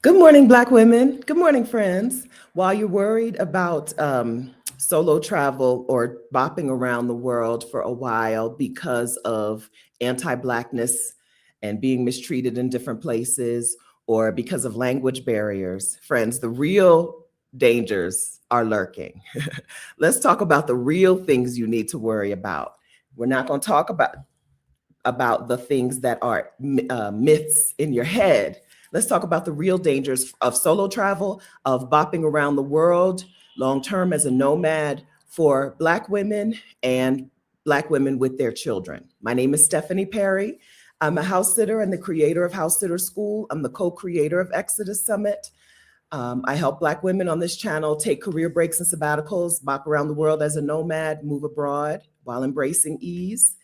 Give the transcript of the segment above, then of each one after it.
Good morning, Black women. Good morning, friends. While you're worried about solo travel or bopping around the world for a while because of anti-Blackness and being mistreated in different places or because of language barriers, friends, the real dangers are lurking. Let's talk about the real things you need to worry about. We're not going to talk about the things that are myths in your head. Let's talk about the real dangers of solo travel, of bopping around the world long term as a nomad for Black women and Black women with their children. My name is Stephanie Perry. I'm a house sitter and the creator of House Sitter School. I'm the co-creator of Exodus Summit. I help Black women on this channel take career breaks and sabbaticals, bop around the world as a nomad, move abroad while embracing ease.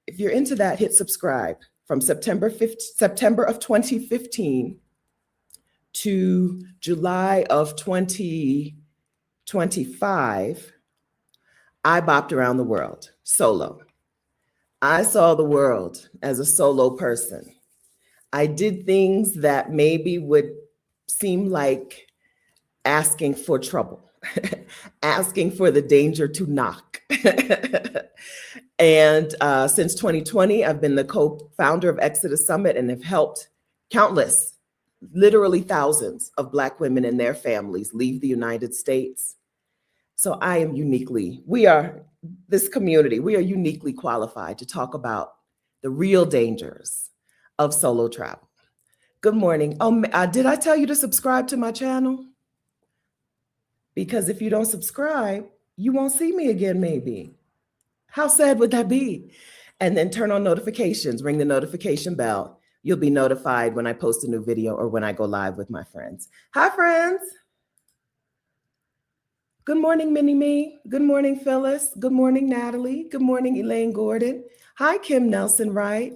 If you're into that, hit subscribe. From September of 2015 to July of 2025, I bopped around the world solo. I saw the world as a solo person. I did things that maybe would seem like asking for trouble, asking for the danger to knock. And since 2020, I've been the co-founder of Exodus Summit and have helped countless, literally thousands of Black women and their families leave the United States. So this community, we are uniquely qualified to talk about the real dangers of solo travel. Good morning. Did I tell you to subscribe to my channel? Because if you don't subscribe, you won't see me again, maybe. How sad would that be? And then turn on notifications, ring the notification bell. You'll be notified when I post a new video or when I go live with my friends. Hi, friends. Good morning, Mini-Me. Good morning, Phyllis. Good morning, Natalie. Good morning, Elaine Gordon. Hi, Kim Nelson Wright.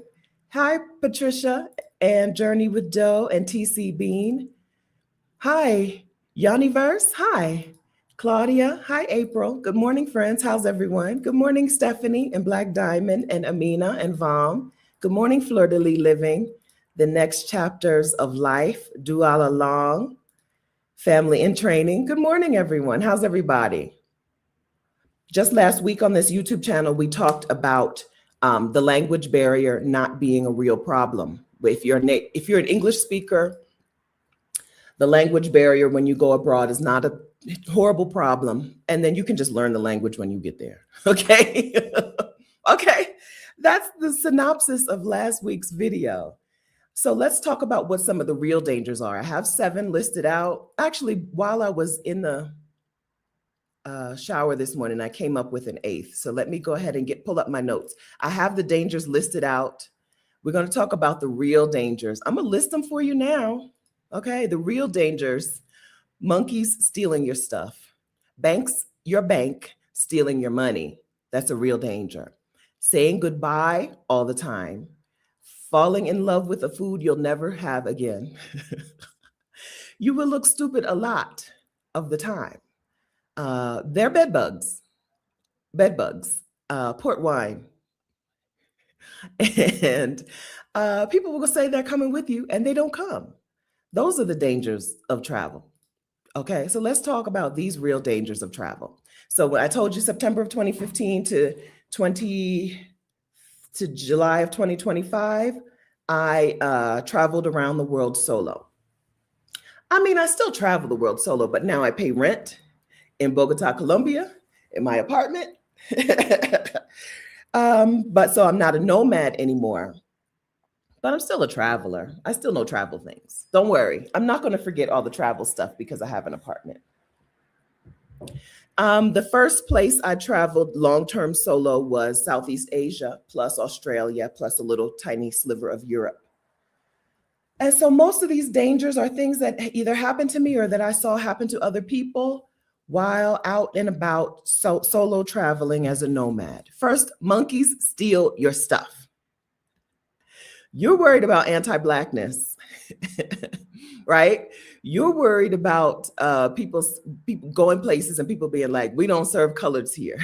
Hi, Patricia and Journey with Doe and TC Bean. Hi, Yanniverse. Hi. Claudia, hi April. Good morning, friends. How's everyone? Good morning, Stephanie and Black Diamond and Amina and Vam. Good morning, Fleur de Lis Living. The next chapters of life, do all along, family in training. Good morning, everyone. How's everybody? Just last week on this YouTube channel, we talked about the language barrier not being a real problem. If you're an English speaker, the language barrier when you go abroad is not a horrible problem. And then you can just learn the language when you get there. Okay. Okay. That's the synopsis of last week's video. So let's talk about what some of the real dangers are. I have 7 listed out. Actually, while I was in the shower this morning, I came up with an 8th. So let me go ahead and pull up my notes. I have the dangers listed out. We're going to talk about the real dangers. I'm going to list them for you now. Okay. The real dangers. Monkeys stealing your stuff. Your bank stealing your money. That's a real danger. Saying goodbye all the time. Falling in love with a food you'll never have again. You will look stupid a lot of the time. They're bed bugs, port wine. And people will say they're coming with you and they don't come. Those are the dangers of travel. Okay, so let's talk about these real dangers of travel. So when I told you September of 2015 to July of 2025, I traveled around the world solo. I mean, I still travel the world solo, but now I pay rent in Bogota, Colombia, in my apartment. But so I'm not a nomad anymore. But I'm still a traveler. I still know travel things. Don't worry. I'm not going to forget all the travel stuff because I have an apartment. The first place I traveled long-term solo was Southeast Asia, plus Australia, plus a little tiny sliver of Europe. And so most of these dangers are things that either happened to me or that I saw happen to other people while out and about solo traveling as a nomad. First, monkeys steal your stuff. You're worried about anti-Blackness, right? You're worried about people going places and people being like, we don't serve colors here.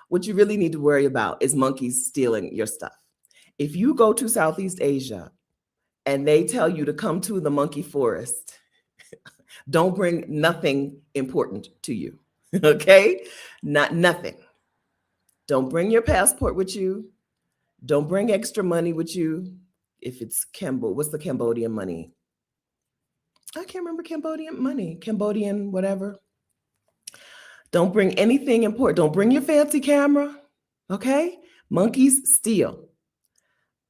What you really need to worry about is monkeys stealing your stuff. If you go to Southeast Asia and they tell you to come to the monkey forest, don't bring nothing important to you. Okay? Not nothing. Don't bring your passport with you. Don't bring extra money with you. If it's what's the Cambodian money? I can't remember Cambodian money, Cambodian whatever. Don't bring anything important. Don't bring your fancy camera. Okay? Monkeys steal.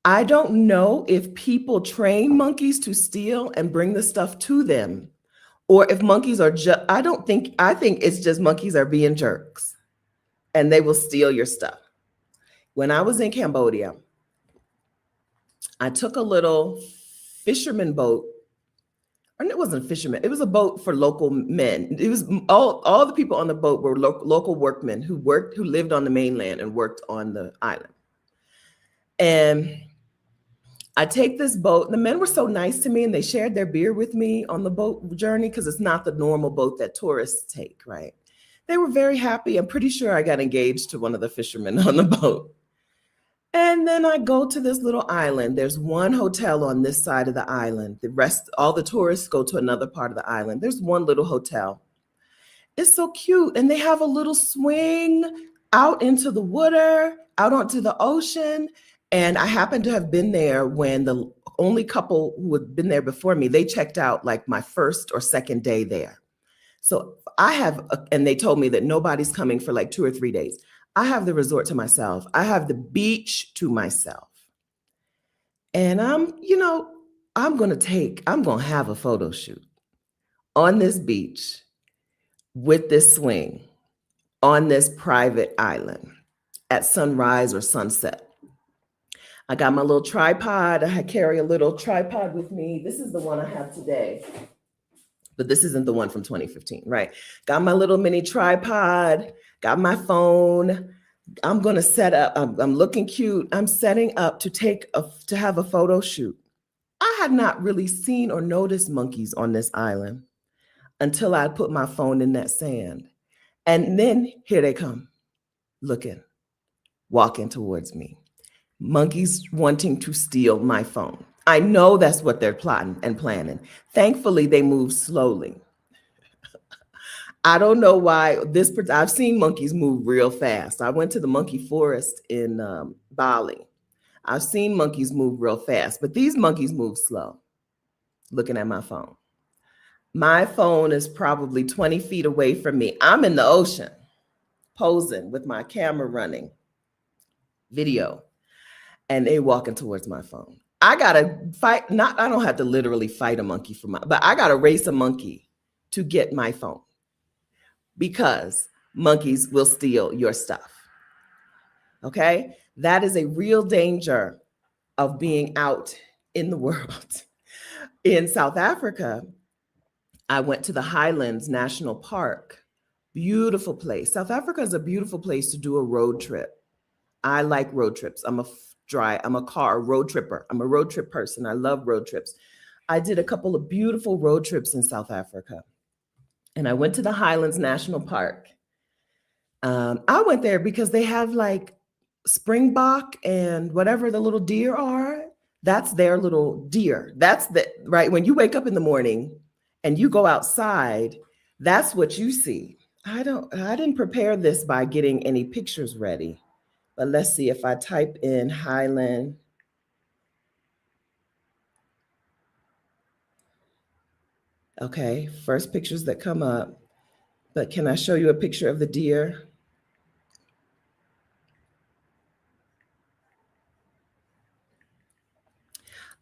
I don't know if people train monkeys to steal and bring the stuff to them, or if monkeys are just, I think it's just monkeys are being jerks and they will steal your stuff. When I was in Cambodia, I took a little fisherman boat. And it wasn't a fisherman. It was a boat for local men. It was all the people on the boat were local workmen who lived on the mainland and worked on the island. And I take this boat. The men were so nice to me, and they shared their beer with me on the boat journey because it's not the normal boat that tourists take, right? They were very happy. I'm pretty sure I got engaged to one of the fishermen on the boat. And then I go to this little island. There's one hotel on this side of the island. The rest, all the tourists go to another part of the island. There's one little hotel. It's so cute. And they have a little swing out into the water, out onto the ocean. And I happened to have been there when the only couple who had been there before me, they checked out like my first or second day there. So and they told me that nobody's coming for like 2 or 3 days. I have the resort to myself. I have the beach to myself. And I'm going to have a photo shoot on this beach with this swing on this private island at sunrise or sunset. I got my little tripod. I carry a little tripod with me. This is the one I have today, but this isn't the one from 2015, right? Got my little mini tripod, got my phone. I'm going to set up. I'm looking cute. I'm setting up to have a photo shoot. I had not really seen or noticed monkeys on this island until I put my phone in that sand. And then here they come, walking towards me. Monkeys wanting to steal my phone. I know that's what they're plotting and planning. Thankfully, they move slowly. I don't know why I've seen monkeys move real fast. I went to the monkey forest in Bali. I've seen monkeys move real fast, but these monkeys move slow. Looking at my phone. My phone is probably 20 feet away from me. I'm in the ocean, posing with my camera running, video, and they walking towards my phone. I gotta fight. I don't have to literally fight a monkey but I gotta race a monkey to get my phone because monkeys will steal your stuff. Okay, that is a real danger of being out in the world. In South Africa, I went to the Highlands National Park. Beautiful place. South Africa is a beautiful place to do a road trip. I like road trips. I'm a car road tripper. I'm a road trip person. I love road trips. I did a couple of beautiful road trips in South Africa. And I went to the Highlands National Park. I went there because they have like springbok and whatever the little deer are. That's their little deer. That's right. When you wake up in the morning and you go outside, that's what you see. I didn't prepare this by getting any pictures ready. But let's see if I type in Highland. Okay, first pictures that come up. But can I show you a picture of the deer?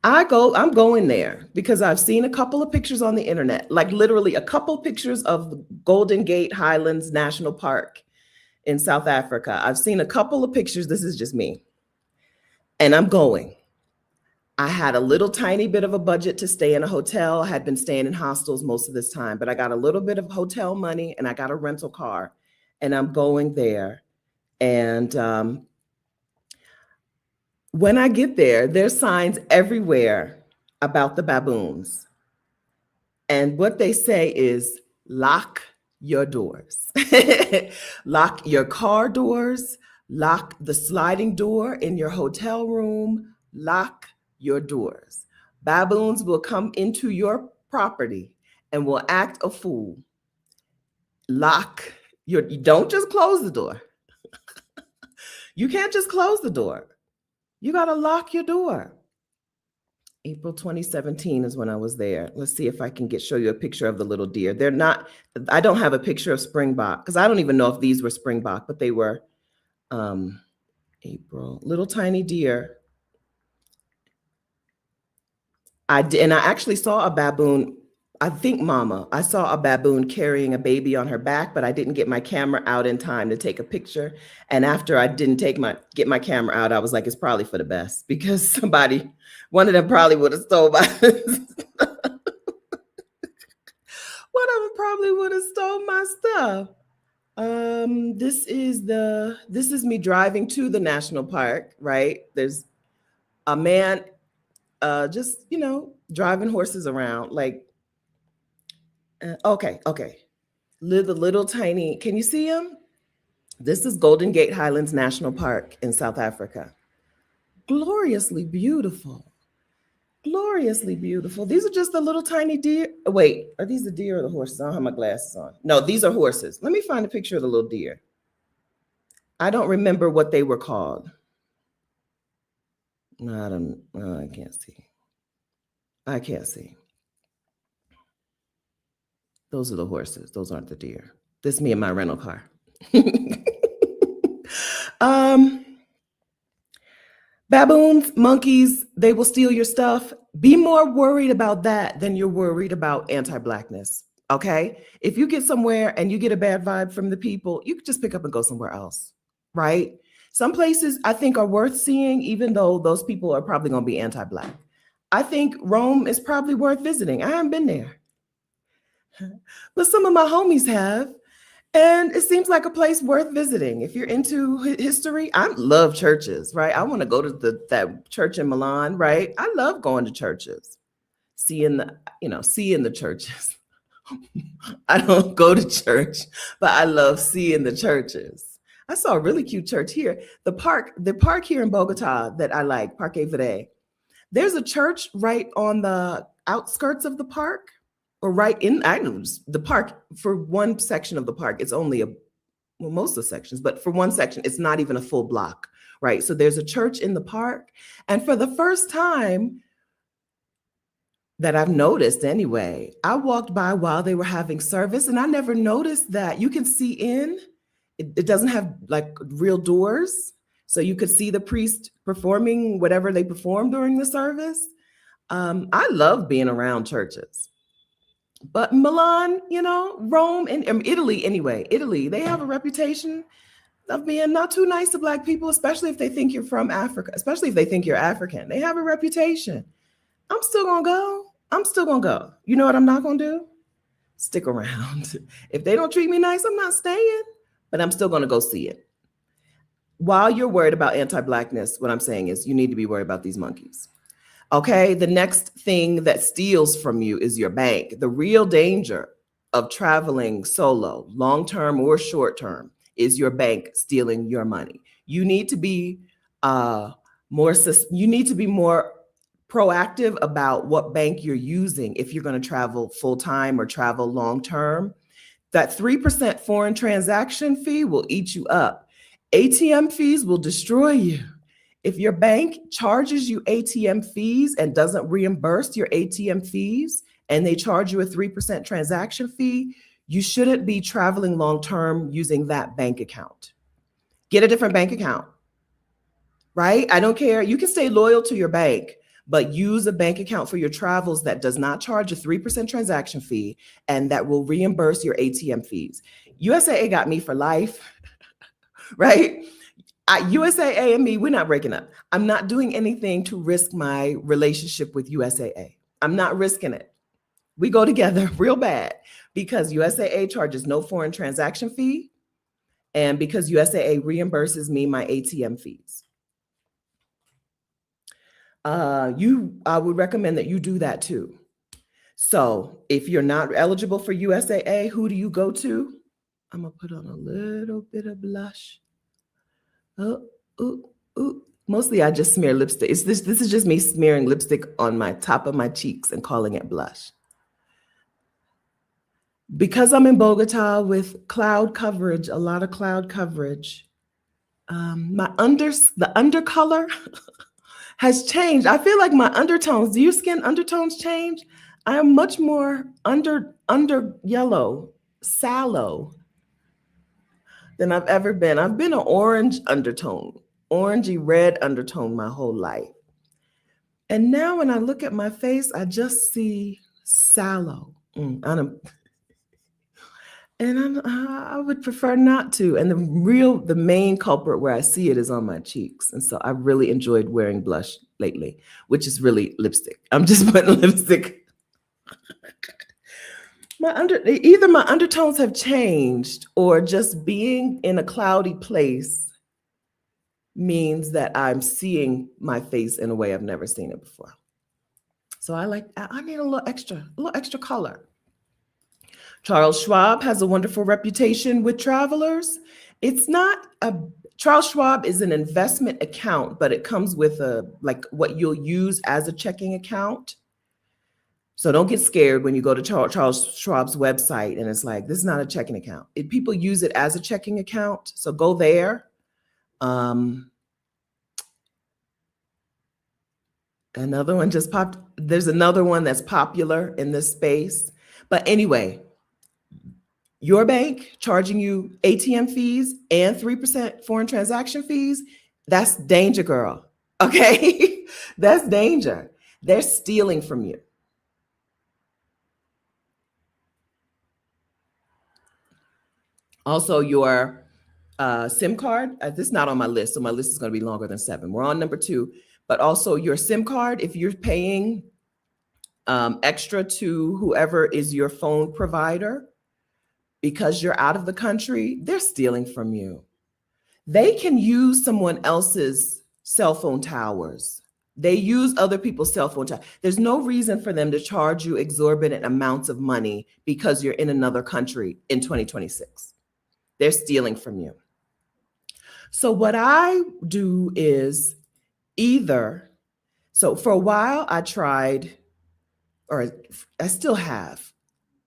I'm going there because I've seen a couple of pictures on the internet, like literally a couple pictures of the Golden Gate Highlands National Park in South Africa. I've seen a couple of pictures. This is just me. And I'm going. I had a little tiny bit of a budget to stay in a hotel. I had been staying in hostels most of this time, but I got a little bit of hotel money and I got a rental car and I'm going there. And when I get there, there's signs everywhere about the baboons. And what they say is lock your doors, lock your car doors, lock the sliding door in your hotel room, lock your doors. Baboons will come into your property and will act a fool. Lock you don't just close the door. You can't just close the door. You got to lock your door. April 2017 is when I was there. Let's see if I can show you a picture of the little deer. They're not, I don't have a picture of springbok because I don't even know if these were springbok, but they were April, little tiny deer. And I actually saw a baboon. I think Mama, I saw a baboon carrying a baby on her back, but I didn't get my camera out in time to take a picture. And after I didn't get my camera out, I was like, it's probably for the best because one of them probably would have stole my, one of them probably would have stole my stuff. This is me driving to the national park, right? There's a man, just, driving horses around like, okay. The little tiny, can you see him? This is Golden Gate Highlands National Park in South Africa. Gloriously beautiful. Gloriously beautiful. These are just the little tiny deer. Wait, are these the deer or the horses? I don't have my glasses on. No, these are horses. Let me find a picture of the little deer. I don't remember what they were called. No, I can't see. I can't see. Those are the horses. Those aren't the deer. This is me in my rental car. Baboons, monkeys, they will steal your stuff. Be more worried about that than you're worried about anti-Blackness. Okay? If you get somewhere and you get a bad vibe from the people, you could just pick up and go somewhere else. Right? Some places I think are worth seeing, even though those people are probably going to be anti-Black. I think Rome is probably worth visiting. I haven't been there. But some of my homies have. And it seems like a place worth visiting. If you're into history, I love churches, right? I want to go to that church in Milan, right? I love going to churches, seeing the churches. I don't go to church, but I love seeing the churches. I saw a really cute church here. The park here in Bogota that I like, Parque Verde. There's a church right on the outskirts of the park, or right in the park. For one section of the park, it's only most of the sections, but for one section, it's not even a full block, right? So there's a church in the park. And for the first time that I've noticed anyway, I walked by while they were having service and I never noticed that you can see in. It doesn't have like real doors. So you could see the priest performing whatever they performed during the service. I love being around churches. But Milan, Rome, and Italy anyway. Italy, they have a reputation of being not too nice to Black people, especially if they think you're from Africa, especially if they think you're African. They have a reputation. I'm still going to go. I'm still going to go. You know what I'm not going to do? Stick around. If they don't treat me nice, I'm not staying, but I'm still going to go see it. While you're worried about anti-Blackness, what I'm saying is you need to be worried about these monkeys. Okay, the next thing that steals from you is your bank. The real danger of traveling solo, long-term or short-term, is your bank stealing your money. You need to be more proactive about what bank you're using if you're going to travel full-time or travel long-term. That 3% foreign transaction fee will eat you up. ATM fees will destroy you. If your bank charges you ATM fees and doesn't reimburse your ATM fees, and they charge you a 3% transaction fee, you shouldn't be traveling long-term using that bank account. Get a different bank account, right? I don't care. You can stay loyal to your bank, but use a bank account for your travels that does not charge a 3% transaction fee and that will reimburse your ATM fees. USAA got me for life, right? USAA and me, we're not breaking up. I'm not doing anything to risk my relationship with USAA. I'm not risking it. We go together real bad because USAA charges no foreign transaction fee and because USAA reimburses me my ATM fees. I would recommend that you do that too. So if you're not eligible for USAA, who do you go to? I'm gonna put on a little bit of blush. Mostly I just smear lipstick. This is just me smearing lipstick on my top of my cheeks and calling it blush. Because I'm in Bogota with cloud coverage, a lot of cloud coverage, the undercolor has changed. I feel like my undertones, do your skin undertones change? I am much more under yellow, sallow than I've ever been. I've been an orange undertone, orangey red undertone my whole life. And now when I look at my face, I just see sallow. I would prefer not to. And the main culprit where I see it is on my cheeks. And so I really enjoyed wearing blush lately, which is really lipstick. I'm just putting lipstick. Either my undertones have changed or just being in a cloudy place means that I'm seeing my face in a way I've never seen it before. So I need a little extra color. Charles Schwab has a wonderful reputation with travelers. Charles Schwab is an investment account, but it comes with what you'll use as a checking account. So don't get scared when you go to Charles Schwab's website and it's like, this is not a checking account. People use it as a checking account. So go there. Another one just popped. There's another one that's popular in this space. But anyway, your bank charging you ATM fees and 3% foreign transaction fees, that's danger, girl. Okay? That's danger. They're stealing from you. Also, your SIM card. This is not on my list, so my list is going to be longer than 7. We're on number 2. But also your SIM card, if you're paying extra to whoever is your phone provider, because you're out of the country, they're stealing from you. They can use someone else's cell phone towers. They use other people's cell phone towers. There's no reason for them to charge you exorbitant amounts of money because you're in another country in 2026. They're stealing from you. So what I do is so for a while I tried, or I still have,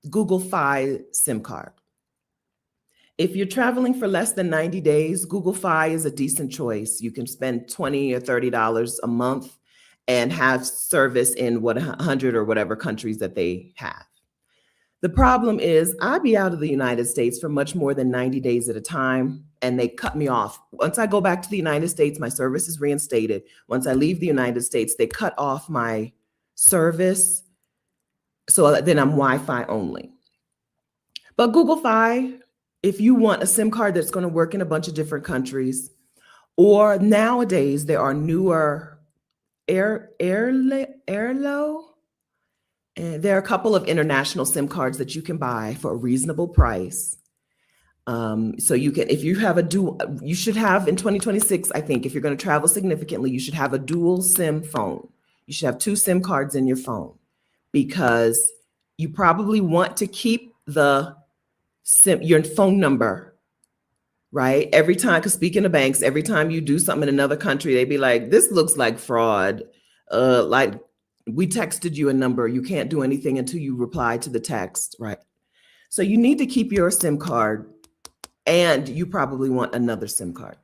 Google Fi SIM card. If you're traveling for less than 90 days, Google Fi is a decent choice. You can spend $20 or $30 a month and have service in 100 or whatever countries that they have. The problem is I'd be out of the United States for much more than 90 days at a time, and they cut me off. Once I go back to the United States, my service is reinstated. Once I leave the United States, they cut off my service. So then I'm Wi-Fi only. But Google Fi, if you want a SIM card that's going to work in a bunch of different countries, or nowadays there are newer Airlo. And there are a couple of international SIM cards that you can buy for a reasonable price. So you can, if you have you should have in 2026, I think, if you're going to travel significantly, you should have a dual SIM phone. You should have 2 SIM cards in your phone, because you probably want to keep your phone number, right? Every time, because speaking of banks, every time you do something in another country, they be like, this looks like fraud. Like, we texted you a number. You can't do anything until you reply to the text, right? So you need to keep your SIM card, and you probably want another SIM card.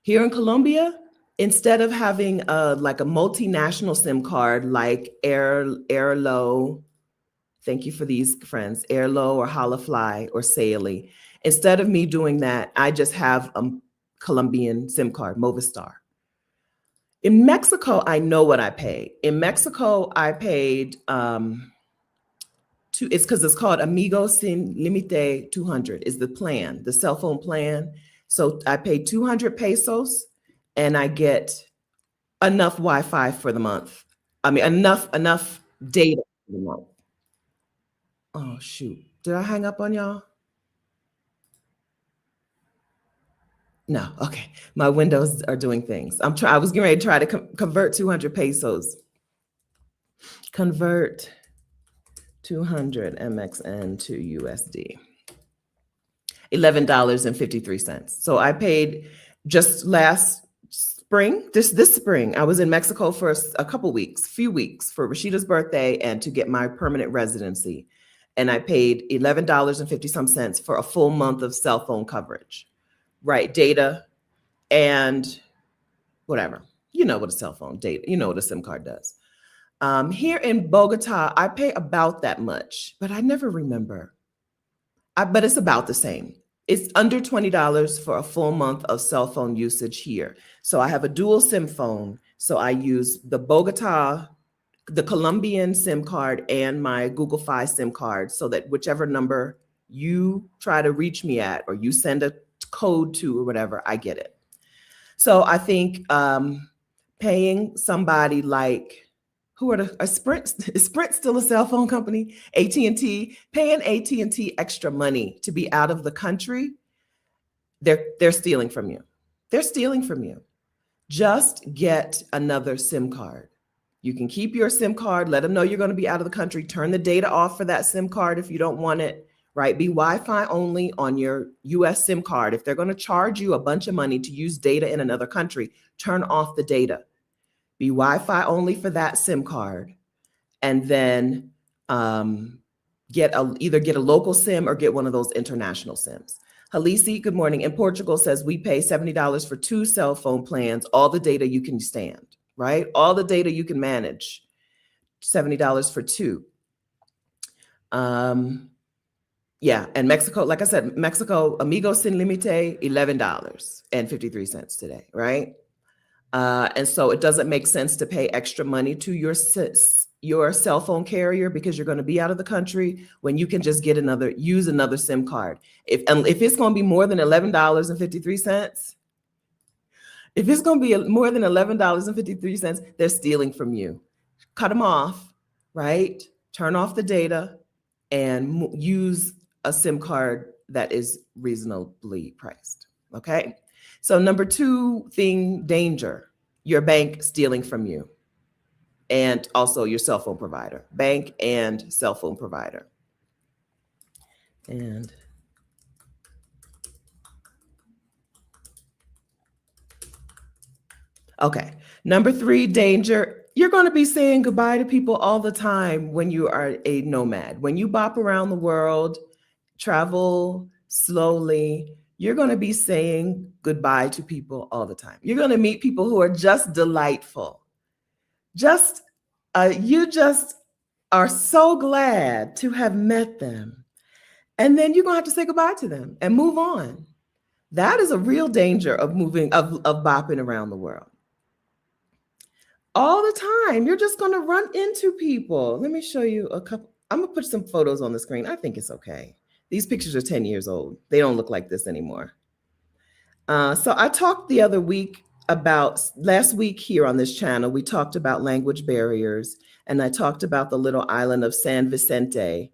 Here in Colombia, instead of having a multinational SIM card like Airlo, thank you for these friends, Airlo or Holafly or Saily, instead of me doing that, I just have a Colombian SIM card, Movistar. In Mexico, I know what I paid. In Mexico, I paid it's because it's called Amigo Sin Límite 200 is the plan, the cell phone plan. So I paid 200 pesos and I get enough Wi-Fi for the month. I mean, enough data for the month. Oh, shoot. Did I hang up on y'all? No. Okay. My windows are doing things. I was getting ready to try to convert 200 pesos. Convert 200 MXN to USD. $11.53. So I paid just last spring, this spring, I was in Mexico for a couple weeks, few weeks for Rashida's birthday and to get my permanent residency. And I paid $11.50 some cents for a full month of cell phone coverage, right? Data and whatever. You know what a cell phone data, you know what a SIM card does. Here in Bogota, I pay about that much, but I never remember. But it's about the same. It's under $20 for a full month of cell phone usage here. So I have a dual SIM phone. So I use the Bogota, the Colombian SIM card, and my Google Fi SIM card, so that whichever number you try to reach me at or you send a code to or whatever, I get it. So I think paying somebody like, who are a Sprint? Is Sprint still a cell phone company? AT&T, paying AT&T extra money to be out of the country, they're stealing from you. They're stealing from you. Just get another SIM card. You can keep your SIM card, let them know you're going to be out of the country, turn the data off for that SIM card if you don't want it, right? Be Wi-Fi only on your US SIM card. If they're going to charge you a bunch of money to use data in another country, turn off the data. Be Wi-Fi only for that SIM card, and then either get a local SIM or get one of those international SIMs. Halisi, good morning. In Portugal says we pay $70 for 2 cell phone plans, all the data you can stand, right? All the data you can manage, $70 for 2. Yeah, and Mexico, like I said, Mexico, Amigos Sin Límite, $11.53 today, right? And so it doesn't make sense to pay extra money to your cell phone carrier because you're going to be out of the country when you can just use another SIM card. If it's going to be more than $11.53, if it's going to be more than $11.53, they're stealing from you. Cut them off, right? Turn off the data and use a SIM card that is reasonably priced. Okay. So number 2 thing, danger, your bank stealing from you, and also your cell phone provider, bank and cell phone provider. And okay, number 3, danger. You're going to be saying goodbye to people all the time when you are a nomad. When you bop around the world, travel slowly, you're going to be saying goodbye to people all the time. You're going to meet people who are just delightful. You just are so glad to have met them. And then you're going to have to say goodbye to them and move on. That is a real danger of bopping around the world. All the time, you're just going to run into people. Let me show you a couple. I'm going to put some photos on the screen. I think it's okay. These pictures are 10 years old. They don't look like this anymore. So I talked the other week last week here on this channel, we talked about language barriers, and I talked about the little island of San Vicente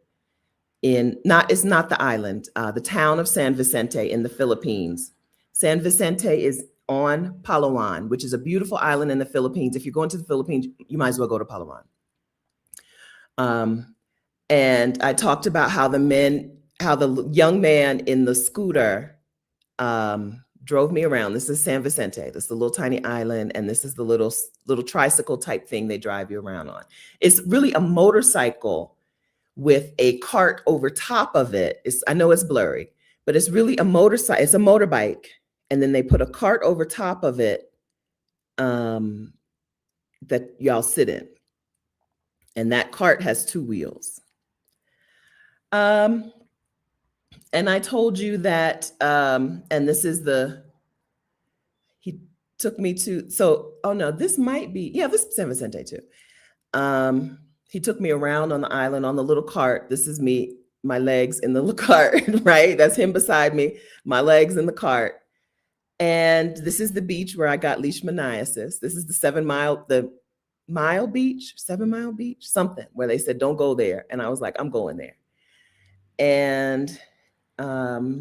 it's not the island, the town of San Vicente in the Philippines. San Vicente is on Palawan, which is a beautiful island in the Philippines. If you're going to the Philippines, you might as well go to Palawan. And I talked about how the young man in the scooter drove me around. This is San Vicente. This is the little tiny island, and this is the little tricycle type thing they drive you around on. It's really a motorcycle with a cart over top of it. I know it's blurry, but it's really a motorcycle. It's a motorbike, and then they put a cart over top of it that y'all sit in, and that cart has 2 wheels. And I told you that, and this is he took me to, oh no, this might be, yeah, this is San Vicente too. He took me around on the island on the little cart. This is me, my legs in the little cart, right? That's him beside me, my legs in the cart. And this is the beach where I got leishmaniasis. This is the 7 Mile Beach, something, where they said, don't go there. And I was like, I'm going there. And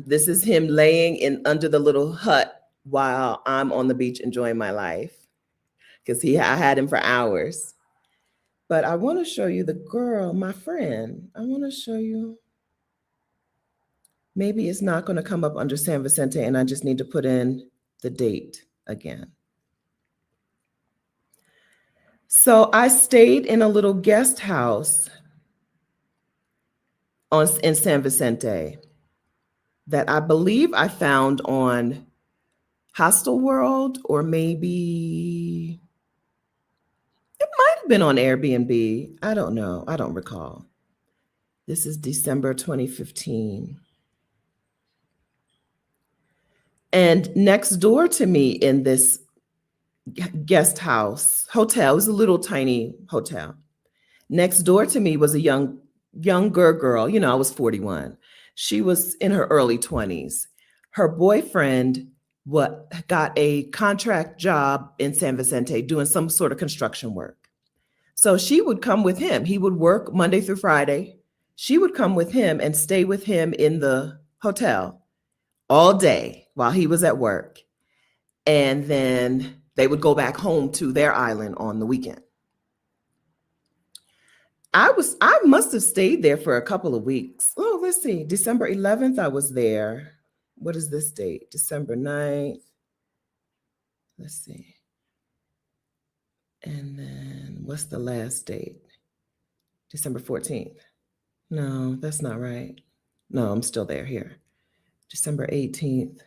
this is him laying under the little hut while I'm on the beach enjoying my life, because I had him for hours. But I want to show you the girl, my friend. I want to show you. Maybe it's not going to come up under San Vicente, and I just need to put in the date again. So I stayed in a little guest house in San Vicente that I believe I found on Hostel World, or maybe it might have been on Airbnb. I don't know. I don't recall. This is December 2015. And next door to me in this guest house hotel, it was a little tiny hotel. Next door to me was a younger girl. You know, I was 41. She was in her early 20s. Her boyfriend got a contract job in San Vicente doing some sort of construction work. So she would come with him. He would work Monday through Friday. She would come with him and stay with him in the hotel all day while he was at work. And then they would go back home to their island on the weekend. I must have stayed there for a couple of weeks. Oh, let's see. December 11th, I was there. What is this date? December 9th. Let's see. And then what's the last date? December 14th. No, that's not right. No, I'm still there here. December 18th.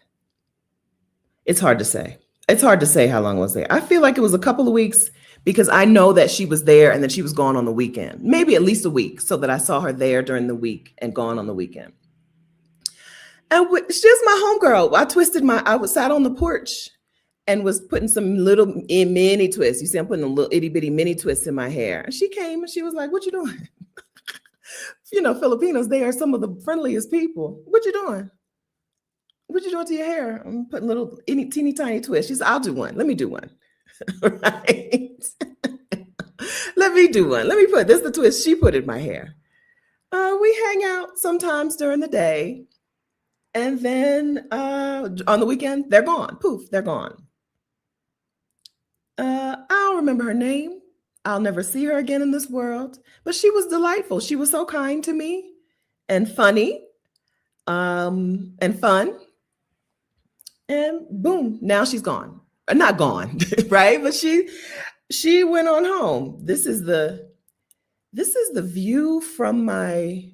It's hard to say. It's hard to say how long I was there. I feel like it was a couple of weeks because I know that she was there and then she was gone on the weekend, maybe at least a week, so that I saw her there during the week and gone on the weekend. And she's my homegirl. I sat on the porch and was putting some little mini twists. You see, I'm putting a little itty bitty mini twists in my hair. And she came and she was like, "What you doing?" You know, Filipinos, they are some of the friendliest people. "What you doing? What you doing to your hair?" "I'm putting little teeny tiny twists." She said, "I'll do one. Let me do one." Right? Let me do one. Let me put this the twist she put in my hair. We hang out sometimes during the day. And then on the weekend, they're gone. Poof, they're gone. I don't remember her name. I'll never see her again in this world. But she was delightful. She was so kind to me and funny and fun. And boom, now she's gone. Not gone, right? But she went on home. This is the view from my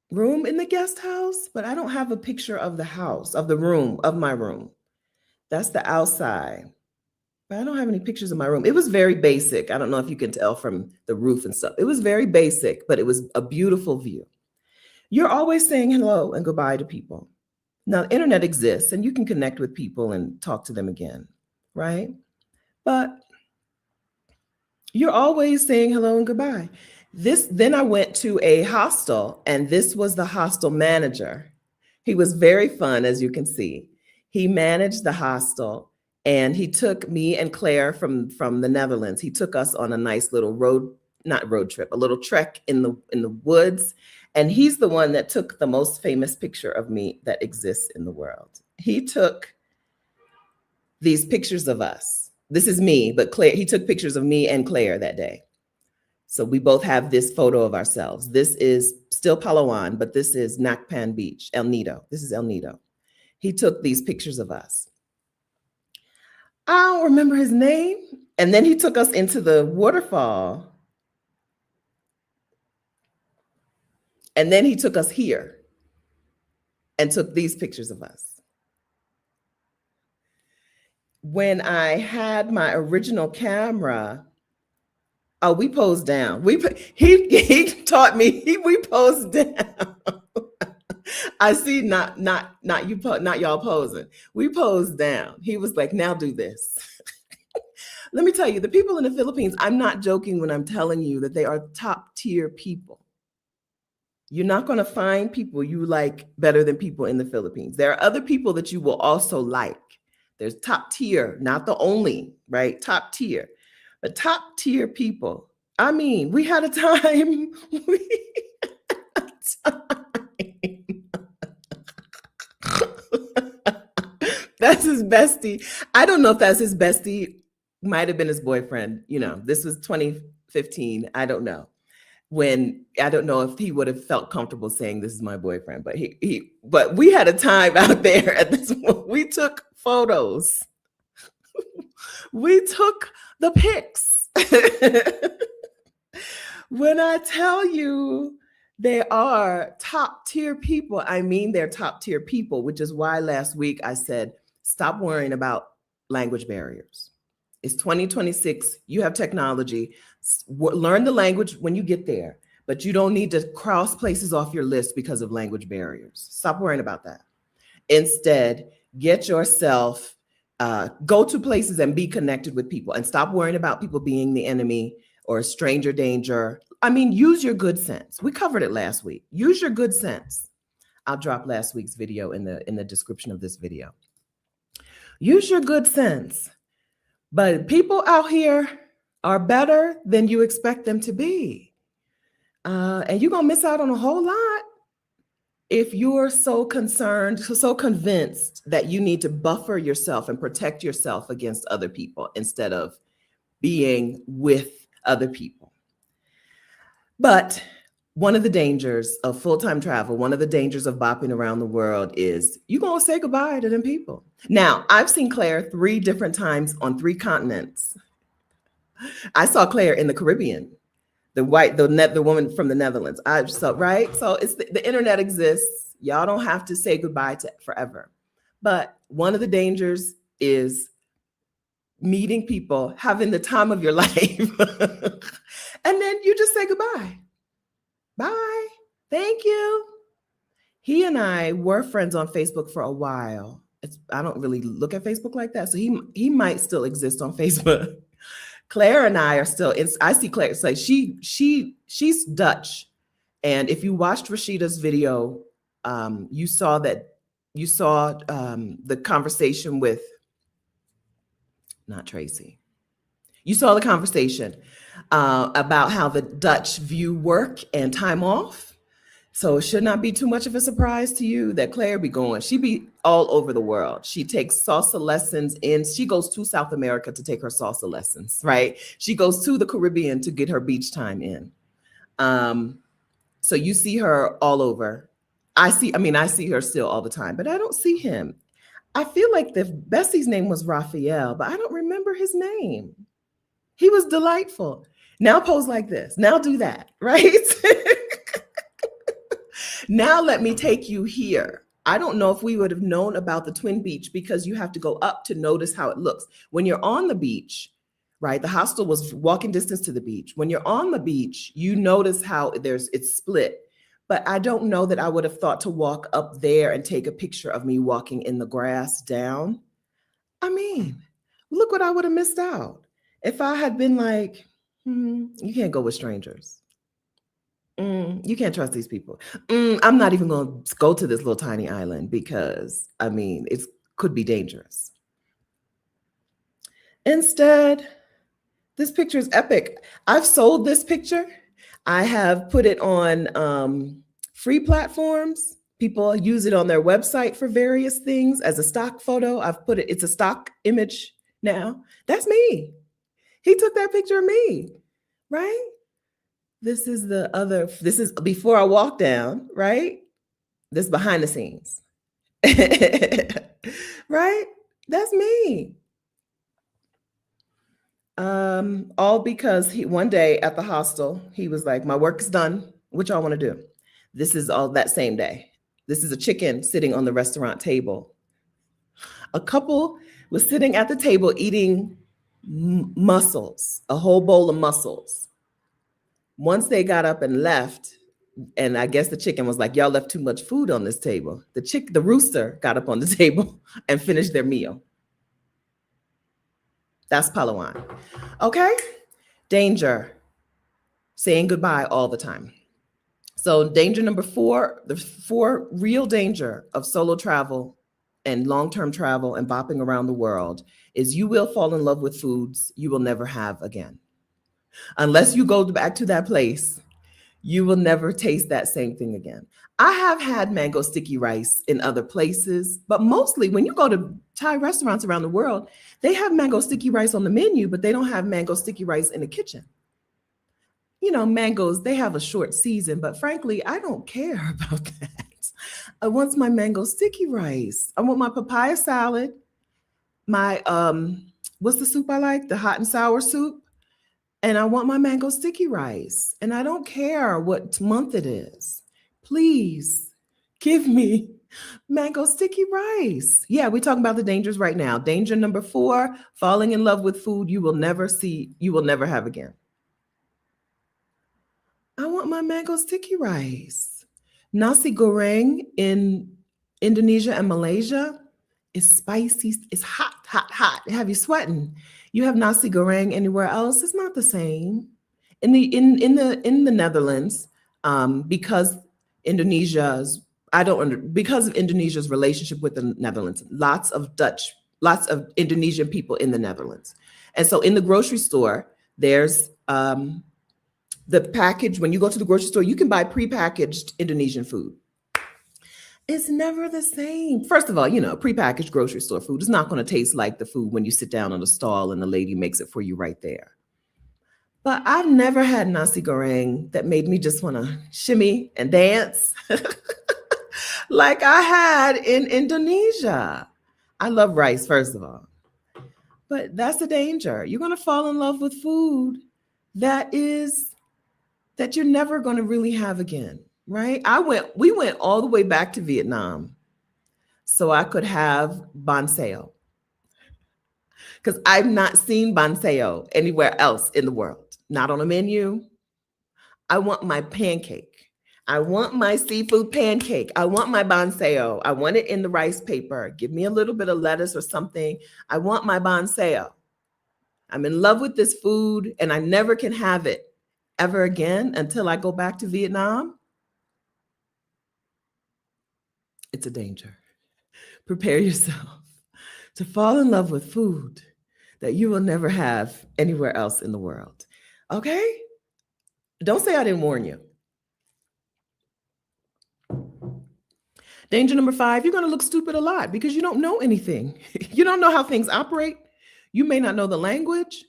room in the guest house, but I don't have a picture of the house, of the room, of my room. That's the outside. But I don't have any pictures of my room. It was very basic. I don't know if you can tell from the roof and stuff. It was very basic, but it was a beautiful view. You're always saying hello and goodbye to people. Now, the internet exists and you can connect with people and talk to them again, right? But you're always saying hello and goodbye. Then I went to a hostel, and this was the hostel manager. He was very fun, as you can see. He managed the hostel, and he took me and Claire from the Netherlands. He took us on a nice little not road trip, a little trek in the woods. And he's the one that took the most famous picture of me that exists in the world. He took these pictures of us. This is me, but Claire, he took pictures of me and Claire that day. So we both have this photo of ourselves. This is still Palawan, but this is Nakpan Beach, El Nido. This is El Nido. He took these pictures of us. I don't remember his name. And then he took us into the waterfall. And then he took us here and took these pictures of us. When I had my original camera, oh, we posed down. He taught me. We posed down. I see. Not you. Not y'all posing. We posed down. He was like, "Now do this." Let me tell you, the people in the Philippines. I'm not joking when I'm telling you that they are top tier people. You're not going to find people you like better than people in the Philippines. There are other people that you will also like. There's top tier, not the only, right? Top tier. But top tier people. I mean, we had a time. That's his bestie. I don't know if that's his bestie. Might have been his boyfriend. You know, this was 2015. I don't know. I don't know if he would have felt comfortable saying this is my boyfriend, but we had a time out there at this. We took photos. We took the pics. When I tell you they are top tier people, I mean they're top tier people, which is why last week I said, stop worrying about language barriers. It's 2026. You have technology. Learn the language when you get there, but you don't need to cross places off your list because of language barriers. Stop worrying about that. Instead, get yourself, go to places and be connected with people and stop worrying about people being the enemy or stranger danger. I mean, use your good sense. We covered it last week. Use your good sense. I'll drop last week's video in the description of this video. Use your good sense. But people out here are better than you expect them to be. And you're going to miss out on a whole lot if you're so concerned, so convinced that you need to buffer yourself and protect yourself against other people instead of being with other people. But one of the dangers of full-time travel, one of the dangers of bopping around the world is you're going to say goodbye to them people. Now, I've seen Claire 3 different times on 3 continents. I saw Claire in the Caribbean, the woman from the Netherlands. Right? So it's the internet exists. Y'all don't have to say goodbye to forever. But one of the dangers is meeting people, having the time of your life. And then you just say goodbye. Bye. Thank you. He and I were friends on Facebook for a while. I don't really look at Facebook like that. So he might still exist on Facebook. Claire and I are still, I see Claire, it's like she's Dutch. And if you watched Rashida's video, you saw the conversation with, not Tracy. You saw the conversation about how the Dutch view work and time off. So it should not be too much of a surprise to you that Claire be going. She be all over the world. She takes salsa lessons she goes to South America to take her salsa lessons, right? She goes to the Caribbean to get her beach time in. So you see her all over. I see her still all the time, but I don't see him. I feel like the bestie's name was Raphael, but I don't remember his name. He was delightful. Now pose like this. Now do that, right? Now let me take you here. I don't know if we would have known about the Twin Beach because you have to go up to notice how it looks. When you're on the beach, right? The hostel was walking distance to the beach. When you're on the beach, you notice how it's split. But I don't know that I would have thought to walk up there and take a picture of me walking in the grass down. I mean, look what I would have missed out if I had been like, you can't go with strangers. You can't trust these people. I'm not even going to go to this little tiny island because, it could be dangerous. Instead, this picture is epic. I've sold this picture. I have put it on free platforms. People use it on their website for various things as a stock photo. It's a stock image now. That's me. He took that picture of me, right? This is before I walk down, right? This behind the scenes, right? That's me. All because one day at the hostel, he was like, my work is done. What y'all want to do? This is all that same day. This is a chicken sitting on the restaurant table. A couple was sitting at the table eating mussels, a whole bowl of mussels. Once they got up and left, and I guess the chicken was like, y'all left too much food on this table. The rooster got up on the table and finished their meal. That's Palawan. Okay? Danger. Saying goodbye all the time. So danger number 4, the 4 real danger of solo travel and long-term travel and bopping around the world is you will fall in love with foods you will never have again. Unless you go back to that place, you will never taste that same thing again. I have had mango sticky rice in other places, but mostly when you go to Thai restaurants around the world, they have mango sticky rice on the menu, but they don't have mango sticky rice in the kitchen. You know, mangoes, they have a short season, but frankly, I don't care about that. I want my mango sticky rice. I want my papaya salad, my What's the soup I like? The hot and sour soup. And I want my mango sticky rice. And I don't care what month it is. Please give me mango sticky rice. Yeah, we're talking about the dangers right now. Danger number 4, falling in love with food you will never have again. I want my mango sticky rice. Nasi goreng in Indonesia and Malaysia is spicy. It's hot, hot, hot. Have you sweating? You have nasi goreng anywhere else, it's not the same. In the Netherlands, because Indonesia's I don't under because of Indonesia's relationship with the Netherlands, lots of Indonesian people in the Netherlands, and so in the grocery store, there's the package. When you go to the grocery store, you can buy prepackaged Indonesian food. It's never the same. First of all, prepackaged grocery store food is not going to taste like the food when you sit down on the stall and the lady makes it for you right there. But I've never had nasi goreng that made me just want to shimmy and dance like I had in Indonesia. I love rice, first of all. But that's the danger. You're going to fall in love with food that you're never going to really have again, right? We went all the way back to Vietnam so I could have banseo, because I've not seen banseo anywhere else in the world, not on a menu. I want my pancake. I want my seafood pancake. I want my banseo. I want it in the rice paper. Give me a little bit of lettuce or something. I want my banseo. I'm in love with this food and I never can have it ever again until I go back to Vietnam. It's a danger. Prepare yourself to fall in love with food that you will never have anywhere else in the world. Okay? Don't say I didn't warn you. Danger number 5, you're going to look stupid a lot because you don't know anything. You don't know how things operate. You may not know the language.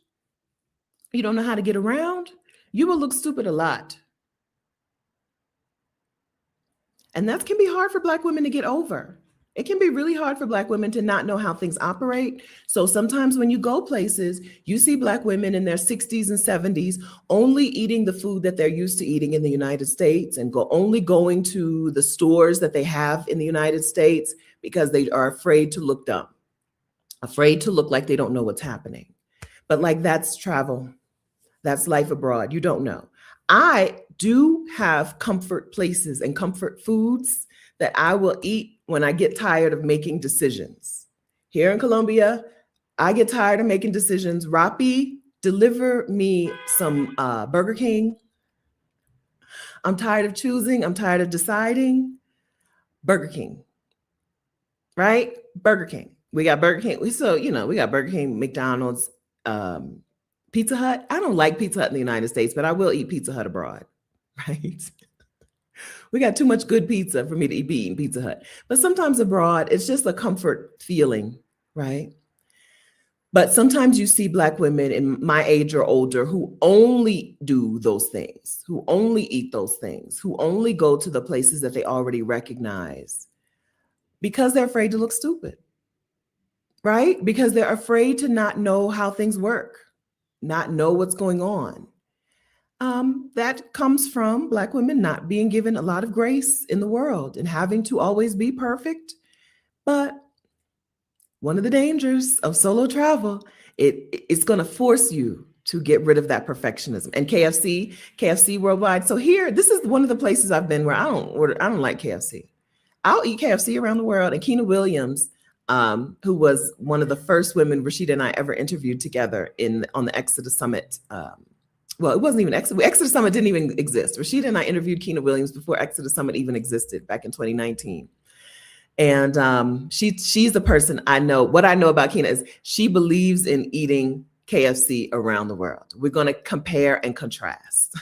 You don't know how to get around. You will look stupid a lot. And that can be hard for Black women to get over. It can be really hard for Black women to not know how things operate. So sometimes when you go places, you see Black women in their 60s and 70s only eating the food that they're used to eating in the United States and only going to the stores that they have in the United States because they are afraid to look dumb, afraid to look like they don't know what's happening. But like, that's travel. That's life abroad. You don't know. I do have comfort places and comfort foods that I will eat when I get tired of making decisions. Here in Colombia, I get tired of making decisions. Rappi, deliver me some Burger King. I'm tired of choosing. I'm tired of deciding. Burger King, right? Burger King. We got Burger King. We got Burger King, McDonald's, Pizza Hut. I don't like Pizza Hut in the United States, but I will eat Pizza Hut abroad, right? We got too much good pizza for me to be eating Pizza Hut. But sometimes abroad, it's just a comfort feeling, right? But sometimes you see Black women in my age or older who only do those things, who only eat those things, who only go to the places that they already recognize because they're afraid to look stupid, right? Because they're afraid to not know how things work, not know what's going on. That comes from Black women not being given a lot of grace in the world and having to always be perfect. But one of the dangers of solo travel, it's going to force you to get rid of that perfectionism. And KFC worldwide. So here, this is one of the places I've been where I don't like KFC. I'll eat KFC around the world. And Keena Williams, who was one of the first women Rashida and I ever interviewed together on the Exodus Summit. Well, it wasn't even Exodus Summit didn't even exist. Rashida and I interviewed Keena Williams before Exodus Summit even existed back in 2019. And she's the person I know. What I know about Keena is she believes in eating KFC around the world. We're going to compare and contrast.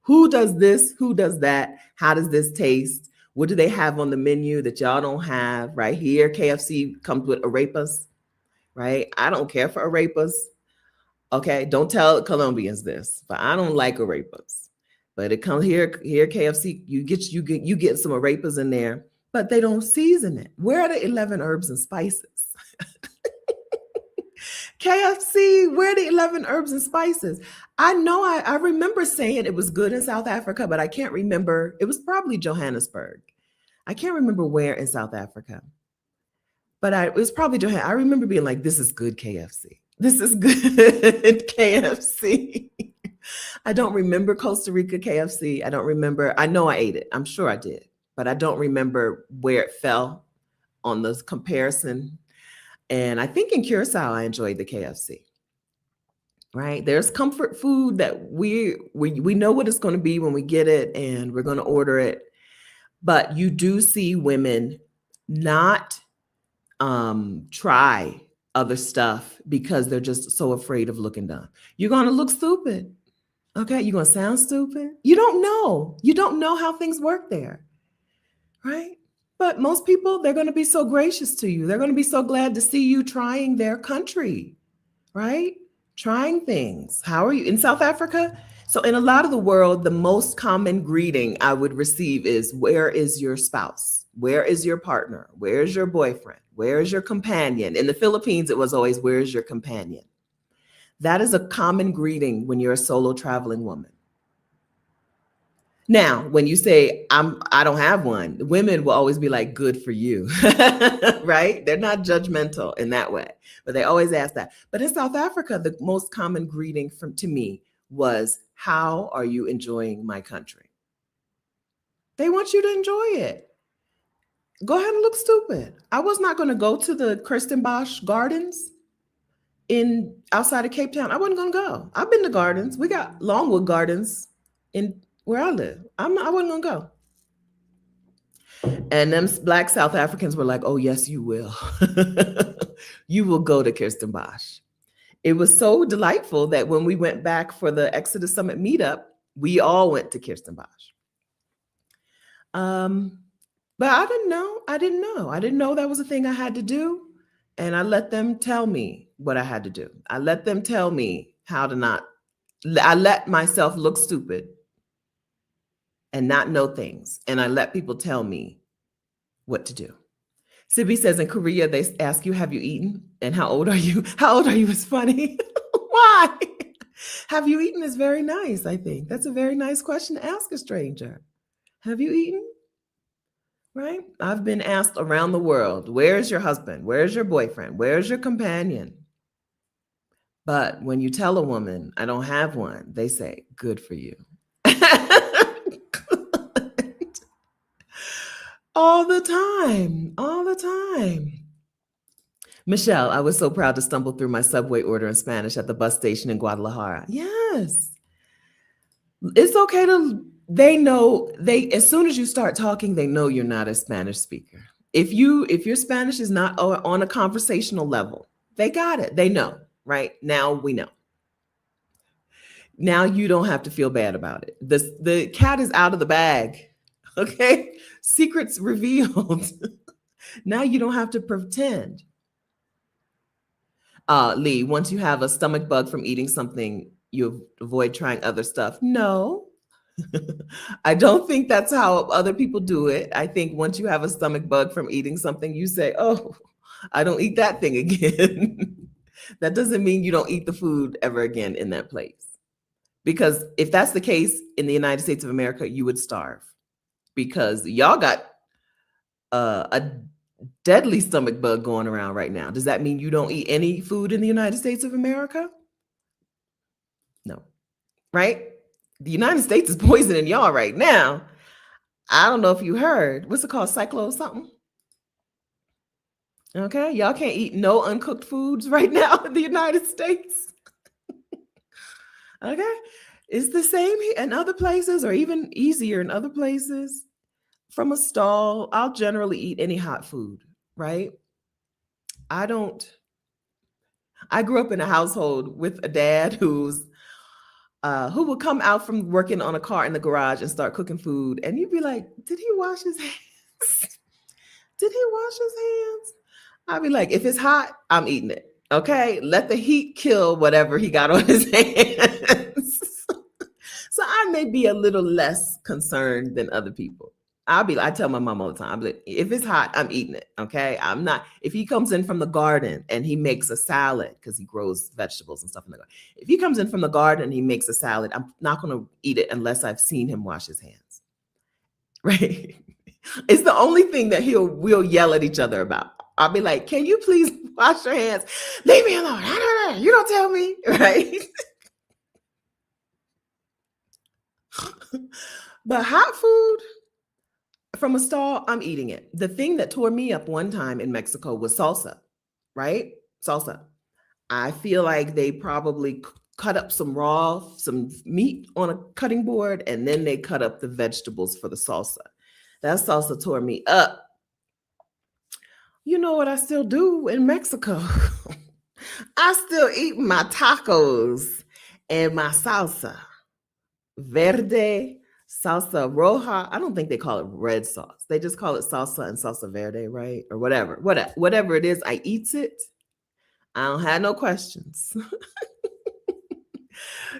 Who does this? Who does that? How does this taste? What do they have on the menu that y'all don't have? Right here, KFC comes with arepas, right? I don't care for arepas. Okay, don't tell Colombians this, but I don't like arepas. But it comes here KFC, you get some arepas in there, but they don't season it. Where are the 11 herbs and spices? KFC, where the 11 herbs and spices? I know I remember saying it was good in South Africa, but I can't remember. It was probably Johannesburg. I can't remember where in South Africa, but it was probably Johannesburg. I remember being like, this is good KFC. This is good KFC. I don't remember Costa Rica KFC. I don't remember. I know I ate it. I'm sure I did, but I don't remember where it fell on the comparison. And I think in Curacao, I enjoyed the KFC. Right? There's comfort food that we know what it's going to be when we get it, and we're going to order it. But you do see women not try other stuff because they're just so afraid of looking dumb. You're going to look stupid. Okay, you're going to sound stupid. You don't know. You don't know how things work there. Right? But most people, they're going to be so gracious to you. They're going to be so glad to see you trying their country. Right? Trying things. How are you in South Africa? So in a lot of the world, the most common greeting I would receive is, where is your spouse? Where is your partner? Where is your boyfriend? Where is your companion? In the Philippines, it was always, where is your companion? That is a common greeting when you're a solo traveling woman. Now, when you say I don't have one, women will always be like, good for you. Right? They're not judgmental in that way, but they always ask that. But in South Africa, the most common greeting to me was, how are you enjoying my country? They want you to enjoy it. Go ahead and look stupid. I was not going to go to the Kirstenbosch Gardens in outside of Cape Town. I wasn't going to go. I've been to gardens. We got Longwood Gardens in where I live. I wasn't gonna go. And them Black South Africans were like, oh, yes, you will. You will go to Kirstenbosch. It was so delightful that when we went back for the Exodus Summit meetup, we all went to Kirstenbosch. But I didn't know. I didn't know that was a thing I had to do. And I let them tell me what I had to do. I let them tell me how to not. I let myself look stupid and not know things. And I let people tell me what to do. Sibby says in Korea, they ask you, have you eaten? And how old are you? How old are you is funny. Why? Have you eaten is very nice, I think. That's a very nice question to ask a stranger. Have you eaten? Right? I've been asked around the world, where's your husband? Where's your boyfriend? Where's your companion? But when you tell a woman, I don't have one, they say, good for you. All the time. Michelle, I was so proud to stumble through my Subway order in Spanish at the bus station in Guadalajara. Yes. It's okay they know, as soon as you start talking, they know you're not a Spanish speaker. If your Spanish is not on a conversational level, they got it. They know, right? Now we know. Now you don't have to feel bad about it. The cat is out of the bag. Okay? Secrets revealed. Now you don't have to pretend. Lee, once you have a stomach bug from eating something, you avoid trying other stuff. No. I don't think that's how other people do it. I think once you have a stomach bug from eating something, you say, oh, I don't eat that thing again. That doesn't mean you don't eat the food ever again in that place. Because if that's the case in the United States of America, you would starve. Because y'all got a deadly stomach bug going around right now. Does that mean you don't eat any food in the United States of America? No. Right? The United States is poisoning y'all right now. I don't know if you heard. What's it called? Cyclo something? Okay. Y'all can't eat no uncooked foods right now in the United States. Okay. It's the same in other places, or even easier in other places. From a stall, I'll generally eat any hot food, right? I grew up in a household with a dad who would come out from working on a car in the garage and start cooking food. And you'd be like, did he wash his hands? Did he wash his hands? I'd be like, if it's hot, I'm eating it. Okay. Let the heat kill whatever he got on his hands. So I may be a little less concerned than other people. I tell my mom all the time, I'm like, if it's hot, I'm eating it. Okay. I'm not, if he comes in from the garden and he makes a salad, because he grows vegetables and stuff in the garden. If he comes in from the garden and he makes a salad, I'm not going to eat it unless I've seen him wash his hands. Right. It's the only thing that we'll yell at each other about. I'll be like, can you please wash your hands? Leave me alone. You don't tell me. Right. But hot food from a stall, I'm eating it. The thing that tore me up one time in Mexico was salsa, right? Salsa. I feel like they probably cut up some meat on a cutting board, and then they cut up the vegetables for the salsa. That salsa tore me up. You know what I still do in Mexico? I still eat my tacos and my salsa. Verde, salsa roja. I don't think they call it red sauce. They just call it salsa and salsa verde, right? Or whatever. Whatever it is, I eats it. I don't have no questions.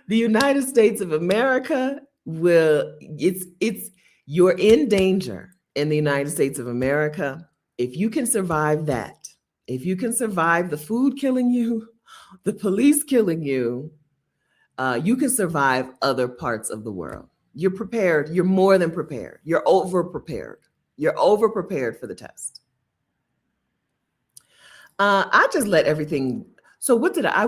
The United States of America it's you're in danger in the United States of America. If you can survive that, if you can survive the food killing you, the police killing you, you can survive other parts of the world. You're prepared. You're more than prepared. You're over prepared. You're over prepared for the test. I just let everything. So what did I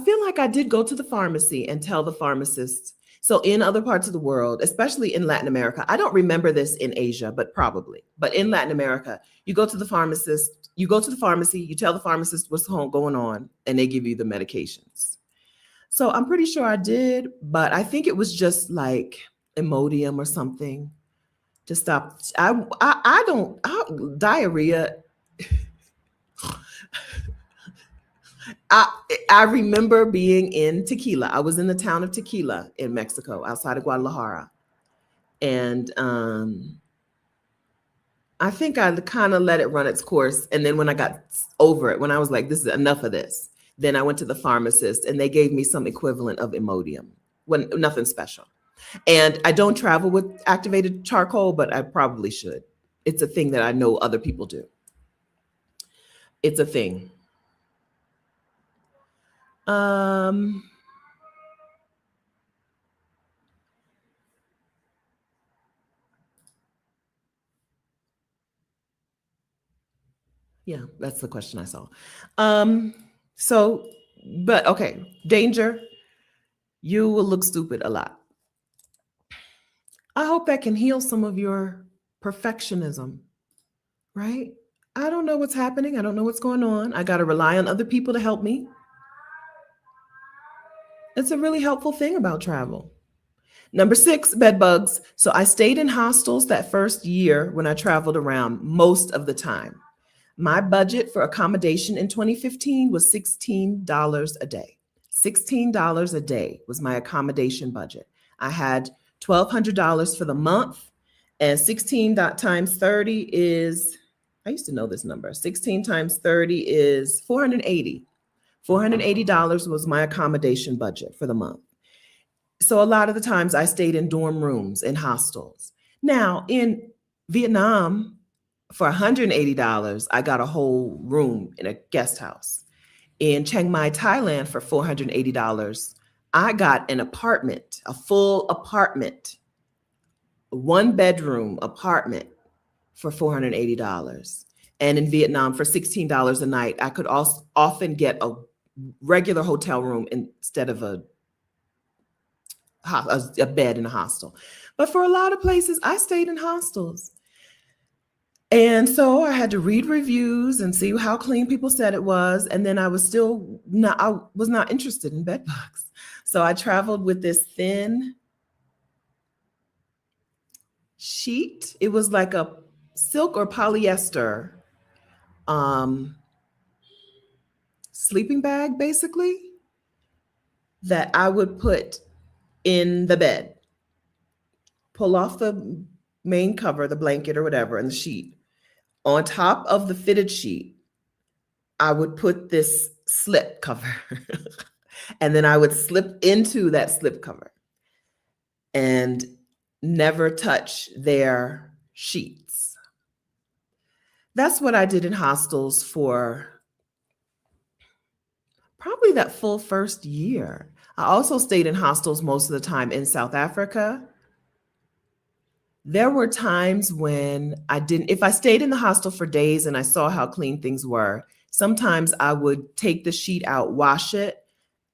feel like I did go to the pharmacy and tell the pharmacist. So in other parts of the world, especially in Latin America, I don't remember this in Asia, but probably. But in Latin America, you go to the pharmacist, you go to the pharmacy, you tell the pharmacist what's going on, and they give you the medications. So I'm pretty sure I did, but I think it was just like Imodium or something to stop. Diarrhea. I remember being in Tequila. I was in the town of Tequila in Mexico, outside of Guadalajara. And I think I kind of let it run its course. And then when I got over it, when I was like, this is enough of this, then I went to the pharmacist and they gave me some equivalent of Imodium, nothing special. And I don't travel with activated charcoal, but I probably should. It's a thing that I know other people do. It's a thing. Yeah, that's the question I saw. But okay, danger. You will look stupid a lot. I hope that can heal some of your perfectionism, right? I don't know what's happening. I don't know what's going on. I got to rely on other people to help me. It's a really helpful thing about travel. Number 6, bed bugs. So I stayed in hostels that first year when I traveled around most of the time. My budget for accommodation in 2015 was $16 a day. $16 a day was my accommodation budget. I had $1,200 for the month, and 16 times 30 is, I used to know this number. 16 times 30 is 480. $480 was my accommodation budget for the month. So a lot of the times I stayed in dorm rooms, in hostels. Now in Vietnam, for $180, I got a whole room in a guest house. In Chiang Mai, Thailand, for $480, I got an apartment, a full apartment, a 1-bedroom apartment for $480. And in Vietnam, for $16 a night, I could also often get a regular hotel room instead of a bed in a hostel. But for a lot of places, I stayed in hostels. And so I had to read reviews and see how clean people said it was. And then I was not interested in bed bugs. So I traveled with this thin sheet. It was like a silk or polyester sleeping bag, basically, that I would put in the bed, pull off the main cover, the blanket or whatever, and the sheet. On top of the fitted sheet, I would put this slip cover and then I would slip into that slip cover and never touch their sheets. That's what I did in hostels for probably that full first year. I also stayed in hostels most of the time in South Africa. There were times when I didn't, if I stayed in the hostel for days and I saw how clean things were, sometimes I would take the sheet out, wash it,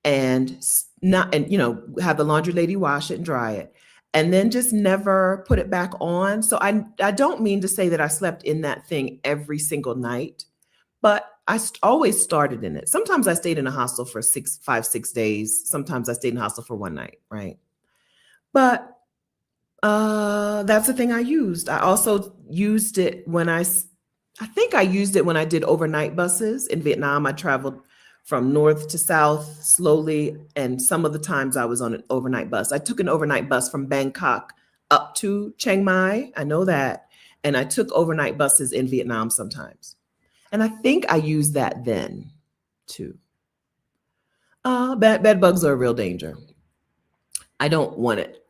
and not, and have the laundry lady wash it and dry it, and then just never put it back on. So I don't mean to say that I slept in that thing every single night, but I always started in it. Sometimes I stayed in a hostel for 6 days. Sometimes I stayed in a hostel for one night, right? But that's the thing I used. I also used it when I think I used it when I did overnight buses in Vietnam. I traveled from north to south slowly, and some of the times I was on an overnight bus. I took an overnight bus from Bangkok up to Chiang Mai. I know that. And I took overnight buses in Vietnam sometimes. And I think I used that then too. Bed bugs are a real danger. I don't want it.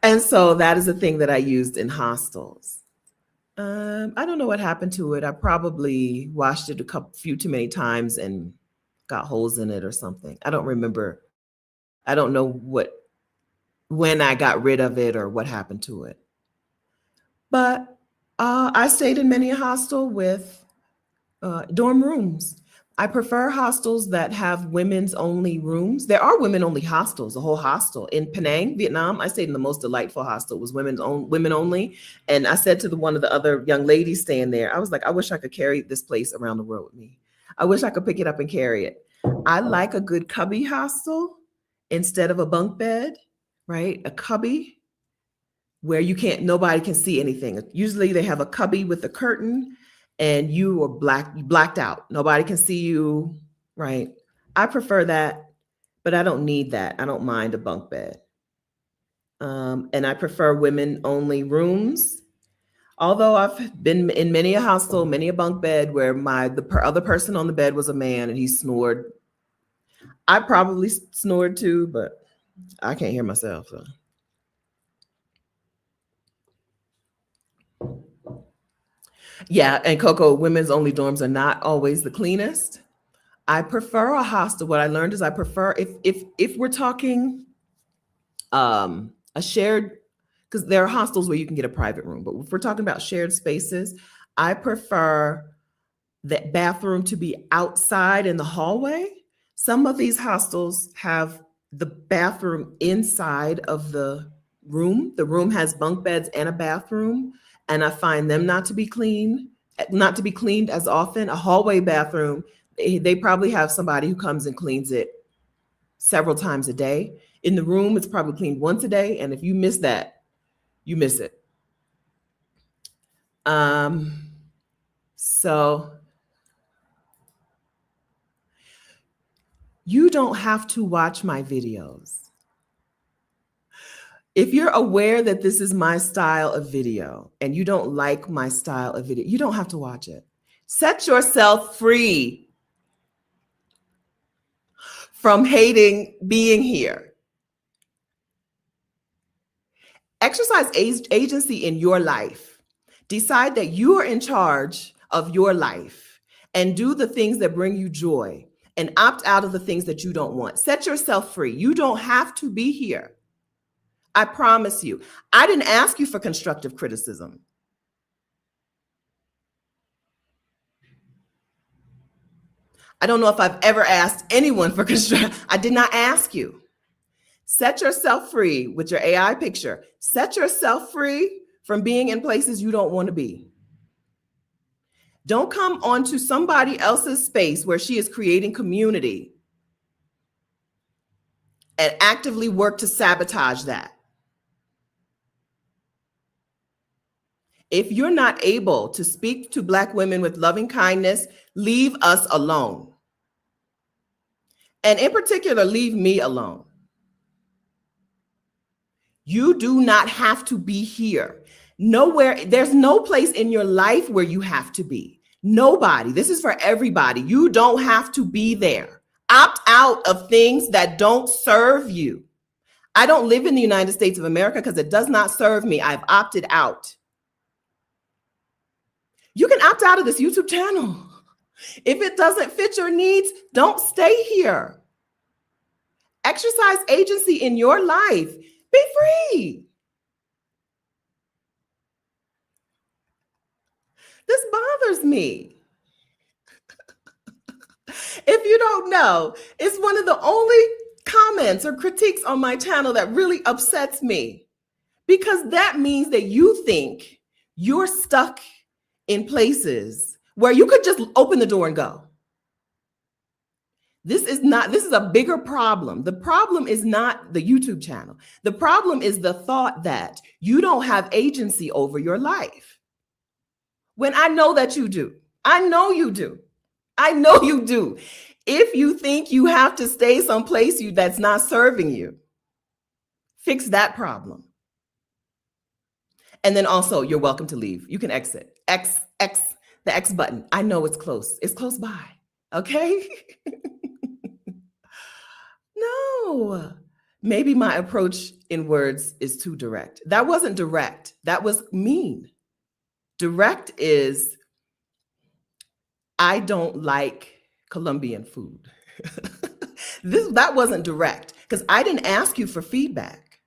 And so that is a thing that I used in hostels. I don't know what happened to it. I probably washed it few too many times and got holes in it or something. I don't remember. I don't know when I got rid of it or what happened to it. But I stayed in many a hostel with dorm rooms. I prefer hostels that have women's only rooms. There are women only hostels, a whole hostel. In Penang, Vietnam, I stayed in the most delightful hostel. It was women only. And I said to one of the other young ladies staying there, I was like, I wish I could carry this place around the world with me. I wish I could pick it up and carry it. I like a good cubby hostel instead of a bunk bed, right? A cubby where nobody can see anything. Usually they have a cubby with a curtain and you are blacked out. Nobody can see you, right? I prefer that, but I don't need that. I don't mind a bunk bed. And I prefer women only rooms. Although I've been in many a hostel, many a bunk bed where the other person on the bed was a man and he snored. I probably snored too, but I can't hear myself. So. Yeah, and Coco, women's only dorms are not always the cleanest. I prefer a hostel. What I learned is I prefer if we're talking a shared, because there are hostels where you can get a private room, but if we're talking about shared spaces, I prefer the bathroom to be outside in the hallway. Some of these hostels have the bathroom inside of the room. The room has bunk beds and a bathroom, and I find them not to be cleaned as often. A hallway bathroom, they probably have somebody who comes and cleans it several times a day. In the room, it's probably cleaned once a day, and if you miss that, you miss it. So you don't have to watch my videos. If you're aware that this is my style of video and you don't like my style of video, you don't have to watch it. Set yourself free from hating being here. Exercise agency in your life. Decide that you are in charge of your life and do the things that bring you joy and opt out of the things that you don't want. Set yourself free. You don't have to be here. I promise you. I didn't ask you for constructive criticism. I don't know if I've ever asked anyone for constructive. I did not ask you. Set yourself free with your AI picture. Set yourself free from being in places you don't want to be. Don't come onto somebody else's space where she is creating community and actively work to sabotage that. If you're not able to speak to Black women with loving kindness, leave us alone. And in particular, leave me alone. You do not have to be here. Nowhere, there's no place in your life where you have to be. Nobody. This is for everybody. You don't have to be there. Opt out of things that don't serve you. I don't live in the United States of America because it does not serve me. I've opted out. You can opt out of this YouTube channel. If it doesn't fit your needs, don't stay here. Exercise agency in your life. Be free. This bothers me. If you don't know, it's one of the only comments or critiques on my channel that really upsets me, because that means that you think you're stuck in places where you could just open the door and go. This is a bigger problem. The problem is not the YouTube channel. The problem is the thought that you don't have agency over your life. When I know that you do. I know you do. I know you do. If you think you have to stay someplace that's not serving you, fix that problem. And then also, you're welcome to leave. You can exit. The X button. I know it's close. It's close by. Okay? No. Maybe my approach in words is too direct. That wasn't direct. That was mean. Direct is, I don't like Colombian food. That wasn't direct because I didn't ask you for feedback.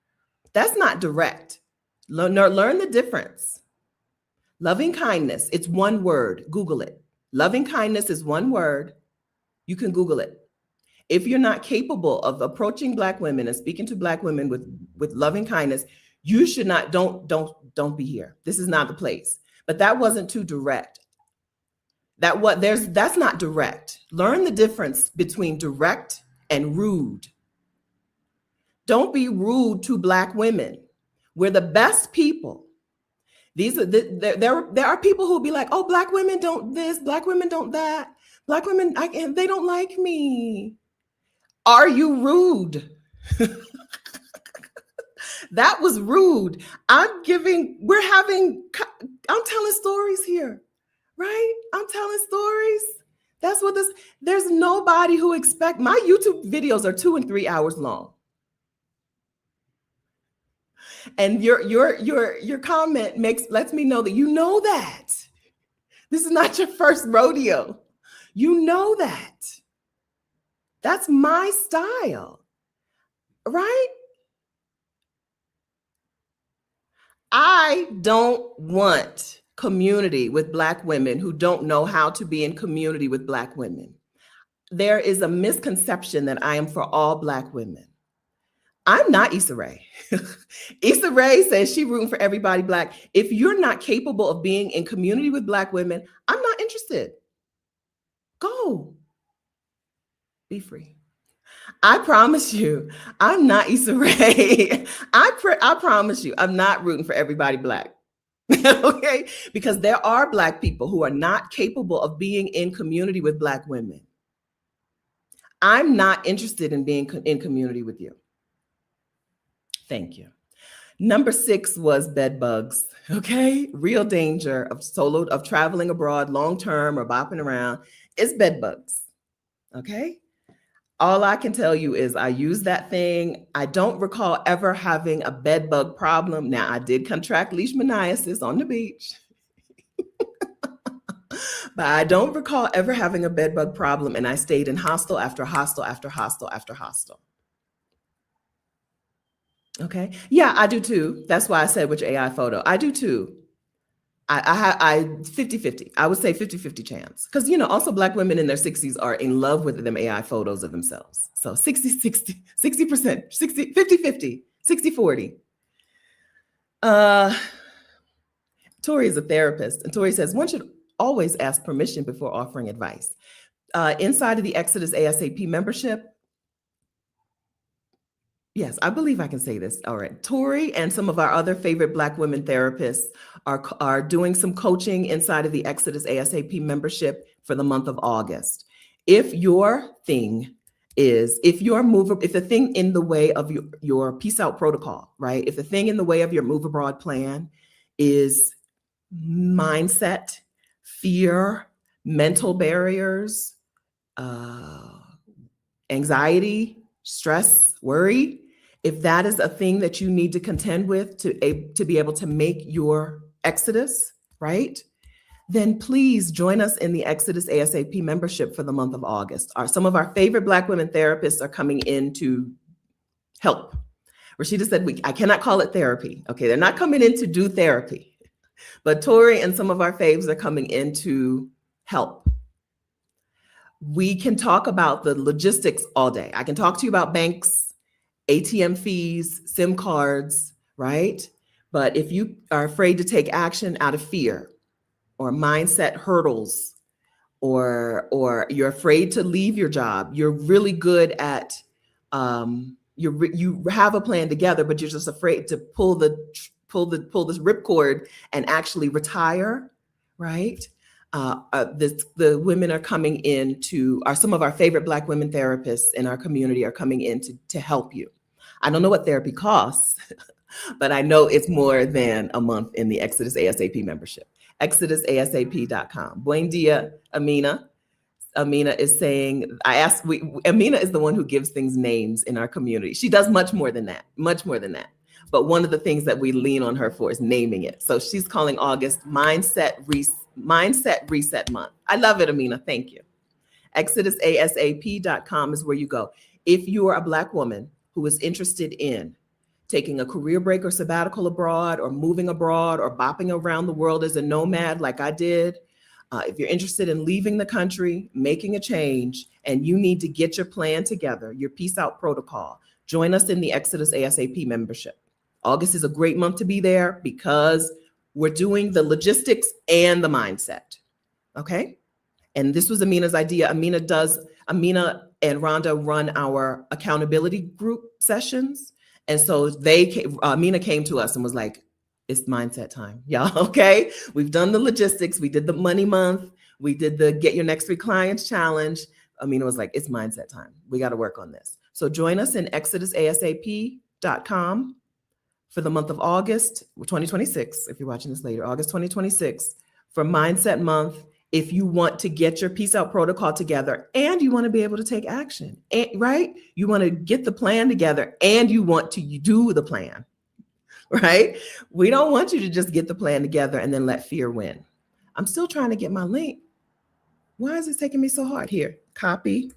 That's not direct. Learn the difference. Loving kindness, it's one word. Google it. Loving kindness is one word. You can Google it. If you're not capable of approaching Black women and speaking to Black women with loving kindness, you should not, don't be here. This is not the place. But that wasn't too direct. That's not direct. Learn the difference between direct and rude. Don't be rude to Black women. We're the best people. There are people who will be like, oh, Black women don't this, Black women don't that, Black women, they don't like me. Are you rude? That was rude. I'm telling stories here, right? I'm telling stories. That's what there's nobody who my YouTube videos are 2 and 3 hours long. And your comment lets me know that you know that. This is not your first rodeo. You know that. That's my style, right? I don't want community with Black women who don't know how to be in community with Black women. There is a misconception that I am for all Black women. I'm not Issa Rae. Issa Rae says she's rooting for everybody Black. If you're not capable of being in community with Black women, I'm not interested. Go. Be free. I promise you, I'm not Issa Rae. I promise you, I'm not rooting for everybody Black. Okay? Because there are Black people who are not capable of being in community with Black women. I'm not interested in being in community with you. Thank you. Number 6 was bed bugs. Okay? Real danger of traveling abroad long-term or bopping around is bed bugs. Okay? All I can tell you is I use that thing. I don't recall ever having a bed bug problem. Now, I did contract leishmaniasis on the beach, but I don't recall ever having a bed bug problem. And I stayed in hostel after hostel after hostel after hostel. Okay. Yeah, I do too. That's why I said which AI photo. I do too. I 50-50. I would say 50-50 chance. Because, also Black women in their 60s are in love with them AI photos of themselves. So 60%, 50-50, 60-40. Tori is a therapist. And Tori says, one should always ask permission before offering advice. Inside of the Exodus ASAP membership, yes, I believe I can say this. All right. Tori and some of our other favorite Black women therapists are doing some coaching inside of the Exodus ASAP membership for the month of August. If the thing in the way of your peace out protocol, right? If the thing in the way of your move abroad plan is mindset, fear, mental barriers, anxiety, stress, worry, If that is a thing that you need to contend with to be able to make your exodus, right? Then please join us in the Exodus ASAP membership for the month of August. Some of our favorite Black women therapists are coming in to help. Rashida said, I cannot call it therapy. Okay, they're not coming in to do therapy, but Tori and some of our faves are coming in to help. We can talk about the logistics all day. I can talk to you about banks, ATM fees, SIM cards, right? But if you are afraid to take action out of fear or mindset hurdles, or you're afraid to leave your job, you're really good at you have a plan together, but you're just afraid to pull this ripcord and actually retire, right? The women are coming in some of our favorite Black women therapists in our community are coming in to help you. I don't know what therapy costs, but I know it's more than a month in the Exodus ASAP membership. ExodusASAP.com. Buen dia, Amina. Amina is saying, Amina is the one who gives things names in our community. She does much more than that. But one of the things that we lean on her for is naming it. So she's calling August Mindset Reset Month. I love it, Amina. Thank you. ExodusASAP.com is where you go. If you are a Black woman who is interested in taking a career break or sabbatical abroad, or moving abroad, or bopping around the world as a nomad like I did, if you're interested in leaving the country, making a change, and you need to get your plan together, your peace out protocol, join us in the Exodus ASAP membership. August is a great month to be there because we're doing the logistics and the mindset, okay? And this was Amina's idea. Amina and Rhonda run our accountability group sessions. And so Amina came to us and was like, it's mindset time, y'all, okay? We've done the logistics. We did the money month. We did the get your next 3 clients challenge. Amina was like, it's mindset time. We got to work on this. So join us in ExodusASAP.com for the month of August 2026. If you're watching this later, August 2026 for Mindset Month. If you want to get your peace out protocol together and you want to be able to take action, right? You want to get the plan together and you want to do the plan, right? We don't want you to just get the plan together and then let fear win. I'm still trying to get my link. Why is it taking me so hard? Here, copy.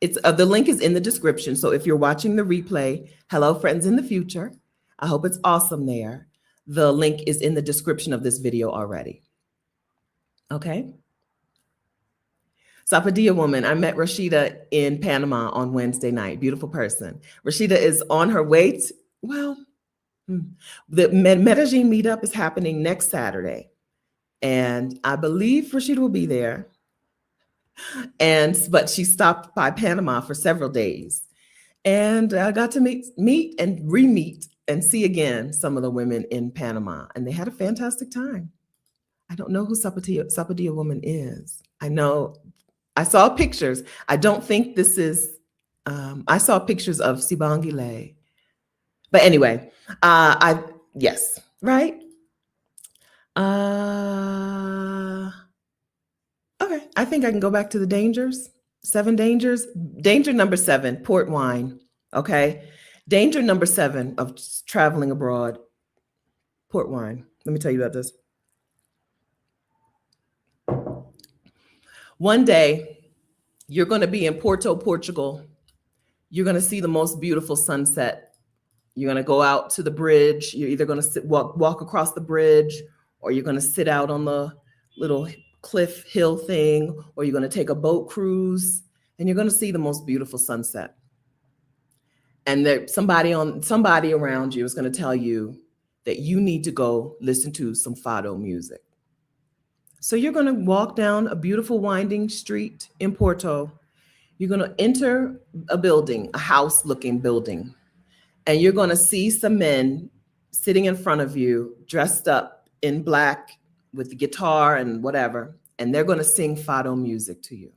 It's the link is in the description. So if you're watching the replay, hello friends in the future. I hope it's awesome there. The link is in the description of this video already. Okay. Zapadilla woman, I met Rashida in Panama on Wednesday night. Beautiful person. Rashida is on her way to, the Medellin meetup is happening next Saturday. And I believe Rashida will be there. But she stopped by Panama for several days. And I got to meet and re-meet and see again some of the women in Panama. And they had a fantastic time. I don't know who Zapadilla woman is. I know, I saw pictures. I don't think this is, I saw pictures of Sibangile. But anyway, yes, right? Okay, I think I can go back to the dangers. 7 dangers. Danger number 7, port wine. Okay. Danger number 7 of traveling abroad, port wine. Let me tell you about this. One day, you're going to be in Porto, Portugal. You're going to see the most beautiful sunset. You're going to go out to the bridge. You're either going to walk across the bridge, or you're going to sit out on the little cliff hill thing, or you're going to take a boat cruise, and you're going to see the most beautiful sunset. And there's somebody around you is going to tell you that you need to go listen to some fado music. So you're going to walk down a beautiful winding street in Porto. You're going to enter a building, a house-looking building, and you're going to see some men sitting in front of you, dressed up in black with the guitar and whatever, and they're going to sing fado music to you.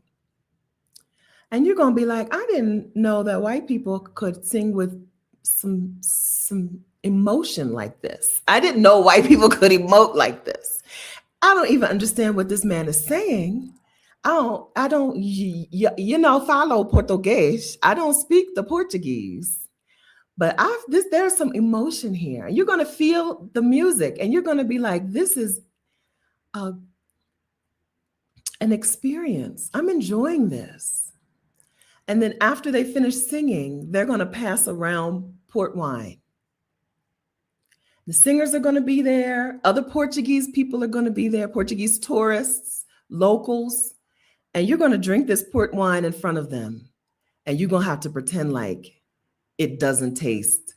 And you're going to be like, I didn't know that white people could sing with some emotion like this. I didn't know white people could emote like this. I don't even understand what this man is saying. I don't, falo Portuguese. I don't speak the Portuguese, But there's some emotion here. You're going to feel the music and you're going to be like, this is a, an experience. I'm enjoying this. And then after they finish singing, they're going to pass around port wine. The singers are going to be there. Other Portuguese people are going to be there, Portuguese tourists, locals. And you're going to drink this port wine in front of them. And you're going to have to pretend like it doesn't taste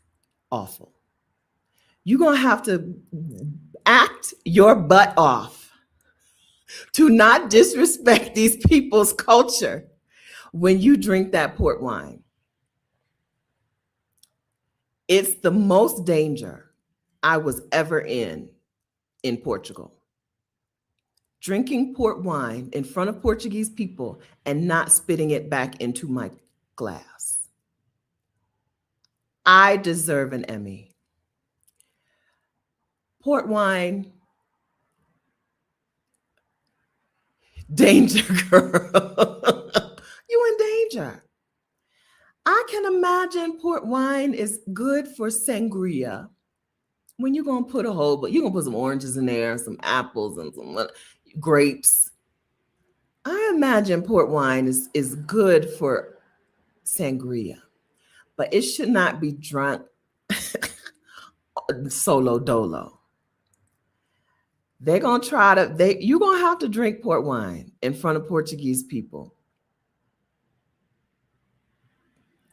awful. You're going to have to act your butt off to not disrespect these people's culture when you drink that port wine. It's the most danger I was ever in Portugal. Drinking port wine in front of Portuguese people and not spitting it back into my glass. I deserve an Emmy. Port wine, danger, girl. You in danger. I can imagine port wine is good for sangria. When you're going to put you're going to put some oranges in there, some apples and some grapes. I imagine port wine is good for sangria, but it should not be drunk solo dolo. They're going to you're going to have to drink port wine in front of Portuguese people.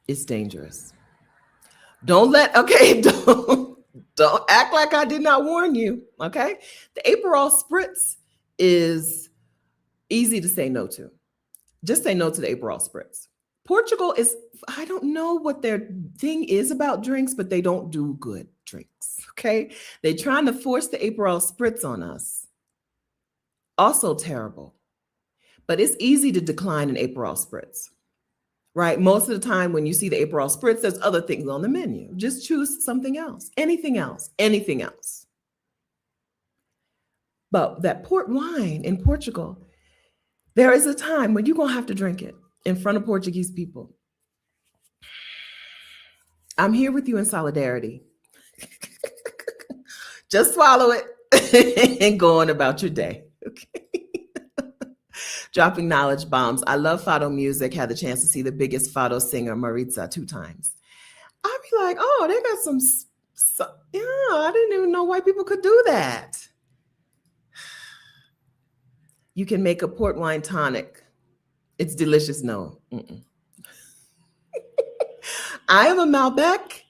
It's dangerous. Don't act like I did not warn you, okay? The Aperol Spritz is easy to say no to. Just say no to the Aperol Spritz. Portugal I don't know what their thing is about drinks, but they don't do good drinks, okay? They're trying to force the Aperol Spritz on us. Also terrible. But it's easy to decline an Aperol Spritz, right? Most of the time when you see the Aperol Spritz, there's other things on the menu. Just choose something else, anything else. But that port wine in Portugal, there is a time when you're going to have to drink it in front of Portuguese people. I'm here with you in solidarity. Just swallow it and go on about your day. Okay. Dropping knowledge bombs. I love fado music. Had the chance to see the biggest fado singer, Maritza, 2 times. I'd be like, oh, they got I didn't even know white people could do that. You can make a port wine tonic. It's delicious. No. I am a Malbec,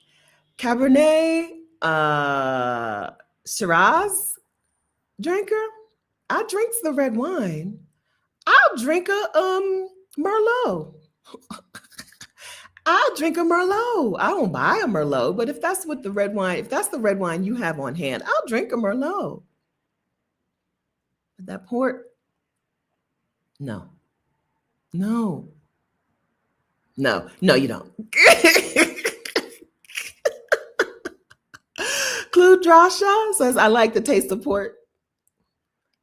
Cabernet, Shiraz drinker. I drink the red wine. I'll drink a Merlot. I'll drink a Merlot. I don't buy a Merlot, but if that's the red wine you have on hand, I'll drink a Merlot. But that port, no, you don't. Clue Drasha says, I like the taste of port.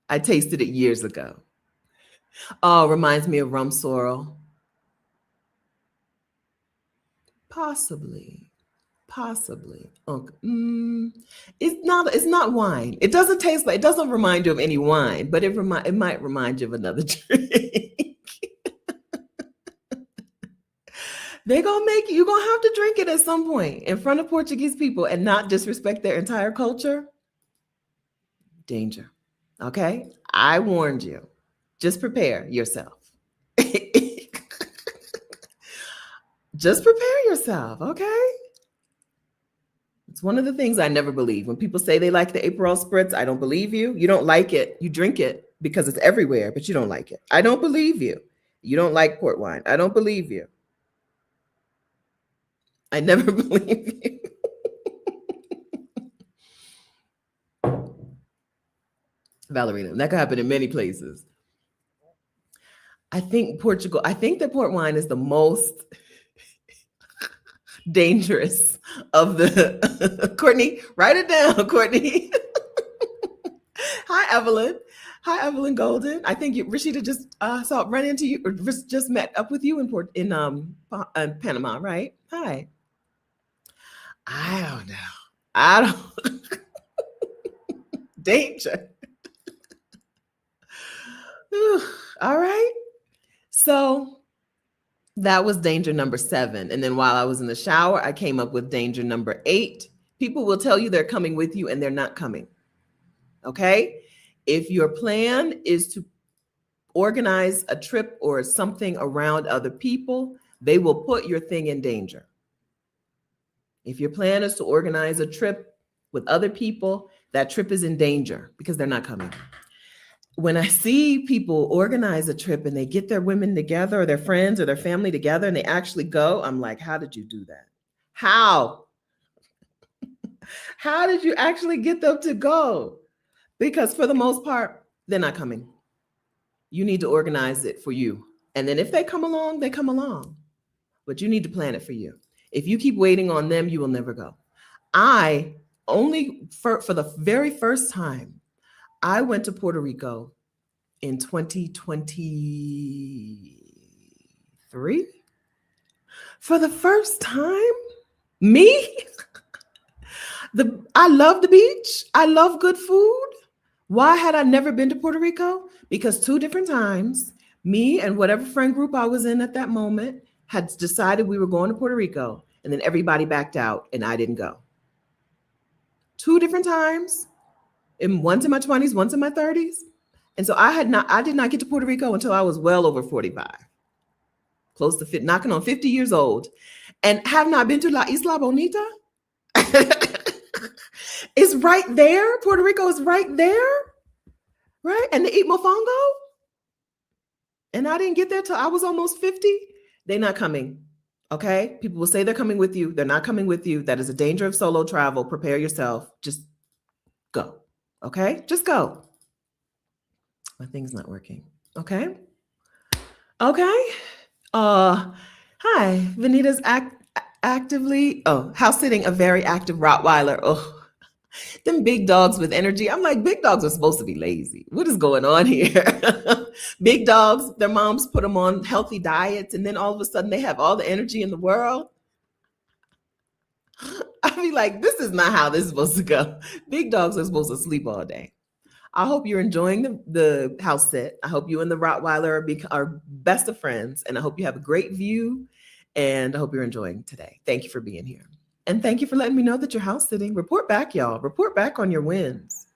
I tasted it years ago. Oh, reminds me of rum sorrel. Possibly. Okay. It's not wine. It doesn't remind you of any wine, but it might remind you of another drink. You're going to have to drink it at some point in front of Portuguese people and not disrespect their entire culture. Danger. Okay? I warned you. Just prepare yourself. Just prepare yourself, okay? It's one of the things I never believe. When people say they like the Aperol Spritz, I don't believe you. You don't like it. You drink it because it's everywhere, but you don't like it. I don't believe you. You don't like port wine. I don't believe you. I never believe you. Valerina, that could happen in many places. I think that port wine is the most dangerous of the Courtney, write it down, Courtney. Hi, Evelyn Golden. I think Rashida just ran into you, or just met up with you in Panama, right? Hi. I don't know. I don't danger. All right. So that was danger number 7. And then while I was in the shower, I came up with danger number 8. People will tell you they're coming with you and they're not coming. Okay. If your plan is to organize a trip or something around other people, they will put your thing in danger. If your plan is to organize a trip with other people, that trip is in danger because they're not coming. When I see people organize a trip and they get their women together or their friends or their family together and they actually go, I'm like, how did you do that? How? How did you actually get them to go? Because for the most part, they're not coming. You need to organize it for you. And then if they come along, they come along. But you need to plan it for you. If you keep waiting on them, you will never go. I only, for the very first time, I went to Puerto Rico in 2023 for the first time. Me? I love the beach. I love good food. Why had I never been to Puerto Rico? Because 2 different times, me and whatever friend group I was in at that moment had decided we were going to Puerto Rico, and then everybody backed out and I didn't go. 2 different times, once in my 20s, once in my 30s. And so I did not get to Puerto Rico until I was well over 45, close to knocking on 50 years old, and have not been to La Isla Bonita. It's right there. Puerto Rico is right there, right? And they eat mofongo. And I didn't get there till I was almost 50. They're not coming. Okay? People will say they're coming with you. They're not coming with you. That is a danger of solo travel. Prepare yourself. Just go. Okay? Just go. My thing's not working. Okay? Okay. Hi. Vanita's actively, house sitting a very active Rottweiler. Oh, them big dogs with energy. I'm like, big dogs are supposed to be lazy. What is going on here? Big dogs, their moms put them on healthy diets, and then all of a sudden they have all the energy in the world. I be like, this is not how this is supposed to go. Big dogs are supposed to sleep all day. I hope you're enjoying the house sit. I hope you and the Rottweiler are best of friends, and I hope you have a great view, and I hope you're enjoying today. Thank you for being here. And thank you for letting me know that you're house sitting. Report back, y'all. Report back on your wins.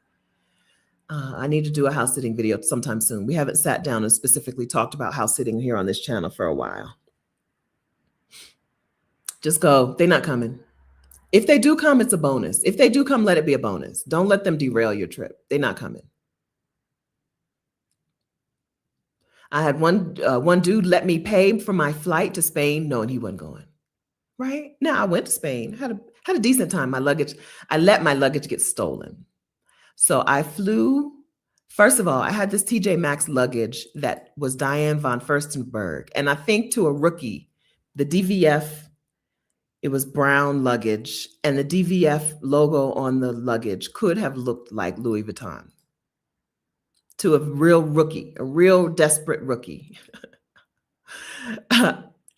I need to do a house sitting video sometime soon. We haven't sat down and specifically talked about house sitting here on this channel for a while. Just go. They're not coming. If they do come, it's a bonus. If they do come, let it be a bonus. Don't let them derail your trip. They're not coming. I had one dude let me pay for my flight to Spain, knowing he wasn't going. Right? Now I went to Spain, had a decent time. I let my luggage get stolen. So I flew. First of all, I had this TJ Maxx luggage that was Diane von Furstenberg. And I think to a rookie, the DVF, it was brown luggage, and the DVF logo on the luggage could have looked like Louis Vuitton. To a real rookie, a real desperate rookie.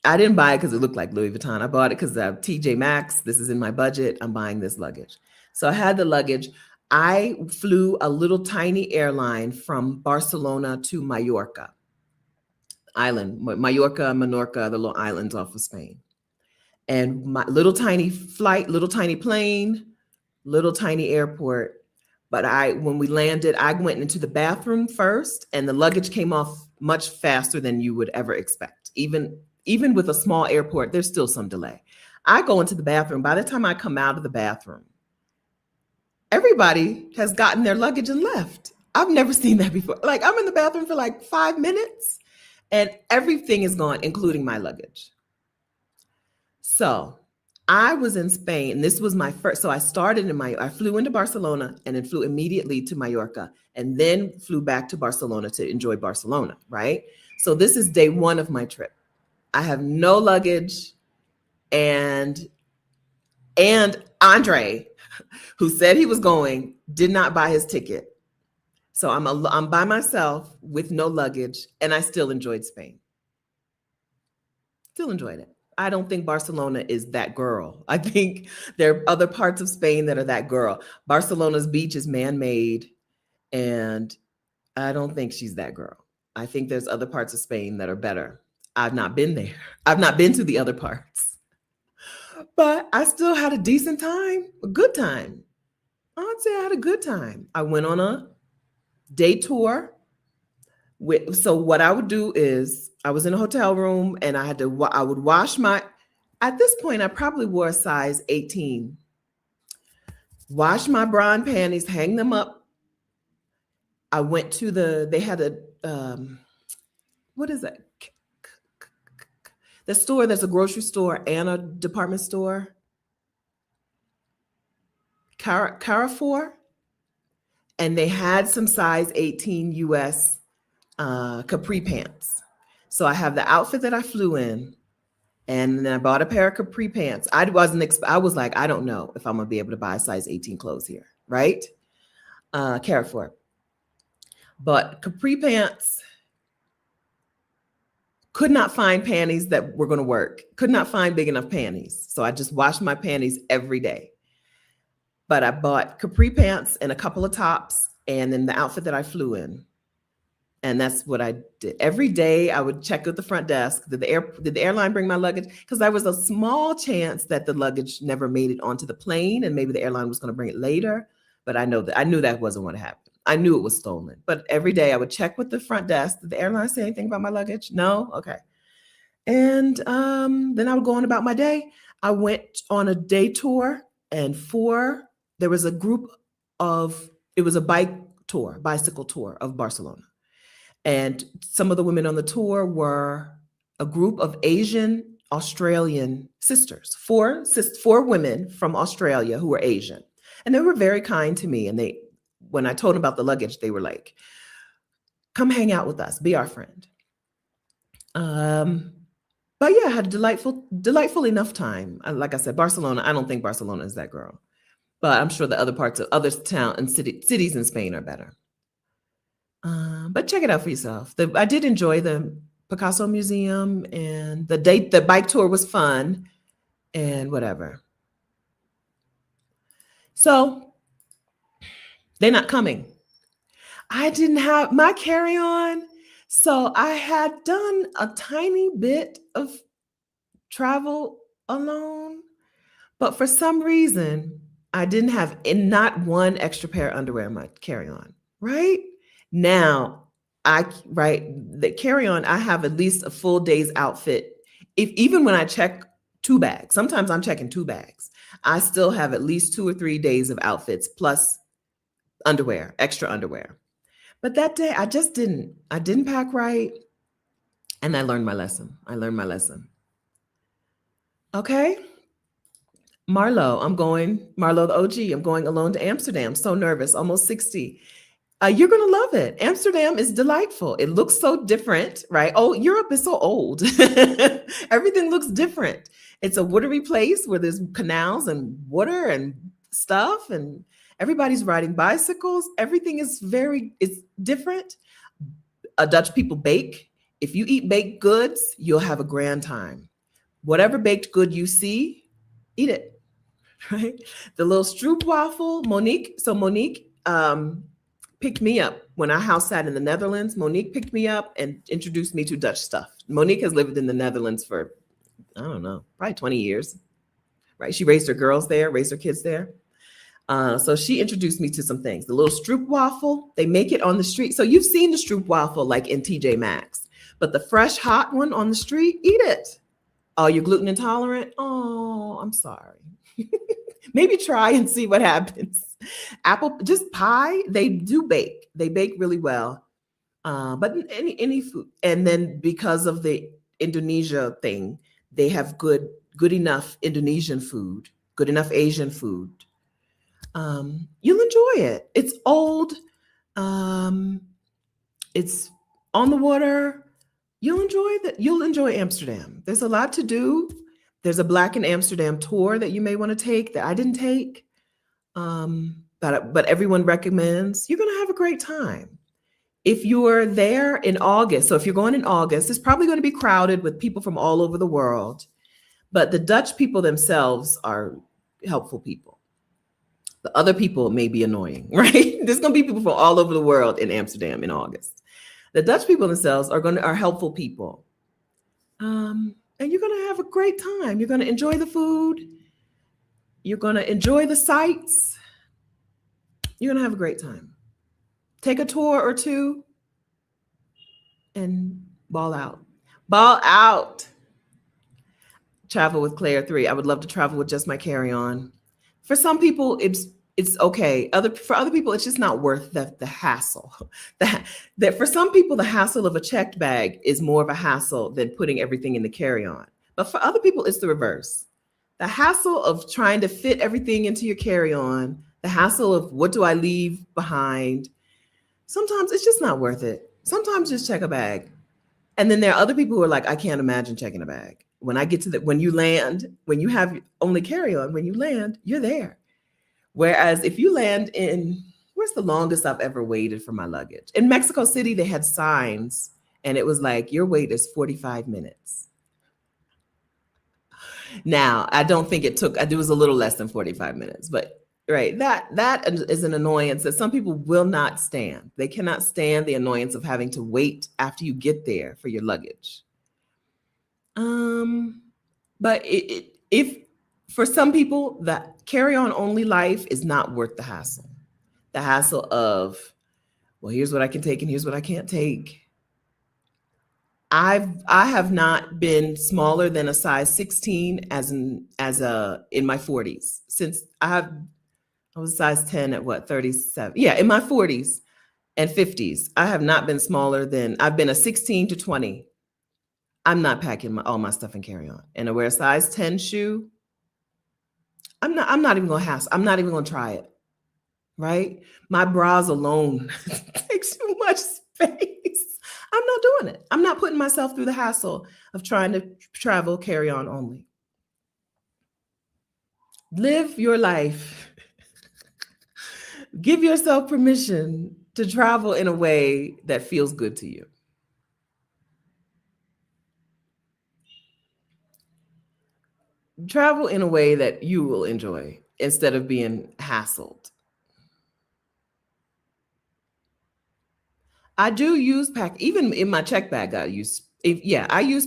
I didn't buy it because it looked like Louis Vuitton. I bought it because TJ Maxx, this is in my budget. I'm buying this luggage. So I had the luggage. I flew a little tiny airline from Barcelona to Mallorca island, Mallorca, Menorca, the little islands off of Spain. And my little tiny flight, little tiny plane, little tiny airport. But when we landed, I went into the bathroom first, and the luggage came off much faster than you would ever expect. Even with a small airport, there's still some delay. I go into the bathroom. By the time I come out of the bathroom, everybody has gotten their luggage and left. I've never seen that before. Like, I'm in the bathroom for like 5 minutes and everything is gone, including my luggage. So I was in Spain, and this was my first. So I flew into Barcelona and then flew immediately to Mallorca, and then flew back to Barcelona to enjoy Barcelona, right? So this is day 1 of my trip. I have no luggage, and Andre, who said he was going, did not buy his ticket. So I'm by myself with no luggage, and I still enjoyed Spain. Still enjoyed it. I don't think Barcelona is that girl. I think there are other parts of Spain that are that girl. Barcelona's beach is man-made, and I don't think she's that girl. I think there's other parts of Spain that are better. I've not been there. I've not been to the other parts, but I still had a decent time, a good time. I'd say I had a good time. I went on a day tour. So what I would do is I was in a hotel room and I would wash my, at this point, I probably wore a size 18. Wash my bra and panties, hang them up. I went to they had a, what is that? The store, there's a grocery store and a department store. Carrefour. And they had some size 18 US capri pants. So I have the outfit that I flew in, and then I bought a pair of capri pants. I was like, I don't know if I'm gonna be able to buy size 18 clothes here, right? Carrefour. But capri pants, could not find panties that were gonna work. Could not find big enough panties. So I just washed my panties every day. But I bought capri pants and a couple of tops, and then the outfit that I flew in. And that's what I did. Every day I would check with the front desk. Did the airline bring my luggage? Because there was a small chance that the luggage never made it onto the plane, and maybe the airline was going to bring it later. But I knew that wasn't going to happen. I knew it was stolen. But every day I would check with the front desk. Did the airline say anything about my luggage? No? Okay. And then I would go on about my day. I went on a day tour, and there was a group it was a bicycle tour of Barcelona. And some of the women on the tour were a group of Asian Australian sisters, four women from Australia who were Asian. And they were very kind to me. And when I told them about the luggage, they were like, come hang out with us, be our friend. But yeah, I had a delightful enough time. Like I said, Barcelona, I don't think Barcelona is that girl, but I'm sure the other parts of other town and cities in Spain are better. But check it out for yourself. I did enjoy the Picasso Museum, and the bike tour was fun and whatever. So they're not coming. I didn't have my carry-on. So I had done a tiny bit of travel alone, but for some reason, I didn't have not one extra pair of underwear in my carry-on, right? Now, the carry-on, I have at least a full day's outfit. Even when I check 2 bags, sometimes I'm checking 2 bags, I still have at least 2 or 3 days of outfits plus underwear, extra underwear. But that day I didn't pack right. And I learned my lesson. Okay. Marlo the OG, I'm going alone to Amsterdam. So nervous, almost 60. You're going to love it. Amsterdam is delightful. It looks so different, right? Oh, Europe is so old. Everything looks different. It's a watery place where there's canals and water and stuff, and everybody's riding bicycles. Everything is it's different. Dutch people bake. If you eat baked goods, you'll have a grand time. Whatever baked good you see, eat it, right? The little stroopwafel, Monique picked me up when I house sat in the Netherlands. Monique picked me up and introduced me to Dutch stuff. Monique has lived in the Netherlands for, I don't know, probably 20 years, right? She raised her kids there. So she introduced me to some things. The little stroopwafel, they make it on the street. So you've seen the stroopwafel like in TJ Maxx, but the fresh hot one on the street, eat it. Oh, you're gluten intolerant? Oh, I'm sorry. Maybe try and see what happens. Just pie, they do bake. They bake really well. But any food. And then because of the Indonesia thing, they have good enough Indonesian food, good enough Asian food. You'll enjoy it. It's old. It's on the water. You'll enjoy Amsterdam. There's a lot to do. There's a Black in Amsterdam tour that you may want to take that I didn't take. But everyone recommends. You're going to have a great time. If you're there in August, so if you're going in August, it's probably going to be crowded with people from all over the world. But the Dutch people themselves are helpful people. The other people may be annoying, right? There's going to be people from all over the world in Amsterdam in August. The Dutch people themselves are helpful people. And you're going to have a great time. You're going to enjoy the food. You're going to enjoy the sights. You're going to have a great time. Take a tour or two and ball out. Ball out. Travel with Claire 3. I would love to travel with just my carry-on. For some people, it's okay. For other people, it's just not worth the hassle. That for some people, the hassle of a checked bag is more of a hassle than putting everything in the carry-on. But for other people, it's the reverse. The hassle of trying to fit everything into your carry-on, the hassle of what do I leave behind, sometimes it's just not worth it. Sometimes just check a bag. And then there are other people who are like, I can't imagine checking a bag. When I get to when you land, when you have only carry-on, when you land, you're there. Whereas if you land where's the longest I've ever waited for my luggage? In Mexico City, they had signs and it was like, your wait is 45 minutes. Now, I don't think it was a little less than 45 minutes, but right, that is an annoyance that some people will not stand. They cannot stand the annoyance of having to wait after you get there for your luggage. But if for some people, that carry-on only life is not worth the hassle. The hassle of, well, here's what I can take and here's what I can't take. I have not been smaller than a size 16 in my 40s since I was size 10 at what, 37? Yeah, in my 40s and 50s. I have not been smaller than, I've been a 16 to 20. I'm not packing all my stuff in carry-on. And I wear a size 10 shoe. I'm not even gonna hassle. I'm not even gonna try it. Right? My bras alone takes too much space. I'm not doing it. I'm not putting myself through the hassle of trying to travel carry-on only. Live your life. Give yourself permission to travel in a way that feels good to you. Travel in a way that you will enjoy instead of being hassled. I do use even in my check bag, I use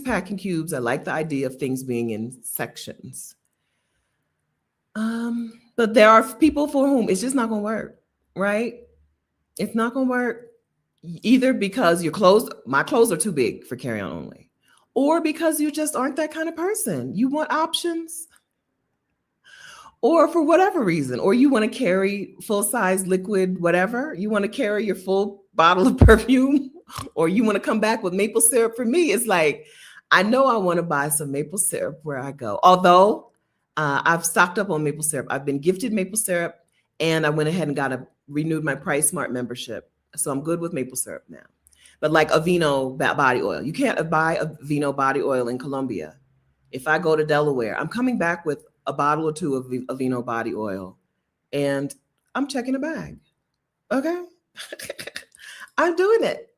packing cubes. I like the idea of things being in sections. But there are people for whom it's just not going to work, right? It's not going to work either because my clothes are too big for carry-on only, or because you just aren't that kind of person. You want options, or for whatever reason, or you want to carry full-size liquid, whatever. You want to carry your full bottle of perfume, or you want to come back with maple syrup. For me, it's like, I know I want to buy some maple syrup where I go. Although I've stocked up on maple syrup. I've been gifted maple syrup, and I went ahead and renewed my Price Smart membership. So I'm good with maple syrup now. But like Aveeno body oil, you can't buy Aveeno body oil in Colombia. If I go to Delaware, I'm coming back with a bottle or two of Aveeno body oil, and I'm checking a bag. Okay. I'm doing it.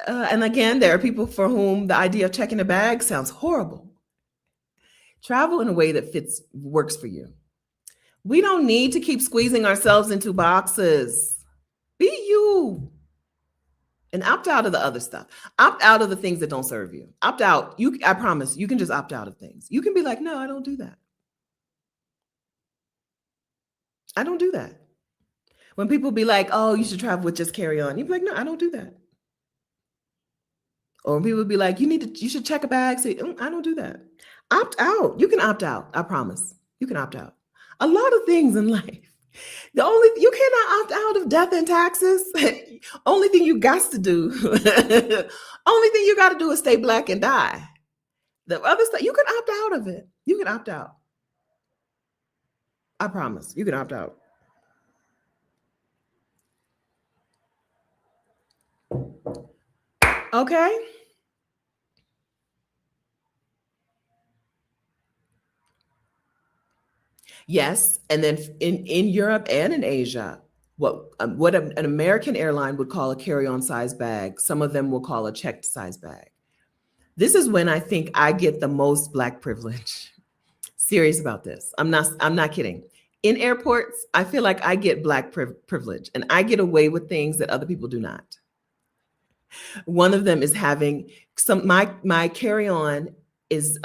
And again, there are people for whom the idea of checking a bag sounds horrible. Travel in a way that works for you. We don't need to keep squeezing ourselves into boxes. Be you. And opt out of the other stuff. Opt out of the things that don't serve you. Opt out. I promise, you can just opt out of things. You can be like, no, I don't do that. I don't do that. When people be like, oh, you should travel with just carry-on, you'd be like, no, I don't do that. Or when people be like, you should check a bag, say, I don't do that. Opt out. You can opt out. I promise. You can opt out. A lot of things in life. You cannot opt out of death and taxes. Only thing you got to do, only thing you got to do is stay black and die. The other stuff, you can opt out of it. You can opt out. I promise. You can opt out. Okay. Yes, and then in Europe and in Asia, what an American airline would call a carry-on size bag, some of them will call a checked size bag. This is when I think I get the most Black privilege. Serious about this. I'm not kidding. In airports, I feel like I get Black privilege and I get away with things that other people do not. One of them is having my carry-on is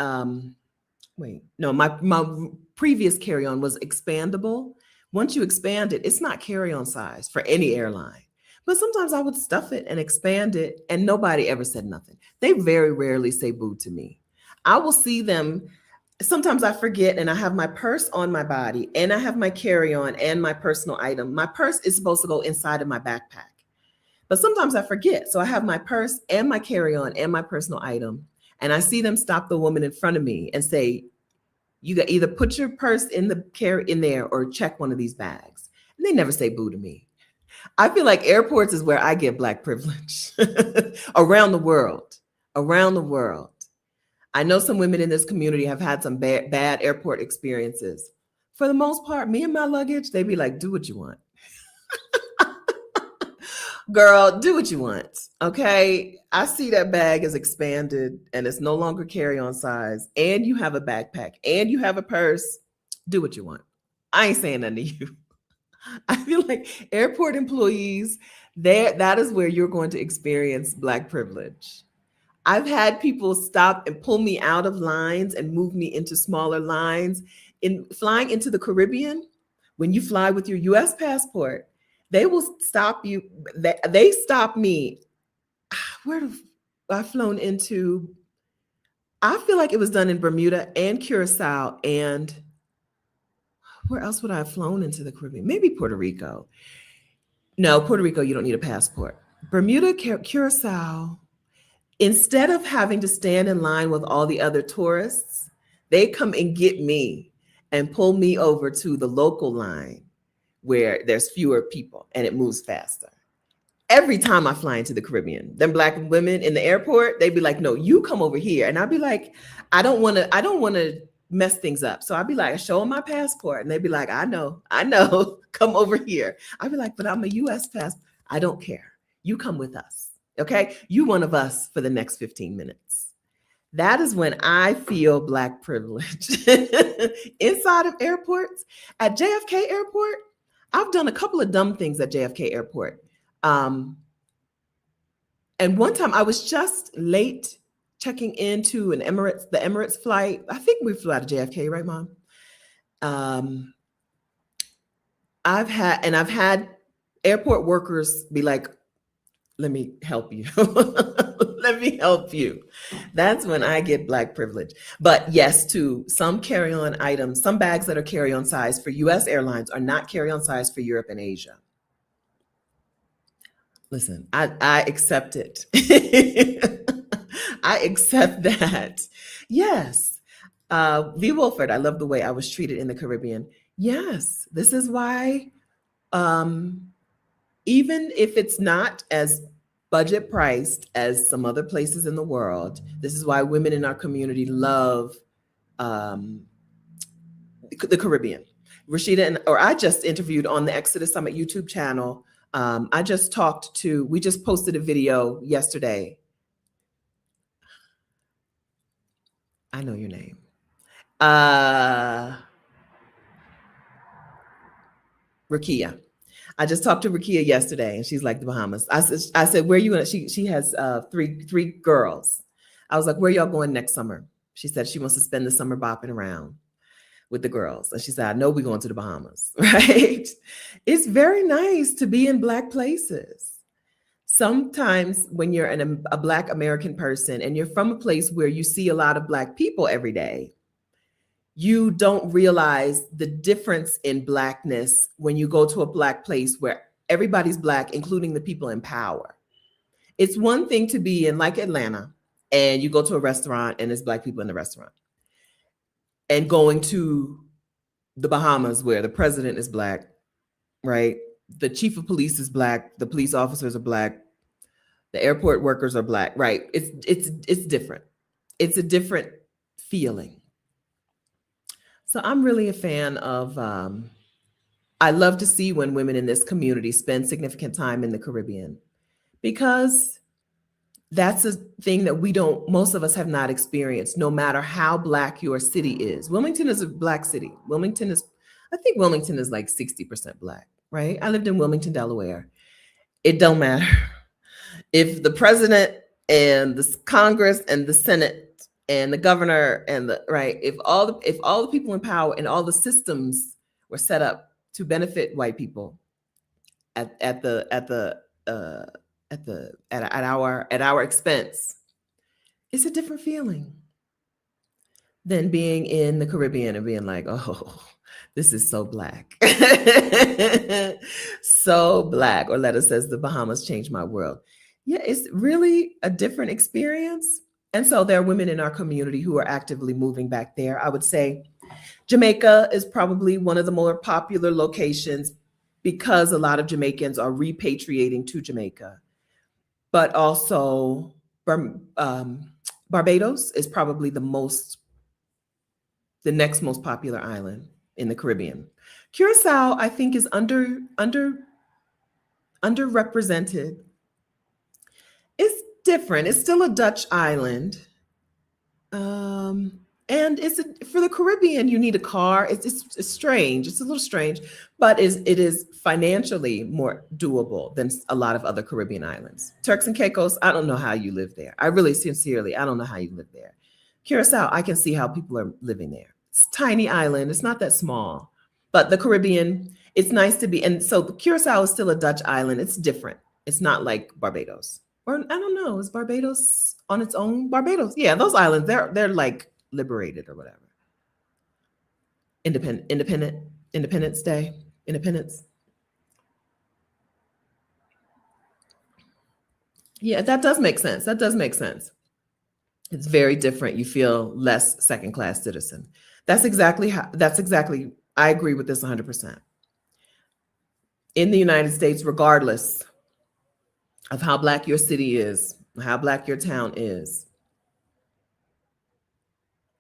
wait, no, my previous carry-on was expandable. Once you expand it, it's not carry-on size for any airline. But sometimes I would stuff it and expand it, and nobody ever said nothing. They very rarely say boo to me. I will see them. Sometimes I forget, and I have my purse on my body, and I have my carry-on and my personal item. My purse is supposed to go inside of my backpack. But sometimes I forget. So I have my purse and my carry-on and my personal item. And I see them stop the woman in front of me and say, you got either put your purse in the carry in there or check one of these bags. And they never say boo to me. I feel like airports is where I get Black privilege around the world. Around the world. I know some women in this community have had some bad airport experiences. For the most part, me and my luggage, they be like, do what you want. Girl, do what you want. Okay. I see that bag is expanded and it's no longer carry-on size, and you have a backpack and you have a purse. Do what you want. I ain't saying nothing to you. I feel like airport employees, that is where you're going to experience Black privilege. I've had people stop and pull me out of lines and move me into smaller lines. In flying into the Caribbean, when you fly with your US passport, they will stop you. They stop me. Where have I flown into? I feel like it was done in Bermuda and Curacao. And where else would I have flown into the Caribbean? Maybe Puerto Rico. No, Puerto Rico, you don't need a passport. Bermuda, Curacao, instead of having to stand in line with all the other tourists, they come and get me and pull me over to the local line where there's fewer people and it moves faster. Every time I fly into the Caribbean, them Black women in the airport, they'd be like, no, you come over here. And I'd be like, I don't want to mess things up. So I'd be like, show them my passport. And they'd be like, I know, come over here. I'd be like, but I'm a US passport. I don't care. You come with us. Okay. You one of us for the next 15 minutes. That is when I feel Black privilege inside of airports. At JFK Airport, I've done a couple of dumb things at JFK Airport. And one time I was just late checking into the Emirates flight. I think we flew out of JFK, right, Mom? I've had airport workers be like, let me help you. Let me help you. That's when I get Black privilege. But yes, too, some carry-on items, some bags that are carry-on size for US airlines are not carry-on size for Europe and Asia. Listen, I accept it. I accept that. Yes. V. Wolford, I love the way I was treated in the Caribbean. Yes, this is why, even if it's not as budget priced as some other places in the world, this is why women in our community love the Caribbean. Rashida or I just interviewed on the Exodus Summit YouTube channel. We just posted a video yesterday. I know your name. Rakia. I just talked to Rakia yesterday and she's like, the Bahamas. I said, where are you going? She has three girls. I was like, where y'all going next summer? She said she wants to spend the summer bopping around with the girls. And she said, I know we're going to the Bahamas, right? It's very nice to be in Black places. Sometimes when you're a Black American person and you're from a place where you see a lot of Black people every day, you don't realize the difference in Blackness when you go to a Black place where everybody's Black, including the people in power. It's one thing to be in like Atlanta and you go to a restaurant and there's Black people in the restaurant, and going to the Bahamas where the president is Black, right? The chief of police is Black. The police officers are Black. The airport workers are Black, right? It's different. It's a different feeling. So I'm really a fan of, I love to see when women in this community spend significant time in the Caribbean, because That's a thing that most of us have not experienced, no matter how black your city is. Wilmington is a black city. I think Wilmington is like 60% black, right? I lived in Wilmington, Delaware. It don't matter. If the president and the Congress and the Senate and the governor and the right, if all the people in power and all the systems were set up to benefit white people at the uh, at our expense, it's a different feeling than being in the Caribbean and being like, oh, this is so black. So black. Or Letta says, the Bahamas changed my world. Yeah, it's really a different experience. And so there are women in our community who are actively moving back there. I would say Jamaica is probably one of the more popular locations because a lot of Jamaicans are repatriating to Jamaica. But also, Barbados is probably the next most popular island in the Caribbean. Curacao, I think, is underrepresented. It's different. It's still a Dutch island. And for the Caribbean, you need a car. It's strange. It's a little strange, but it is financially more doable than a lot of other Caribbean islands. Turks and Caicos, I don't know how you live there. I really sincerely, I don't know how you live there. Curacao, I can see how people are living there. It's a tiny island. It's not that small, but the Caribbean, it's nice to be. And so Curacao is still a Dutch island. It's different. It's not like Barbados. Or I don't know, is Barbados on its own? Barbados, yeah, those islands, they're like liberated or whatever. Independence Day, independence. Yeah, that does make sense. That does make sense. It's very different. You feel less second class citizen. That's exactly, I agree with this 100%. In the United States, regardless of how black your city is, how black your town is,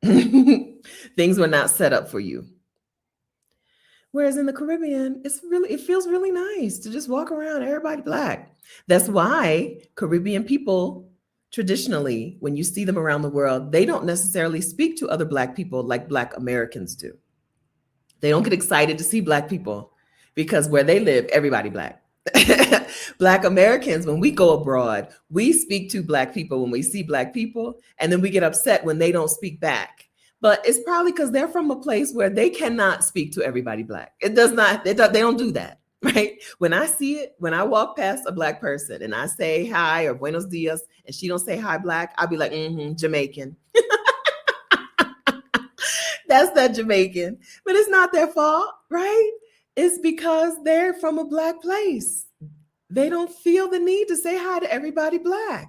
things were not set up for you. Whereas in the Caribbean, it feels really nice to just walk around, everybody black. That's why Caribbean people, traditionally, when you see them around the world, they don't necessarily speak to other black people like black Americans do. They don't get excited to see black people because where they live, everybody black. Black Americans, when we go abroad, we speak to black people when we see black people, and then we get upset when they don't speak back. But it's probably because they're from a place where they cannot speak to everybody black. They don't do that, right? When I walk past a black person and I say hi or buenos dias, and she don't say hi black, I'll be like, Jamaican. That's that Jamaican. But it's not their fault, right? It's because they're from a black place. They don't feel the need to say hi to everybody black.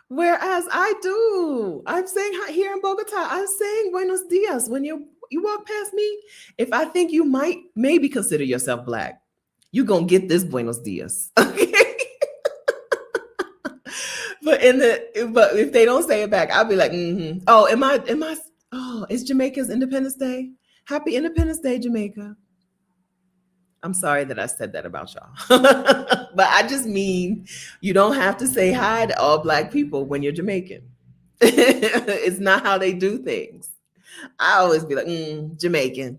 Whereas I do. I'm saying hi here in Bogota. I'm saying buenos dias. When you walk past me, if I think you might maybe consider yourself black, you're going to get this buenos dias. Okay. But if they don't say it back, I'll be like, Oh, it's Jamaica's Independence Day. Happy Independence Day, Jamaica. I'm sorry that I said that about y'all. But I just mean you don't have to say hi to all black people when you're Jamaican. It's not how they do things. I always be like, Jamaican.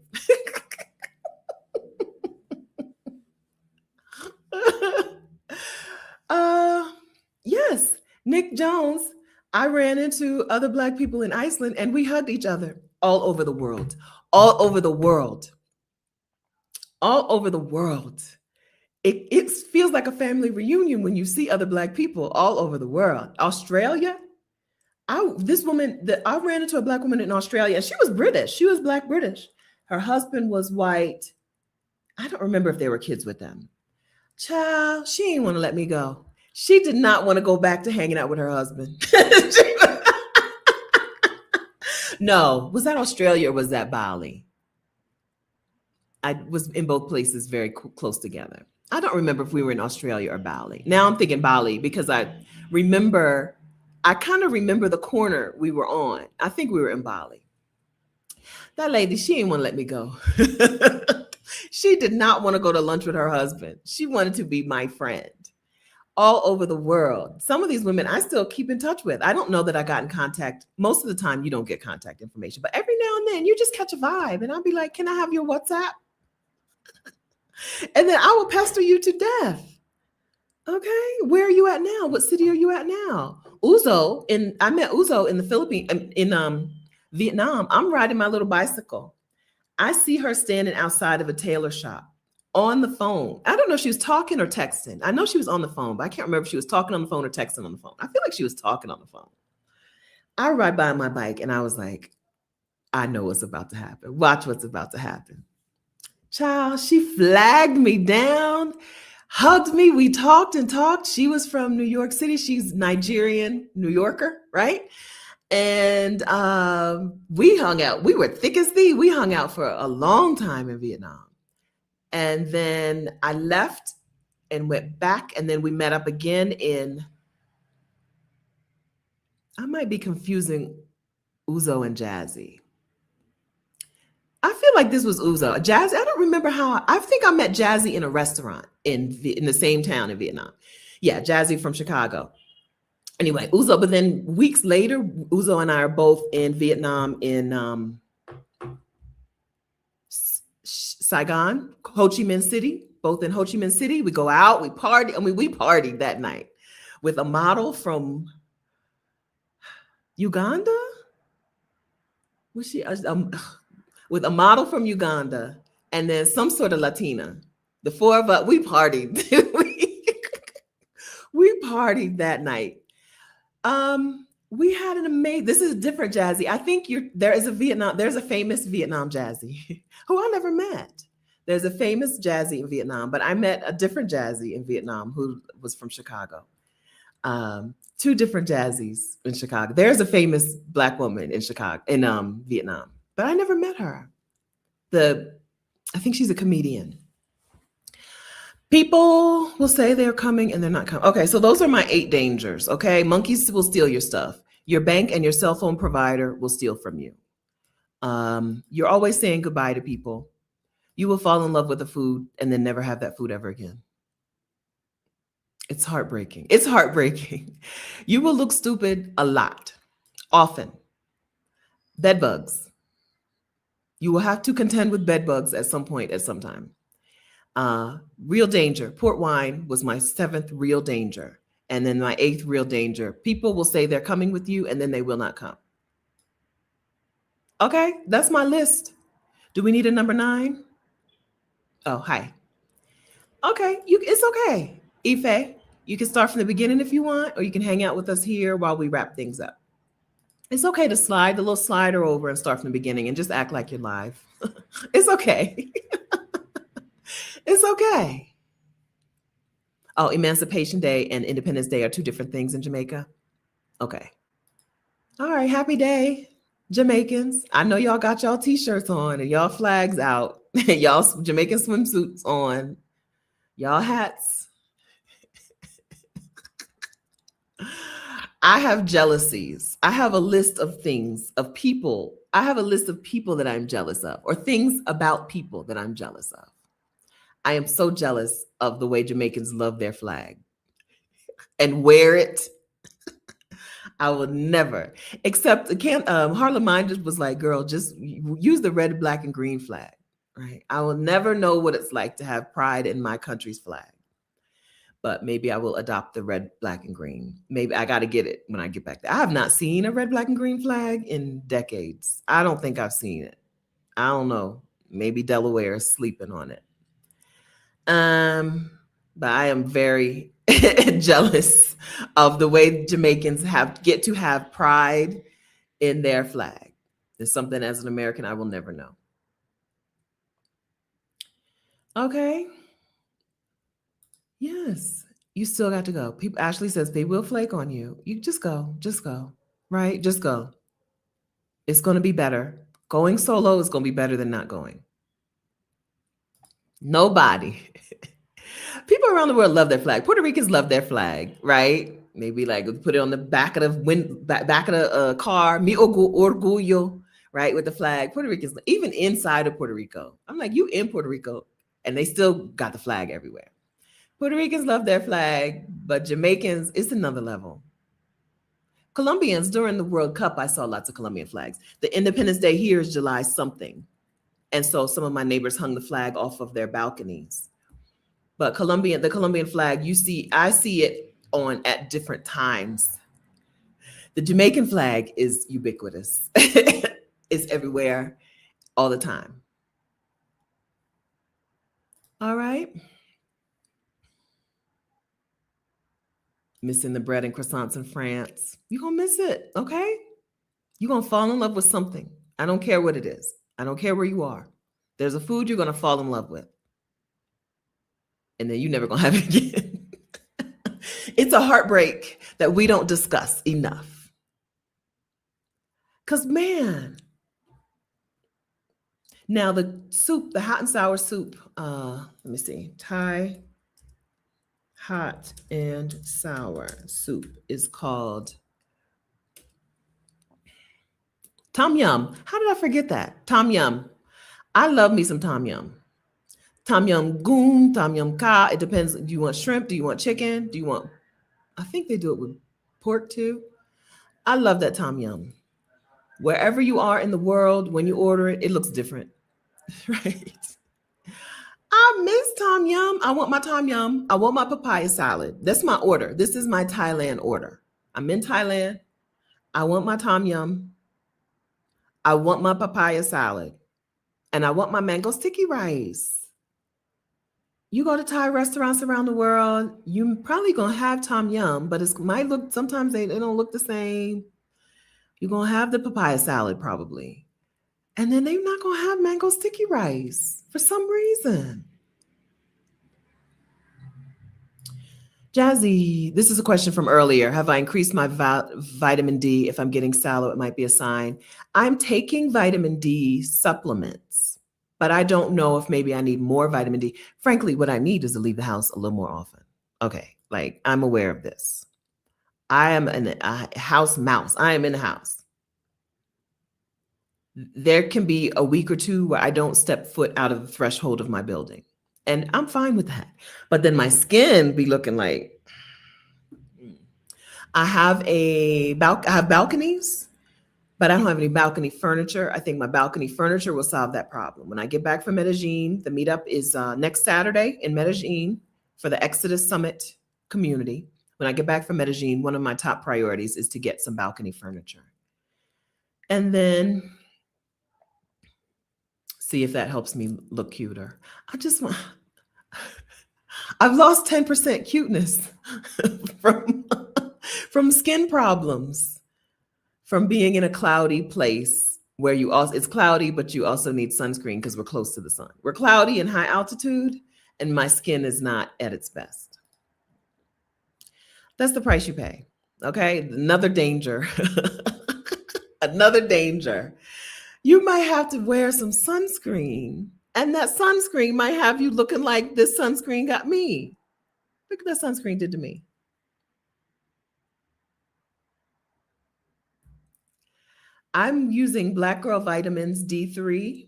Yes, Nick Jones. I ran into other black people in Iceland and we hugged each other all over the world. All over the world. All over the world. It feels like a family reunion when you see other black people all over the world. Australia, I ran into a black woman in Australia and she was British. She was black British. Her husband was white. I don't remember if there were kids with them. Child, she didn't want to let me go. She did not want to go back to hanging out with her husband. No, was that Australia or was that Bali? I was in both places very close together. I don't remember if we were in Australia or Bali. Now I'm thinking Bali because I kind of remember the corner we were on. I think we were in Bali. That lady, she didn't want to let me go. She did not want to go to lunch with her husband. She wanted to be my friend. all over the world. Some of these women I still keep in touch with. I don't know that I got in contact. Most of the time, you don't get contact information, but every now and then you just catch a vibe. And I'll be like, can I have your WhatsApp? And then I will pester you to death. Okay, where are you at now? What city are you at now? I met Uzo in the Philippines, in Vietnam. I'm riding my little bicycle. I see her standing outside of a tailor shop on the phone. I don't know if she was talking or texting. I know she was on the phone, but I can't remember if she was talking on the phone or texting on the phone. I feel like she was talking on the phone. I ride by on my bike and I was like, I know what's about to happen. Watch what's about to happen. Child, she flagged me down, hugged me. We talked and talked. She was from New York City. She's Nigerian, New Yorker, right? And we hung out. We were thick as thieves. We hung out for a long time in Vietnam. And then I left and went back. And then we met up again I might be confusing Uzo and Jazzy. I feel like this was Uzo. Jazzy, I don't remember how. I think I met Jazzy in a restaurant in the same town in Vietnam. Yeah, Jazzy from Chicago. Anyway, Uzo, but then weeks later, Uzo and I are both in Vietnam in Saigon, Ho Chi Minh City, both in Ho Chi Minh City. We go out, we party. I mean, we partied that night with a model from Uganda. Was she with a model from Uganda and then some sort of Latina? The four of us, we partied. we partied that night. We had an amazing. This is a different Jazzy. I think there's a famous Vietnam Jazzy who I never met. There's a famous Jazzy in Vietnam, but I met a different Jazzy in Vietnam who was from Chicago. Two different Jazzies in Chicago. There's a famous Black woman in Chicago, in Vietnam, but I never met her. I think she's a comedian. People will say they're coming and they're not coming. Okay, so those are my 8 dangers. Okay, monkeys will steal your stuff. Your bank and your cell phone provider will steal from you. You're always saying goodbye to people. You will fall in love with the food and then never have that food ever again. It's heartbreaking. It's heartbreaking. You will look stupid a lot, often. Bed bugs. You will have to contend with bed bugs at some point, at some time. Real danger. Port wine was my 7th real danger. And then my 8th real danger. People will say they're coming with you and then they will not come. Okay, that's my list. Do we need a number 9? Oh, hi. Okay, it's okay. Ife, you can start from the beginning if you want, or you can hang out with us here while we wrap things up. It's okay to slide the little slider over and start from the beginning and just act like you're live. It's okay. It's okay. Oh, Emancipation Day and Independence Day are 2 different things in Jamaica? Okay. All right, happy day, Jamaicans. I know y'all got y'all t-shirts on and y'all flags out, y'all Jamaican swimsuits on, y'all hats. I have jealousies. I have a list of things, of people. I have a list of people that I'm jealous of, or things about people that I'm jealous of. I am so jealous of the way Jamaicans love their flag and wear it. I will never, except Harlem Minded was like, girl, just use the red, black, and green flag, right? I will never know what it's like to have pride in my country's flag. But maybe I will adopt the red, black, and green. Maybe I got to get it when I get back there. I have not seen a red, black, and green flag in decades. I don't think I've seen it. I don't know. Maybe Delaware is sleeping on it. But I am very jealous of the way Jamaicans get to have pride in their flag. It's something as an American I will never know. Okay. Yes, you still got to go. Ashley says they will flake on you. You just go, right? Just go. It's going to be better. Going solo is going to be better than not going. Nobody. People around the world love their flag. Puerto Ricans love their flag, right? Maybe like put it on the back of the car. Mi orgullo, right? With the flag. Puerto Ricans, even inside of Puerto Rico. I'm like, you in Puerto Rico, and they still got the flag everywhere. Puerto Ricans love their flag, but Jamaicans, it's another level. Colombians, during the World Cup, I saw lots of Colombian flags. The Independence Day here is July something. And so some of my neighbors hung the flag off of their balconies. But the Colombian flag, I see it on at different times. The Jamaican flag is ubiquitous. It's everywhere all the time. All right. Missing the bread and croissants in France. You're going to miss it, okay? You're going to fall in love with something. I don't care what it is. I don't care where you are. There's a food you're going to fall in love with. And then you're never going to have it again. It's a heartbreak that we don't discuss enough. Because, man, now the soup, the hot and sour soup, let me see, Thai hot and sour soup is called Tom Yum. How did I forget that? Tom Yum. I love me some Tom Yum. Tom Yum goon, Tom Yum ka. It depends. Do you want shrimp? Do you want chicken? Do you want, I think they do it with pork too. I love that Tom Yum. Wherever you are in the world, when you order it, it looks different. Right? I miss Tom Yum. I want my Tom Yum. I want my papaya salad. That's my order. This is my Thailand order. I'm in Thailand. I want my Tom Yum. I want my papaya salad. And I want my mango sticky rice. You go to Thai restaurants around the world, you probably gonna have Tom Yum, but it might look, sometimes they don't look the same. You're gonna have the papaya salad probably. And then they're not gonna have mango sticky rice for some reason. Jazzy, this is a question from earlier. Have I increased my vitamin D? If I'm getting sallow, it might be a sign. I'm taking vitamin D supplements, but I don't know if maybe I need more vitamin D. Frankly, what I need is to leave the house a little more often. Okay, like I'm aware of this. I am a house mouse. I am in the house. There can be a week or two where I don't step foot out of the threshold of my building. And I'm fine with that. But then my skin be looking like, I have balconies, but I don't have any balcony furniture. I think my balcony furniture will solve that problem. When I get back from Medellin, the meetup is next Saturday in Medellin for the Exodus Summit community. When I get back from Medellin, one of my top priorities is to get some balcony furniture. And then see if that helps me look cuter. I've lost 10% cuteness from skin problems, from being in a cloudy place where it's cloudy, but you also need sunscreen because we're close to the sun. We're cloudy in high altitude, and my skin is not at its best. That's the price you pay. Okay, another danger. Another danger. You might have to wear some sunscreen, and that sunscreen might have you looking like this sunscreen got me. Look at that sunscreen did to me. I'm using Black Girl Vitamins D3.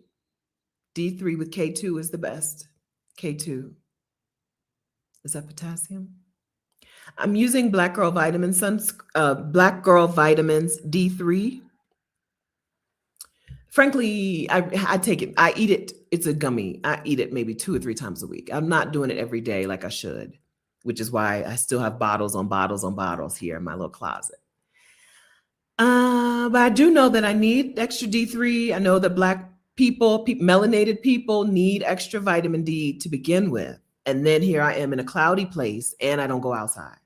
D3 with K2 is the best. K2. Is that potassium? I'm using Black Girl Vitamins D3. Frankly, I take it. I eat it. It's a gummy. I eat it maybe 2 or 3 times a week. I'm not doing it every day like I should, which is why I still have bottles on bottles on bottles here in my little closet. But I do know that I need extra D3. I know that Black people, melanated people need extra vitamin D to begin with. And then here I am in a cloudy place and I don't go outside.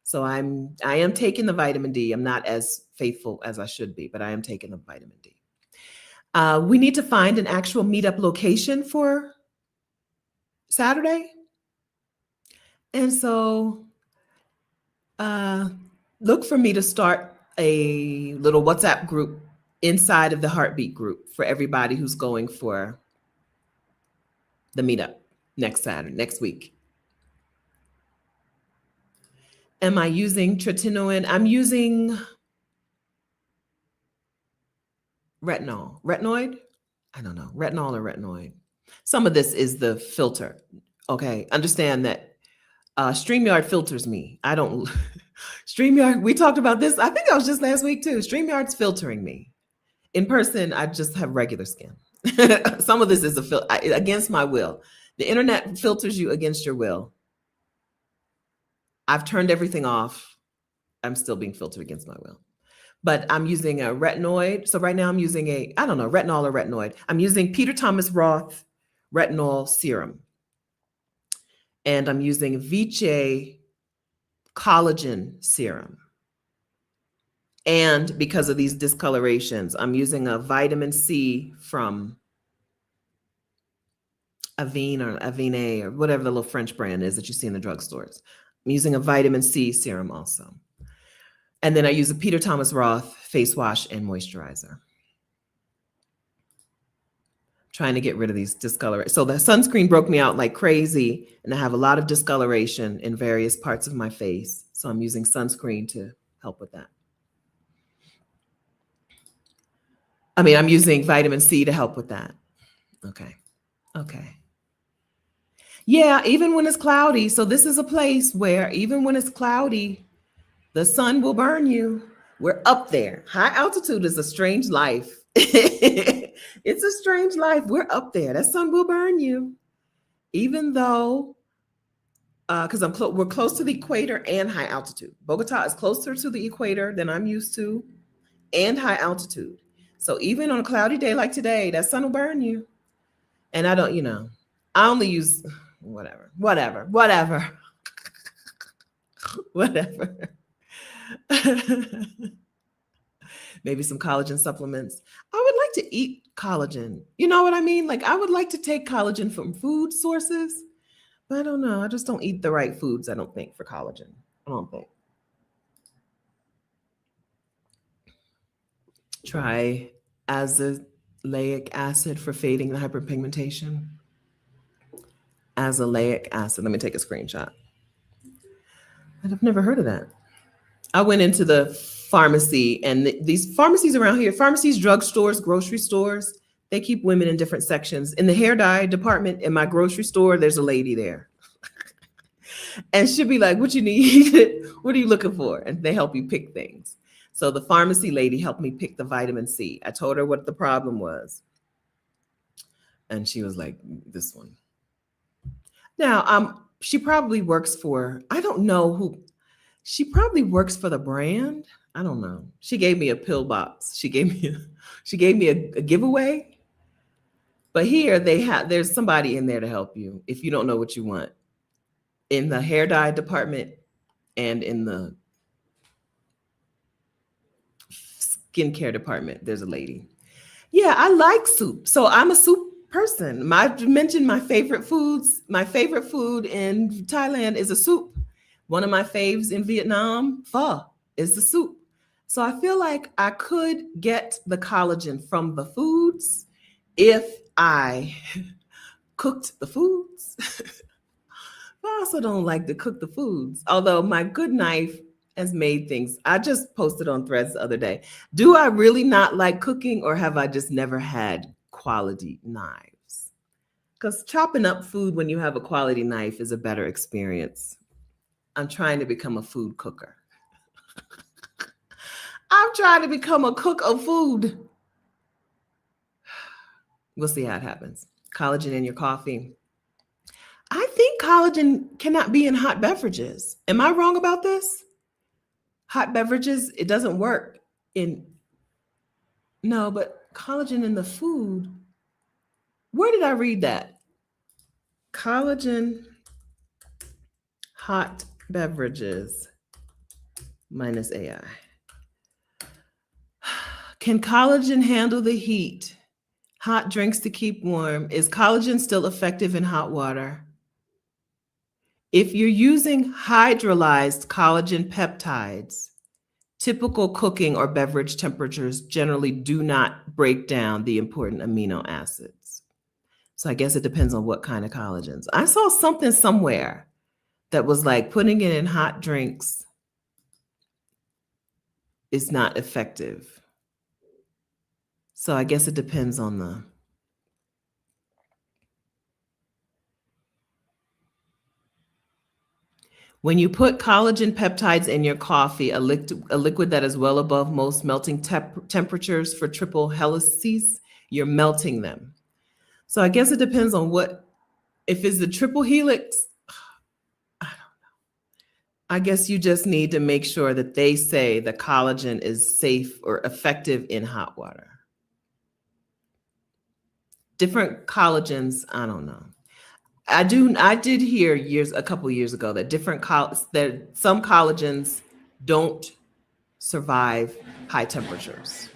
So I am taking the vitamin D. I'm not as faithful as I should be, but I am taking the vitamin D. We need to find an actual meetup location for Saturday. And so look for me to start a little WhatsApp group inside of the Heartbeat group for everybody who's going for the meetup next Saturday, next week. Am I using tretinoin? I'm using retinoid. I don't know, retinol or retinoid. Some of this is the filter. Okay, understand that StreamYard filters me. I don't. StreamYard, we talked about this. I think that was just last week too. StreamYard's filtering me. In person, I just have regular skin. Some of this is against my will. The internet filters you against your will. I've turned everything off. I'm still being filtered against my will. But I'm using a retinoid. So right now I'm using I don't know, retinol or retinoid. I'm using Peter Thomas Roth retinol serum. And I'm using Viche collagen serum. And because of these discolorations, I'm using a vitamin C from Avene or Avene or whatever the little French brand is that you see in the drugstores. I'm using a vitamin C serum also. And then I use a Peter Thomas Roth face wash and moisturizer. Trying to get rid of these discolorations. So the sunscreen broke me out like crazy, and I have a lot of discoloration in various parts of my face. So I'm using sunscreen to help with that. I mean, I'm using vitamin C to help with that. Okay. Okay. Yeah, even when it's cloudy. So this is a place where even when it's cloudy, the sun will burn you. We're up there. High altitude is a strange life. It's a strange life. We're up there. That sun will burn you. Even though, because we're close to the equator and high altitude. Bogota is closer to the equator than I'm used to, and high altitude. So even on a cloudy day like today, that sun will burn you. And I don't, I only use whatever. Maybe some collagen supplements. I would like to eat collagen. You know what I mean? Like I would like to take collagen from food sources, but I don't know. I just don't eat the right foods, I don't think, for collagen. I don't think. Try azelaic acid for fading the hyperpigmentation. Azelaic acid. Let me take a screenshot. I've never heard of that. I went into the pharmacy, and these pharmacies around here, pharmacies, drugstores, grocery stores, they keep women in different sections. In the hair dye department in my grocery store, there's a lady there. And she'll be like, what you need? What are you looking for? And they help you pick things. So the pharmacy lady helped me pick the vitamin C. I told her what the problem was. And she was like, this one. Now, she probably works for, I don't know who, she probably works for the brand. I don't know. She gave me a pill box. She gave me a giveaway. But here there's somebody in there to help you if you don't know what you want. In the hair dye department and in the skincare department, there's a lady. Yeah, I like soup. So I'm a soup person. I mentioned my favorite foods. My favorite food in Thailand is a soup. One of my faves in Vietnam, pho, is the soup. So I feel like I could get the collagen from the foods if I cooked the foods. I also don't like to cook the foods, although my good knife has made things. I just posted on Threads the other day. Do I really not like cooking, or have I just never had quality knives? Because chopping up food when you have a quality knife is a better experience. I'm trying to become a food cooker. I'm trying to become a cook of food. We'll see how it happens. Collagen in your coffee. I think collagen cannot be in hot beverages. Am I wrong about this? Hot beverages, it doesn't work in. No, but collagen in the food. Where did I read that? Collagen, hot beverages minus AI. Can collagen handle the heat? Hot drinks to keep warm. Is collagen still effective in hot water? If you're using hydrolyzed collagen peptides, typical cooking or beverage temperatures generally do not break down the important amino acids. So I guess it depends on what kind of collagens. I saw something somewhere that was like putting it in hot drinks is not effective. So I guess it depends on the. When you put collagen peptides in your coffee, a liquid that is well above most melting temperatures for triple helices, you're melting them. So I guess it depends on what, if it's the triple helix, I guess you just need to make sure that they say the collagen is safe or effective in hot water. Different collagens, I don't know. I did hear a couple years ago that that some collagens don't survive high temperatures.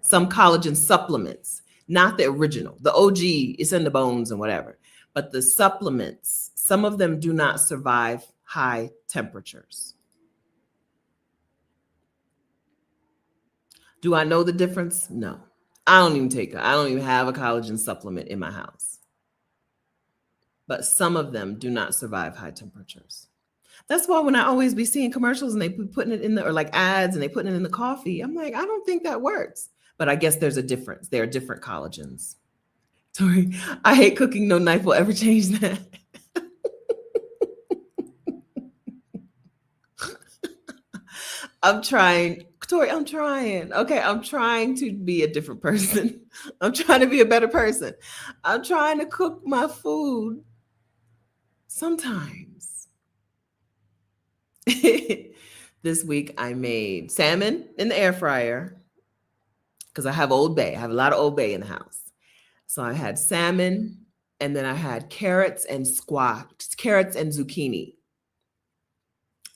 Some collagen supplements, not the original. The OG is in the bones and whatever, but the supplements, some of them do not survive high temperatures. Do I know the difference? No. I don't even have a collagen supplement in my house. But some of them do not survive high temperatures. That's why when I always be seeing commercials and they putting it in the, or like ads and they putting it in the coffee, I'm like, I don't think that works. But I guess there's a difference. There are different collagens. Tori, I hate cooking. No knife will ever change that. I'm trying, Tori, I'm trying. Okay, I'm trying to be a different person. I'm trying to be a better person. I'm trying to cook my food sometimes. This week I made salmon in the air fryer because I have Old Bay. I have a lot of Old Bay in the house. So I had salmon, and then I had carrots and zucchini.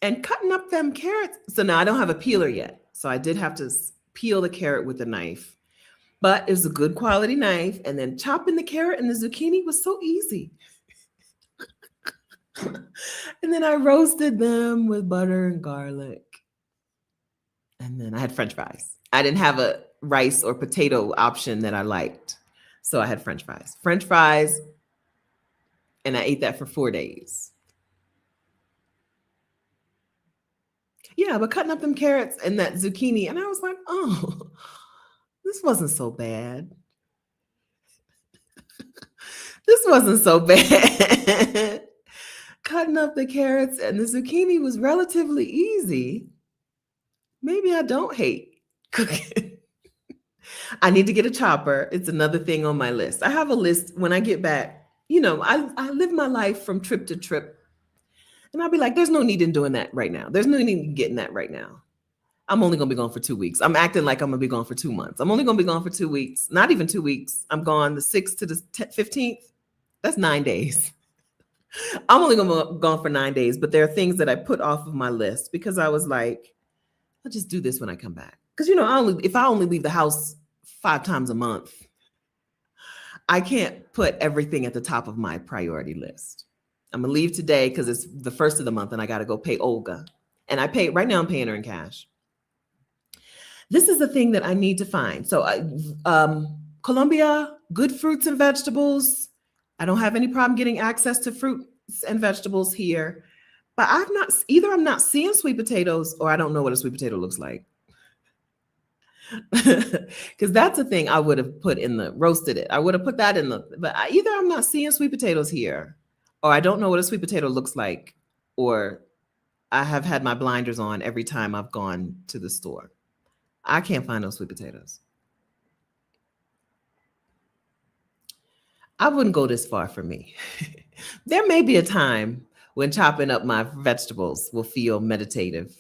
And cutting up them carrots. So now I don't have a peeler yet. So I did have to peel the carrot with a knife. But it was a good quality knife. And then chopping the carrot and the zucchini was so easy. And then I roasted them with butter and garlic. And then I had French fries. I didn't have a rice or potato option that I liked. So I had French fries. And I ate that for 4 days. Yeah, but cutting up them carrots and that zucchini. And I was like, oh, this wasn't so bad. This wasn't so bad. Cutting up the carrots and the zucchini was relatively easy. Maybe I don't hate cooking. I need to get a chopper. It's another thing on my list. I have a list when I get back. You know, I live my life from trip to trip. And I'll be like, there's no need in doing that right now. There's no need in getting that right now. I'm only going to be gone for 2 weeks. I'm acting like I'm going to be gone for 2 months. I'm only going to be gone for 2 weeks. Not even 2 weeks. I'm gone the 6th to the 15th. That's 9 days. I'm only going to be gone for 9 days, but there are things that I put off of my list because I was like, I'll just do this when I come back. Because, you know, if I only leave the house 5 times a month, I can't put everything at the top of my priority list. I'm going to leave today because it's the first of the month and I got to go pay Olga. And right now I'm paying her in cash. This is the thing that I need to find. So Colombia, good fruits and vegetables. I don't have any problem getting access to fruits and vegetables here. But I'm not seeing sweet potatoes or I don't know what a sweet potato looks like. Because that's a thing I would have put in roasted it. I would have put that in but either I'm not seeing sweet potatoes here or I don't know what a sweet potato looks like, or I have had my blinders on every time I've gone to the store. I can't find those sweet potatoes. I wouldn't go this far for me. There may be a time when chopping up my vegetables will feel meditative.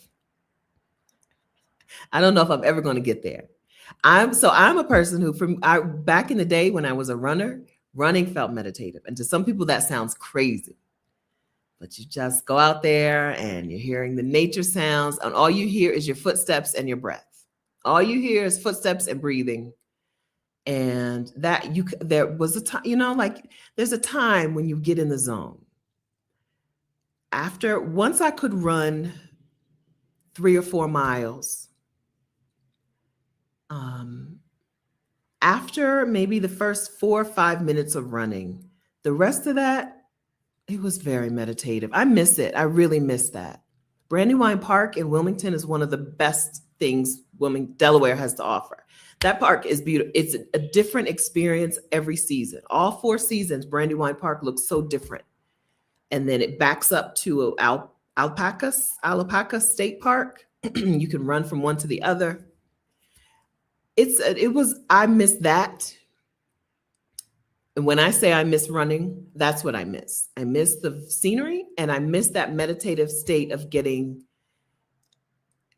I don't know if I'm ever going to get there. I'm a person who, back in the day when I was a runner, running felt meditative. And to some people that sounds crazy. But you just go out there and you're hearing the nature sounds, and all you hear is your footsteps and your breath. All you hear is footsteps and breathing. And there was a time, there's a time when you get in the zone. Once I could run 3 or 4 miles, after maybe the first 4 or 5 minutes of running, the rest of that, it was very meditative. I miss it. I really miss that. Brandywine Park in Wilmington is one of the best things Delaware has to offer. That park is beautiful. It's a different experience every season. All 4 seasons, Brandywine Park looks so different. And then it backs up to Alpaca State Park. You can run from one to the other. I miss that. And when I say I miss running, that's what I miss. I miss the scenery and I miss that meditative state of getting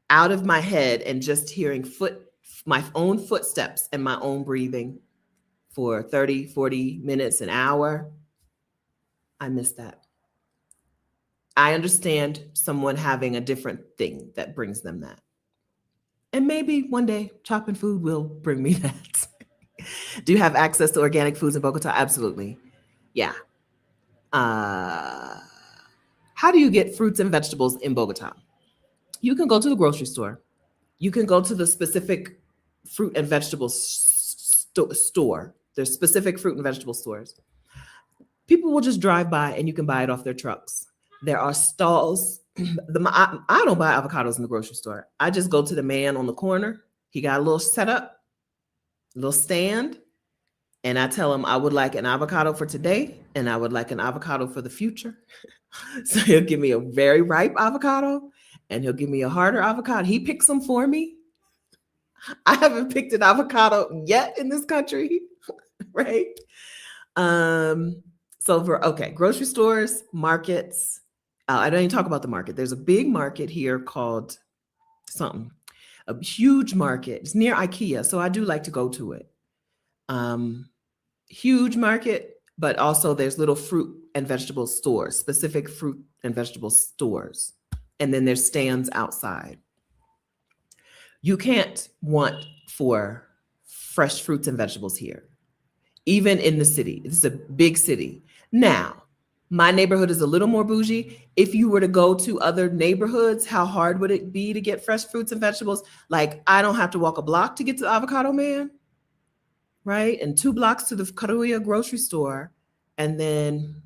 out of my head and just hearing my own footsteps and my own breathing for 30, 40 minutes, an hour. I miss that. I understand someone having a different thing that brings them that. And maybe one day chopping food will bring me that. Do you have access to organic foods in Bogota? Absolutely. Yeah. How do you get fruits and vegetables in Bogota? You can go to the grocery store. You can go to the specific fruit and vegetable store. There's specific fruit and vegetable stores. People will just drive by and you can buy it off their trucks. There are stalls. I don't buy avocados in the grocery store. I just go to the man on the corner. He got a little setup, a little stand, and I tell him I would like an avocado for today and I would like an avocado for the future. So he'll give me a very ripe avocado and he'll give me a harder avocado. He picks them for me. I haven't picked an avocado yet in this country, right? Grocery stores, markets. I don't even talk about the market. There's a big market here called something, a huge market. It's near IKEA, so I do like to go to it. Huge market, but also there's little fruit and vegetable stores, specific fruit and vegetable stores. And then there's stands outside. You can't want for fresh fruits and vegetables here, even in the city. It's a big city. Now, my neighborhood is a little more bougie. If you were to go to other neighborhoods, how hard would it be to get fresh fruits and vegetables? Like, I don't have to walk a block to get to the Avocado Man, right? And 2 blocks to the Carulla grocery store, and then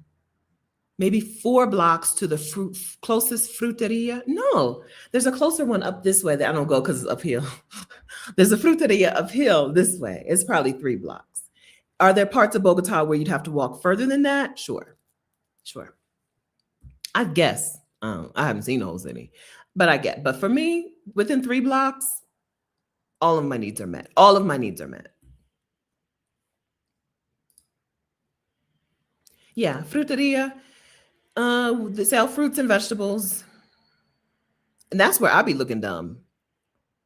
maybe 4 blocks to the closest fruteria. No, there's a closer one up this way that I don't go because it's uphill. There's a fruteria uphill this way. It's probably 3 blocks. Are there parts of Bogota where you'd have to walk further than that? Sure. I guess. I haven't seen the whole city, but I get. But for me, within 3 blocks, all of my needs are met. All of my needs are met. Yeah, fruteria. They sell fruits and vegetables. And that's where I'll be looking dumb,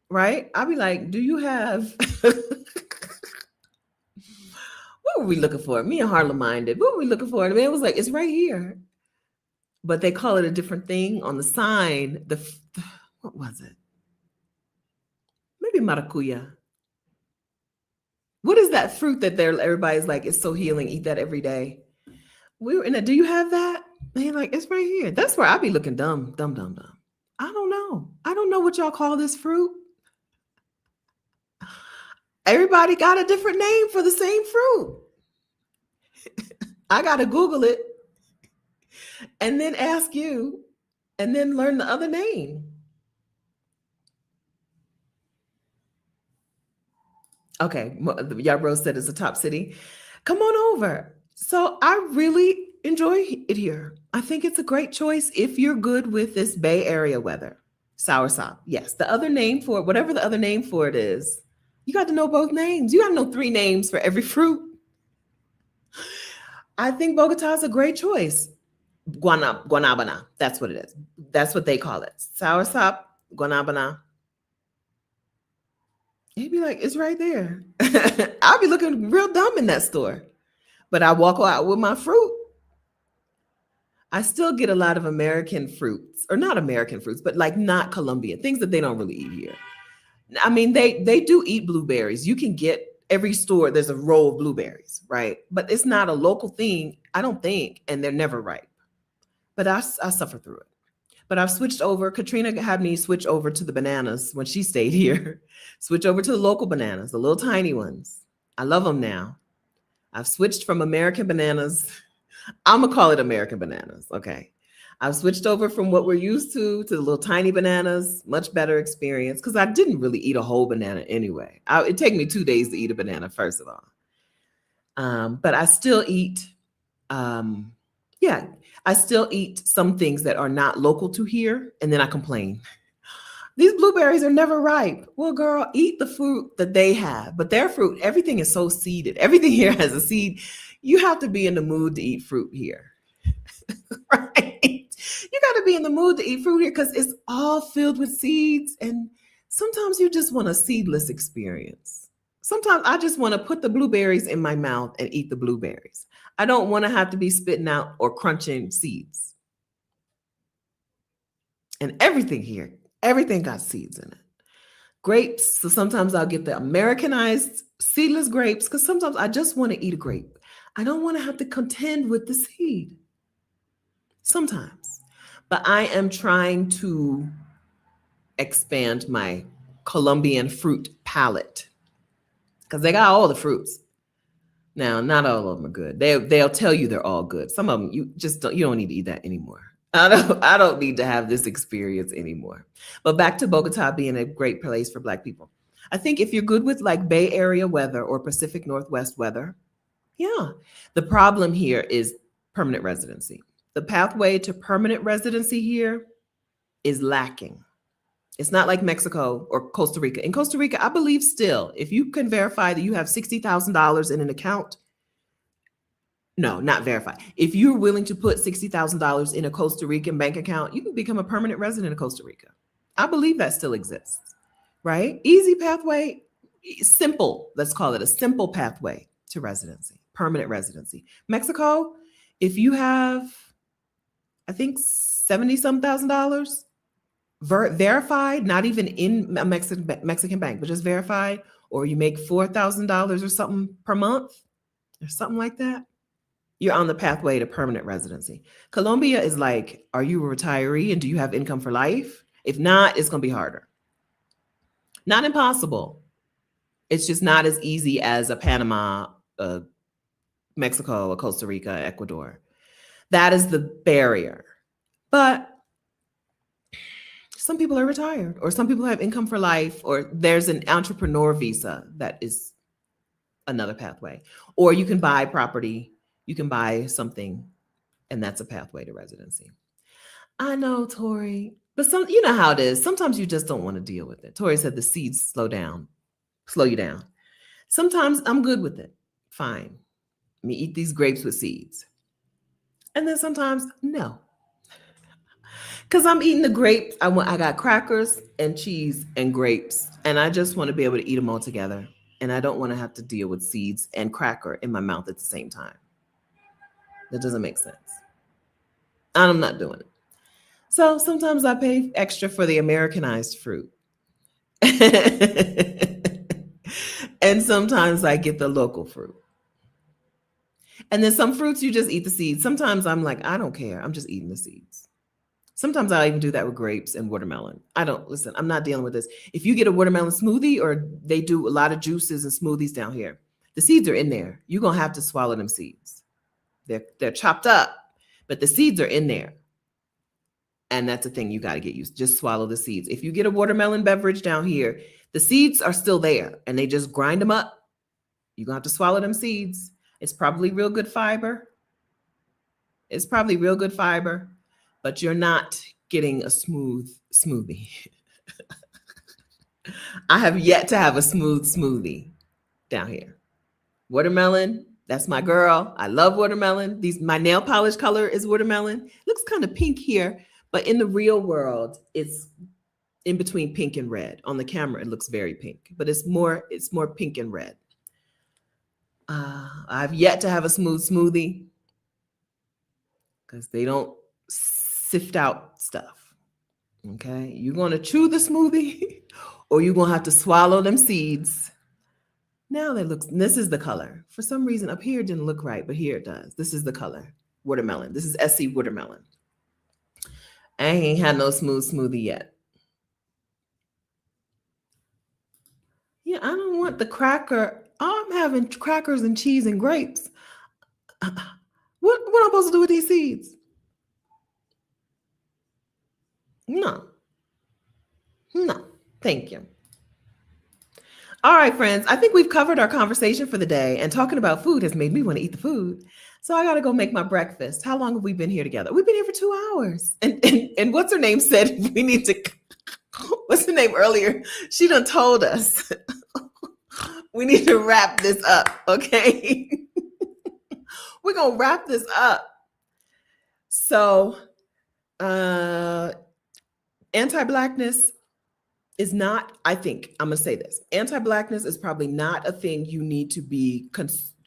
right? I'll be like, do you have... What were we looking for? Me and Harlem Minded. What were we looking for? And the man was like, it's right here. But they call it a different thing on the sign. What was it? Maybe maracuya. What is that fruit that everybody's like, it's so healing, eat that every day? We were in it. Do you have that? And you're like, it's right here. That's where I be looking dumb. I don't know. I don't know what y'all call this fruit. Everybody got a different name for the same fruit. I got to Google it and then ask you and then learn the other name. Okay. Yarbrough said it's a top city. Come on over. So I really enjoy it here. I think it's a great choice if you're good with this Bay Area weather. Soursop. Yes. The other name for it, whatever the other name for it is, you got to know both names. You got to know 3 names for every fruit. I think Bogota is a great choice. Guanabana. That's what it is. That's what they call it. Soursop, guanabana. You'd be like, it's right there. I'll be looking real dumb in that store. But I walk out with my fruit. I still get a lot of American fruits, or not American fruits, but like not Colombian, things that they don't really eat here. I mean, they do eat blueberries. You can get every store, there's a row of blueberries, right? But it's not a local thing, I don't think, and they're never ripe. But I suffer through it. But I've switched over. Katrina had me switch over to the bananas when she stayed here. Switch over to the local bananas, the little tiny ones. I love them now. I've switched from American bananas. I'm going to call it American bananas, okay? I've switched over from what we're used to the little tiny bananas. Much better experience because I didn't really eat a whole banana anyway. It'd take me 2 days to eat a banana, first of all. But I still eat Yeah, I still eat some things that are not local to here, and then I complain. These blueberries are never ripe. Well, girl, eat the fruit that they have. But their fruit, everything is so seeded. Everything here has a seed. You have to be in the mood to eat fruit here, right? You got to be in the mood to eat fruit here because it's all filled with seeds. And sometimes you just want a seedless experience. Sometimes I just want to put the blueberries in my mouth and eat the blueberries. I don't want to have to be spitting out or crunching seeds. And everything here, everything got seeds in it. Grapes, so sometimes I'll get the Americanized seedless grapes because sometimes I just want to eat a grape. I don't want to have to contend with the seed sometimes. But I am trying to expand my Colombian fruit palette because they got all the fruits. Now, not all of them are good. They'll tell you they're all good. Some of them you don't need to eat that anymore. I don't need to have this experience anymore. But back to Bogota being a great place for Black people. I think if you're good with like Bay Area weather or Pacific Northwest weather, yeah. The problem here is permanent residency. The pathway to permanent residency here is lacking. It's not like Mexico or Costa Rica. In Costa Rica, I believe still, if you can verify that you have $60,000 in an account, no, not verify. If you're willing to put $60,000 in a Costa Rican bank account, you can become a permanent resident of Costa Rica. I believe that still exists, right? Easy pathway, simple, let's call it a simple pathway to residency, permanent residency. Mexico, if you have, I think, 70 some thousand dollars verified, not even in a Mexican bank, but just verified, or you make $4,000 or something per month or something like that, you're on the pathway to permanent residency. Colombia is like, are you a retiree and do you have income for life? If not, it's going to be harder. Not impossible. It's just not as easy as a Panama, Mexico, a Costa Rica, Ecuador. That is the barrier. But some people are retired, or some people have income for life, or there's an entrepreneur visa that is another pathway. Or you can buy property, you can buy something, and that's a pathway to residency. I know, Tori, but you know how it is. Sometimes you just don't want to deal with it. Tori said the seeds slow you down. Sometimes I'm good with it. Fine. Let me eat these grapes with seeds. And then sometimes no. Because I'm eating the grapes. I got crackers and cheese and grapes. And I just want to be able to eat them all together. And I don't want to have to deal with seeds and cracker in my mouth at the same time. That doesn't make sense. I'm not doing it. So sometimes I pay extra for the Americanized fruit. And sometimes I get the local fruit. And then some fruits you just eat the seeds. Sometimes I'm like, I don't care. I'm just eating the seeds. Sometimes I even do that with grapes and watermelon. I don't listen. I'm not dealing with this. If you get a watermelon smoothie, or they do a lot of juices and smoothies down here, the seeds are in there. You're gonna have to swallow them seeds. They're chopped up, but the seeds are in there. And that's the thing you got to get used to. Just swallow the seeds. If you get a watermelon beverage down here, the seeds are still there and they just grind them up. You're going to have to swallow them seeds. It's probably real good fiber. But you're not getting a smooth smoothie. I have yet to have a smooth smoothie down here. Watermelon, that's my girl. I love watermelon. My nail polish color is watermelon. Looks kind of pink here, but in the real world, it's in between pink and red. On the camera, it looks very pink, but it's more pink and red. I've yet to have a smooth smoothie because they don't sift out stuff. Okay, you're gonna chew the smoothie, or you're gonna have to swallow them seeds. Now this is the color. For some reason up here it didn't look right, but here it does. This is the color, watermelon. This is SC watermelon. I ain't had no smooth smoothie yet. Yeah, I don't want the cracker. I'm having crackers and cheese and grapes. What am I supposed to do with these seeds? No, thank you. All right, friends, I think we've covered our conversation for the day, and talking about food has made me want to eat the food. So I got to go make my breakfast. How long have we been here together? We've been here for 2 hours. And what's her name said we need to, what's her name earlier? She done told us we need to wrap this up, okay? We're going to wrap this up. So, anti-Blackness is not, I think, I'm going to say this. Anti-Blackness is probably not a thing you need to be,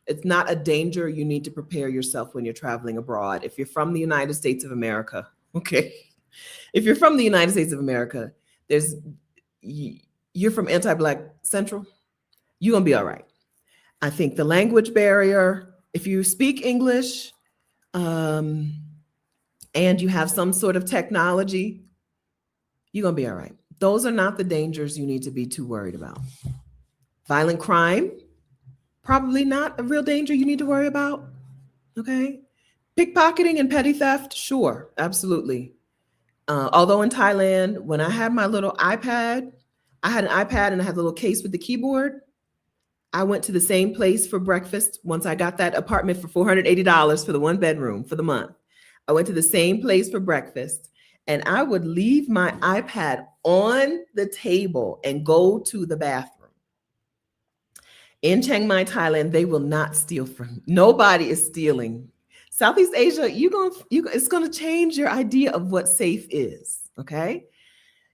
it's not a danger you need to prepare yourself when you're traveling abroad. If you're from the United States of America, okay? If you're from the United States of America, you're from anti-Black Central, you're going to be all right. I think the language barrier, if you speak English and you have some sort of technology, you're going to be all right. Those are not the dangers you need to be too worried about. Violent crime, probably not a real danger you need to worry about. Okay. Pickpocketing and petty theft, sure, absolutely. Although in Thailand, when I had my little iPad, I had an iPad and I had a little case with the keyboard. I went to the same place for breakfast once I got that apartment for $480 for the 1 bedroom for the month. I went to the same place for breakfast. And I would leave my iPad on the table and go to the bathroom. In Chiang Mai, Thailand, they will not steal from you. Nobody is stealing. Southeast Asia, it's going to change your idea of what safe is, okay?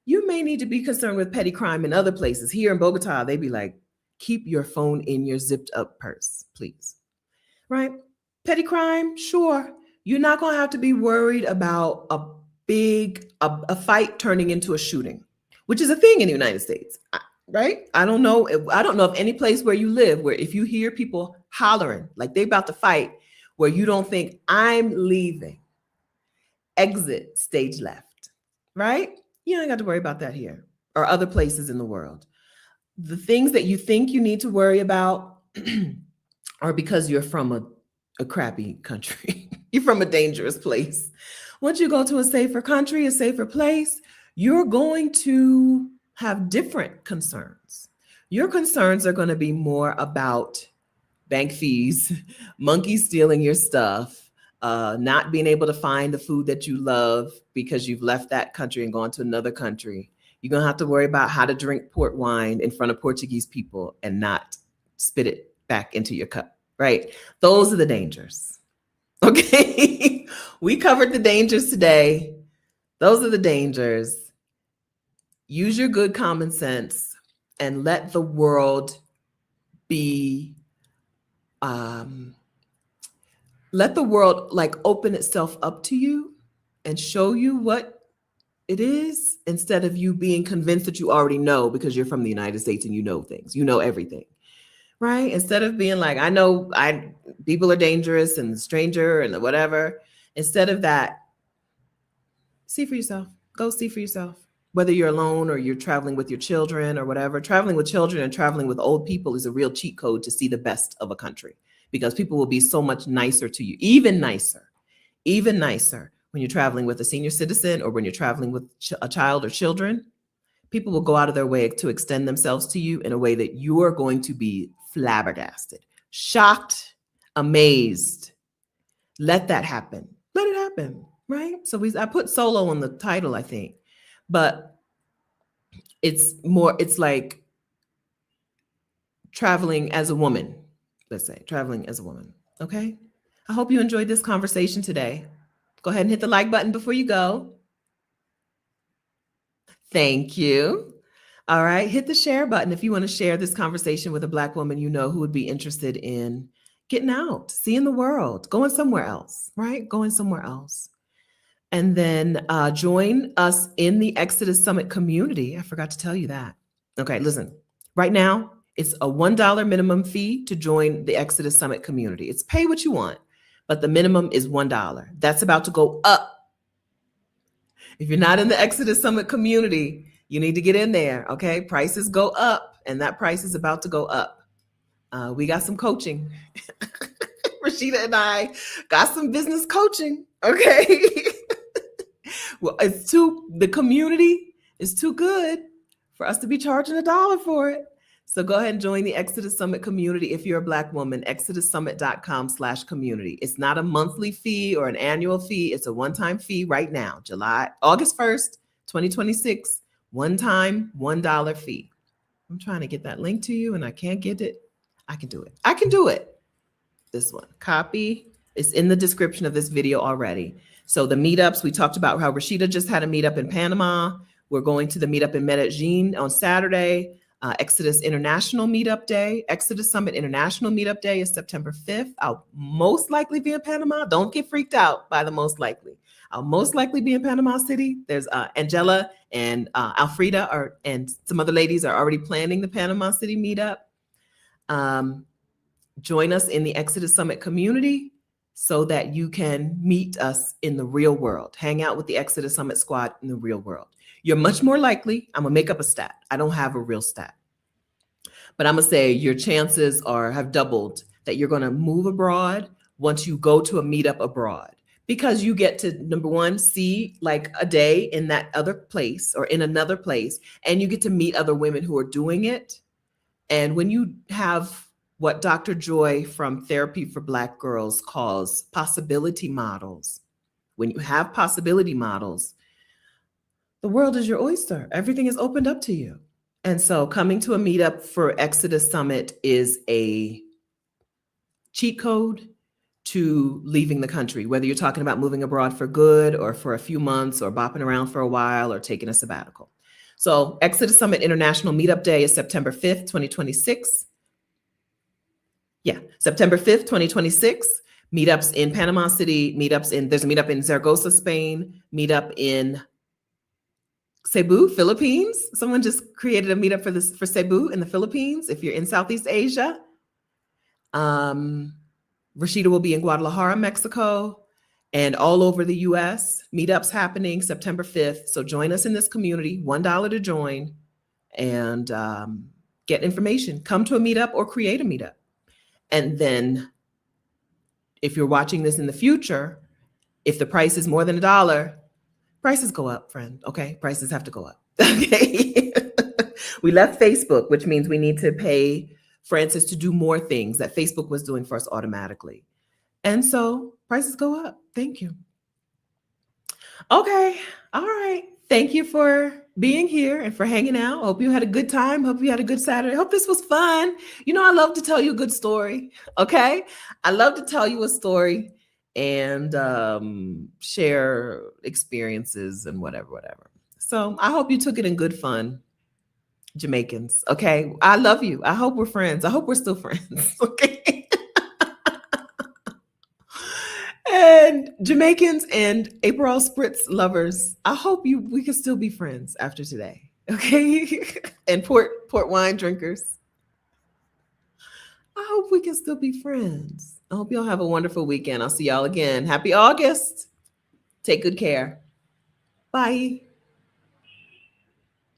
You may need to be concerned with petty crime in other places. Here in Bogota, they'd be like, keep your phone in your zipped up purse, please, right? Petty crime, sure. You're not going to have to be worried about a fight turning into a shooting, which is a thing in the United States, right? I don't know of any place where you live where if you hear people hollering like they about to fight, where you don't think I'm leaving, exit stage left, right? You ain't got to worry about that here or other places in the world. The things that you think you need to worry about are because you're from a crappy country. You're from a dangerous place. Once you go to a safer country, a safer place, you're going to have different concerns. Your concerns are going to be more about bank fees, monkeys stealing your stuff, not being able to find the food that you love because you've left that country and gone to another country. You're going to have to worry about how to drink port wine in front of Portuguese people and not spit it back into your cup, right? Those are the dangers. Okay. We covered the dangers today. Those are the dangers. Use your good common sense and let the world be, let the world like open itself up to you and show you what it is instead of you being convinced that you already know because you're from the United States and you know things, you know everything. Right? Instead of being like, I know people are dangerous and stranger and whatever. Instead of that, see for yourself. Go see for yourself. Whether you're alone or you're traveling with your children or whatever. Traveling with children and traveling with old people is a real cheat code to see the best of a country because people will be so much nicer to you, even nicer when you're traveling with a senior citizen or when you're traveling with a child or children. People will go out of their way to extend themselves to you in a way that you are going to be flabbergasted, shocked, amazed. Let that happen. Let it happen, right? So I put solo on the title, I think, but it's like traveling as a woman, let's say, traveling as a woman, okay? I hope you enjoyed this conversation today. Go ahead and hit the like button before you go. Thank you. All right. Hit the share button if you want to share this conversation with a Black woman you know who would be interested in getting out, seeing the world, going somewhere else, right? Going somewhere else. And then join us in the Exodus Summit community. I forgot to tell you that. Okay, listen. Right now, it's a $1 minimum fee to join the Exodus Summit community. It's pay what you want, but the minimum is $1. That's about to go up. If you're not in the Exodus Summit community, you need to get in there, okay? Prices go up, and that price is about to go up. We got some coaching. Rashida and I got some business coaching, okay? Well, the community is too good for us to be charging $1 for it. So go ahead and join the Exodus Summit community if you're a Black woman, exodussummit.com/community. It's not a monthly fee or an annual fee. It's a one-time fee right now, August 1st, 2026, one-time $1 fee. I'm trying to get that link to you and I can't get it. I can do it. I can do it. This one, copy. It's in the description of this video already. So the meetups, we talked about how Rashida just had a meetup in Panama. We're going to the meetup in Medellin on Saturday. Exodus International Meetup Day. Exodus Summit International Meetup Day is September 5th. I'll most likely be in Panama. Don't get freaked out by the most likely. I'll most likely be in Panama City. There's Angela and Alfreda and some other ladies are already planning the Panama City meetup. Join us in the Exodus Summit community so that you can meet us in the real world. Hang out with the Exodus Summit squad in the real world. You're much more likely, I'm gonna make up a stat. I don't have a real stat, but I'm gonna say your chances have doubled that you're gonna move abroad once you go to a meetup abroad, because you get to, number one, see like a day in that other place or in another place, and you get to meet other women who are doing it. And when you have what Dr. Joy from Therapy for Black Girls calls possibility models, when you have possibility models, the world is your oyster. Everything is opened up to you. And so coming to a meetup for Exodus Summit is a cheat code to leaving the country, whether you're talking about moving abroad for good or for a few months or bopping around for a while or taking a sabbatical. So Exodus Summit International Meetup Day is September 5th, 2026. Yeah, September 5th, 2026. Meetups in Panama City, there's a meetup in Zaragoza, Spain, meetup in Cebu, Philippines. Someone just created a meetup for Cebu in the Philippines. If you're in Southeast Asia, Rashida will be in Guadalajara, Mexico, and all over the US. Meetups happening September 5th. So join us in this community, $1 to join, and get information. Come to a meetup or create a meetup. And then if you're watching this in the future, if the price is more than $1, prices go up, friend. Okay, prices have to go up. Okay. We left Facebook, which means we need to pay Francis to do more things that Facebook was doing for us automatically. And so prices go up. Thank you. Okay. All right. Thank you for being here and for hanging out. Hope you had a good time. Hope you had a good Saturday. Hope this was fun. You know, I love to tell you a good story. Okay. I love to tell you a story and share experiences and whatever. So I hope you took it in good fun, Jamaicans. Okay. I love you. I hope we're friends. I hope we're still friends. Okay. And Jamaicans and April Spritz lovers, I hope we can still be friends after today. Okay. And port wine drinkers, I hope we can still be friends. I hope y'all have a wonderful weekend. I'll see y'all again. Happy August. Take good care. Bye.